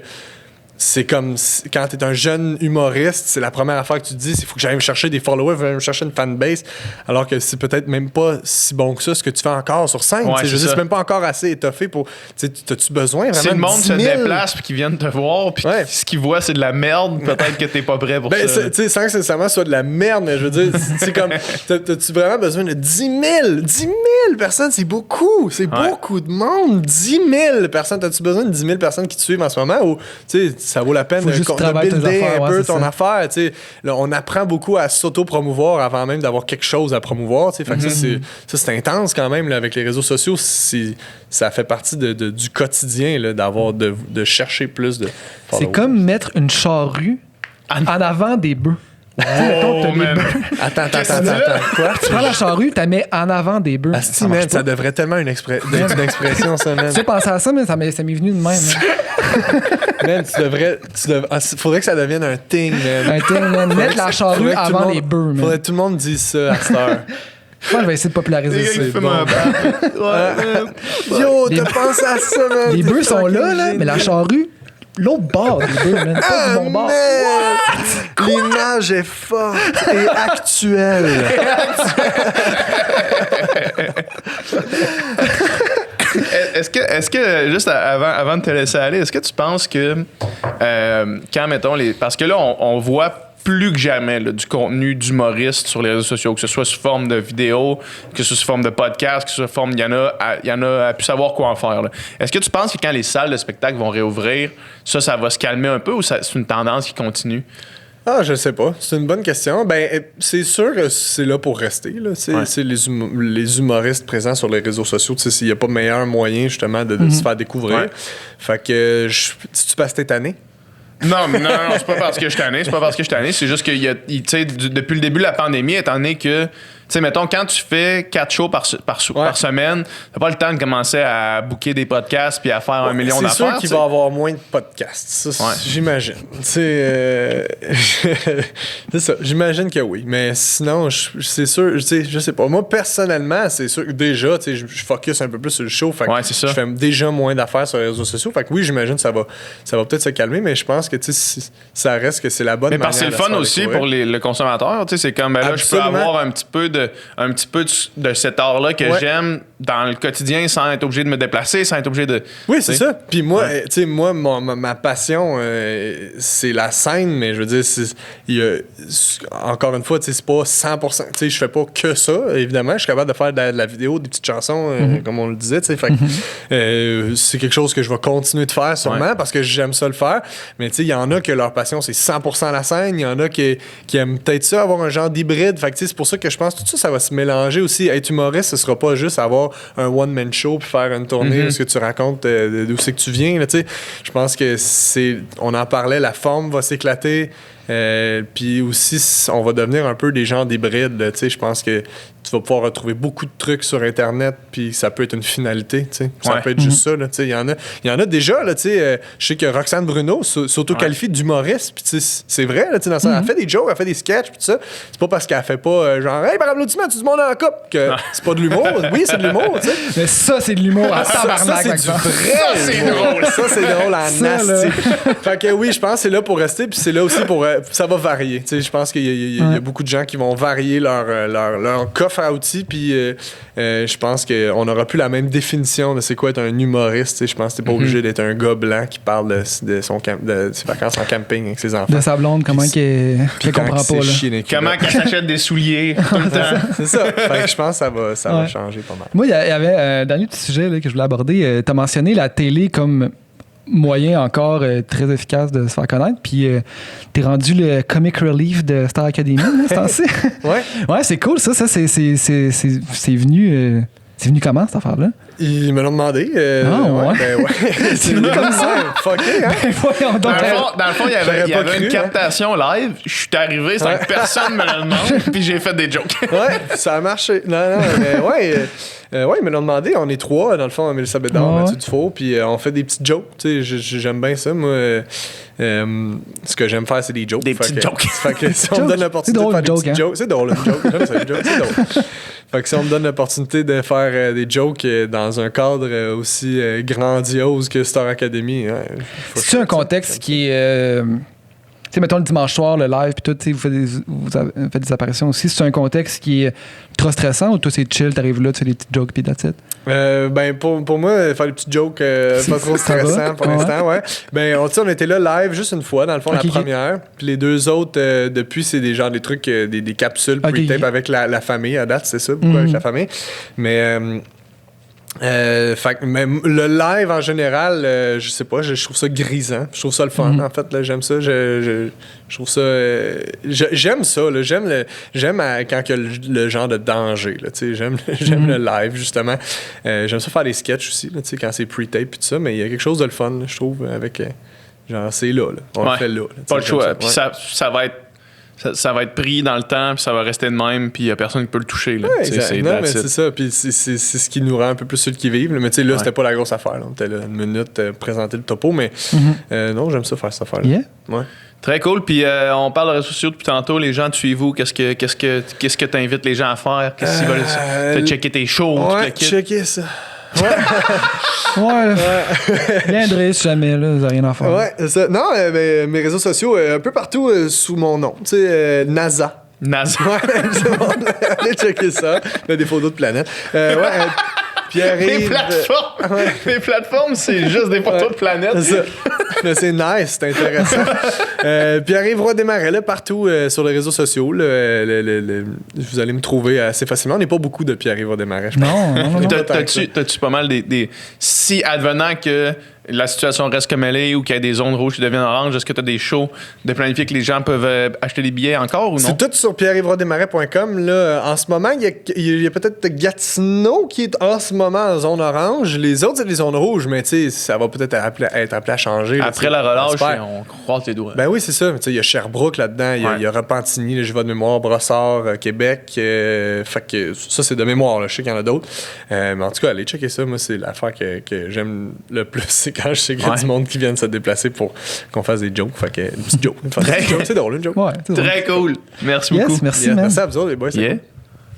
c'est comme quand t'es un jeune humoriste, c'est la première affaire que tu te dis, il faut que j'aille me chercher des followers, il faut que j'aille me chercher une fanbase, alors que c'est peut-être même pas si bon que ça ce que tu fais encore sur scène. Je veux dire, c'est même pas encore assez étoffé pour... T'as-tu besoin vraiment si le monde se déplace puis qu'ils viennent te voir, puis ce qu'ils voient c'est de la merde, peut-être que t'es pas prêt pour ça. Sans que nécessairement soit de la merde, mais je veux dire, c'est comme... T'as-tu vraiment besoin de 10 000 personnes? C'est beaucoup! C'est beaucoup de monde! 10 000 personnes! T'as-tu besoin de 10 000 personnes qui te suivent en ce moment? Ou, tu sais, ça vaut la peine de builder un peu ton affaire. Là, on apprend beaucoup à s'auto-promouvoir avant même d'avoir quelque chose à promouvoir. Fait que ça, c'est intense quand même là, avec les réseaux sociaux. Ça fait partie du quotidien là, de chercher plus de followers. C'est comme mettre une charrue en avant des bœufs. Attends. Quoi? Tu prends la charrue, tu la mets en avant des bœufs. Ça devrait tellement une expression, ça, man. Tu pensé à ça, mais ça m'est venu de même. Man, faudrait que ça devienne un thing, man. Un thing, man. Mettre la charrue avant les bœufs, man. Faudrait que tout le monde dise ça à cette heure. Moi, je vais essayer de populariser ça. Yo, t'as pensé à ça, man? Les bœufs sont là, mais la charrue... L'autre bord des bœufs, man. Pas du bon bord. L'image est forte et actuelle. Est-ce que juste avant de te laisser aller, est-ce que tu penses que quand, mettons, parce que là, on voit plus que jamais là, du contenu d'humoriste sur les réseaux sociaux, que ce soit sous forme de vidéo, que ce soit sous forme de podcast, que ce soit sous forme... Il y en a à plus savoir quoi en faire. Là. Est-ce que tu penses que quand les salles de spectacle vont réouvrir, ça va se calmer un peu ou c'est une tendance qui continue? Ah, je sais pas. C'est une bonne question. Ben, c'est sûr que c'est là pour rester. Là. C'est les humoristes présents sur les réseaux sociaux. Il n'y a pas meilleur moyen, justement, de se faire découvrir. Ouais. Fait que, si tu passes tes années... Non, c'est pas parce que je suis tanné. C'est juste que depuis le début de la pandémie, étant donné que, tu sais, mettons, quand tu fais 4 shows par semaine, t'as pas le temps de commencer à booker des podcasts puis à faire 1 million d'affaires. C'est sûr qu'il va y avoir moins de podcasts. Ça, j'imagine. C'est ça. J'imagine que oui. Mais sinon, c'est sûr, je sais pas. Moi, personnellement, c'est sûr que déjà, je focus un peu plus sur le show. Fait que je fais déjà moins d'affaires sur les réseaux sociaux. Fait que oui, j'imagine que ça va peut-être se calmer, mais je pense que ça reste que c'est la bonne manière. Mais parce que c'est le fun aussi pour le consommateur. C'est comme, là, je peux avoir un petit peu de cet art-là que j'aime dans le quotidien sans être obligé de me déplacer, sans être obligé de... Oui, c'est ça. Puis moi, ma passion, c'est la scène, mais je veux dire, encore une fois, c'est pas 100%. Je fais pas que ça, évidemment. Je suis capable de faire de la vidéo, des petites chansons, comme on le disait. Fait c'est quelque chose que je vais continuer de faire sûrement parce que j'aime ça le faire. Mais il y en a que leur passion, c'est 100% la scène. Il y en a qui aiment peut-être ça, avoir un genre d'hybride. Fait que c'est pour ça que je pense que tout ça va se mélanger aussi. Être humoriste, ce sera pas juste avoir un one-man show puis faire une tournée où ce que tu racontes d'où c'est que tu viens. Je pense que on en parlait, la forme va s'éclater. Puis aussi, on va devenir un peu des gens d'hybrides. Je pense que tu vas pouvoir retrouver beaucoup de trucs sur Internet, puis ça peut être une finalité. Ça peut être juste ça. Il y en a déjà. Je sais que Roxane Bruno s'auto-qualifie d'humoriste. Puis c'est vrai. Elle fait des jokes, elle fait des sketchs. Puis ça. C'est pas parce qu'elle fait pas genre « Hey, par applaudissement, tu te montes en couple » que c'est pas de l'humour. Oui, c'est de l'humour. Mais ça, c'est de l'humour à tabarnak. Ça, c'est du vrai. Ça, c'est drôle en nasty. Fait que oui, je pense que c'est là pour rester. Puis c'est là aussi pour ça va varier. Je pense qu'il y a beaucoup de gens qui vont varier leur coffre à outils, puis je pense qu'on n'aura plus la même définition de c'est quoi être un humoriste. Je pense que t'es pas obligé d'être un gars blanc qui parle de ses vacances en camping avec ses enfants. De sa blonde, comment qu'elle comprend pas. Là. Comment qu'elle s'achète des souliers tout le temps. C'est ça. Fait que je pense que ça va changer pas mal. Moi, il y avait un dernier petit sujet là, que je voulais aborder. Tu as mentionné la télé comme moyen encore très efficace de se faire connaître. Puis t'es rendu le comic relief de Star Academy, c'est ainsi. Ouais, c'est cool ça. Ça, c'est venu. C'est venu comment, cette affaire-là? Ils me l'ont demandé. C'est venu comme ça. Fucké, hein? Dans le fond, il y avait une captation live. Je suis arrivé sans que personne me le demande, puis j'ai fait des jokes. Ouais, ça a marché. Non, mais ils me l'ont demandé. On est 3, dans le fond, Mélissa Bédard, Mathieu Dufault, puis on fait des petites jokes. Tu sais, j'aime bien ça. Moi, ce que j'aime faire, c'est des jokes. Des petites jokes. Fait que si on me donne l'opportunité de faire des petites jokes, c'est drôle, une joke. J'aime ça, une joke, c'est drôle. Fait que si on me donne l'opportunité de faire des jokes dans un cadre aussi grandiose que Star Academy, c'est un contexte qui est... tu sais, mettons le dimanche soir, le live, puis tout, vous faites des apparitions aussi. C'est un contexte qui est trop stressant ou toi, c'est chill, t'arrives là, tu fais des petites jokes, puis that's it? Pour moi, faire des petites jokes, pas trop stressant pour l'instant, ouais. On était là live juste une fois, dans le fond, la première. Puis les deux autres, depuis, c'est des trucs, des capsules pre-tape avec la famille. À date, c'est ça, beaucoup avec la famille. Mais... mais le live en général, je sais pas, je trouve ça grisant. Je trouve ça le fun, en fait. Là, j'aime ça. Je trouve ça. J'aime ça. Là, j'aime quand il y a le genre de danger. Là, j'aime le live, justement. J'aime ça faire des sketchs aussi, là, quand c'est pre-tape et tout ça. Mais il y a quelque chose de le fun, là, je trouve, avec. Genre, c'est là. On le fait là. Pas le choix. Puis ça va être. Ça va être pris dans le temps, puis ça va rester de même, puis il n'y a personne qui peut le toucher. Là. Ouais, c'est ça. Puis c'est ce qui nous rend un peu plus ceux qui vivent. Mais tu sais, là, c'était pas la grosse affaire. Là. On était là une minute présenter le topo, mais non, j'aime ça faire cette affaire-là. Yeah. Ouais. Très cool. Puis on parle de réseaux sociaux depuis tantôt. Les gens te suivent où? Qu'est-ce que tu invites les gens à faire? Qu'est-ce qu'ils veulent? Checker tes shows? Ouais, checker ça. Bien de si jamais, là, vous n'avez rien à faire. Ouais, c'est ça. Non, mes réseaux sociaux, un peu partout sous mon nom. Tu sais, NASA. NASA. Ouais, allez checker ça. Il y a des photos de planètes. Les plateformes, les plateformes, c'est juste des photos de planètes. C'est ça. Mais c'est nice, c'est intéressant. Pierre-Yves Roy Desmarais, là, partout sur les réseaux sociaux. Vous allez me trouver assez facilement. On n'est pas beaucoup de Pierre-Yves Roy Desmarais, je pense. Non. T'as-tu pas mal des... Si advenant que la situation reste comme elle est ou qu'il y a des zones rouges qui deviennent oranges, est-ce que tu as des shows de planifier que les gens peuvent acheter des billets encore ou non? C'est tout sur pierre-yvesroydesmarais.com. Là, en ce moment, il y a peut-être Gatineau qui est en ce moment en zone orange. Les autres, c'est des zones rouges, mais ça va peut-être être appelé à changer. Après la relâche, on croise les doigts. Ben oui, c'est ça. Il y a Sherbrooke là-dedans, il y a Repentigny, je vais de mémoire, Brossard, Québec. Fait que ça, c'est de mémoire. Là. Je sais qu'il y en a d'autres. Mais en tout cas, allez checker ça. Moi, c'est l'affaire que j'aime le plus. C'est quand je sais qu'il y a du monde qui vient de se déplacer pour qu'on fasse des jokes. Fait que une petite joke. C'est drôle, une joke. Ouais, très cool. Merci beaucoup. Merci, merci à vous autres, les boys. Yeah.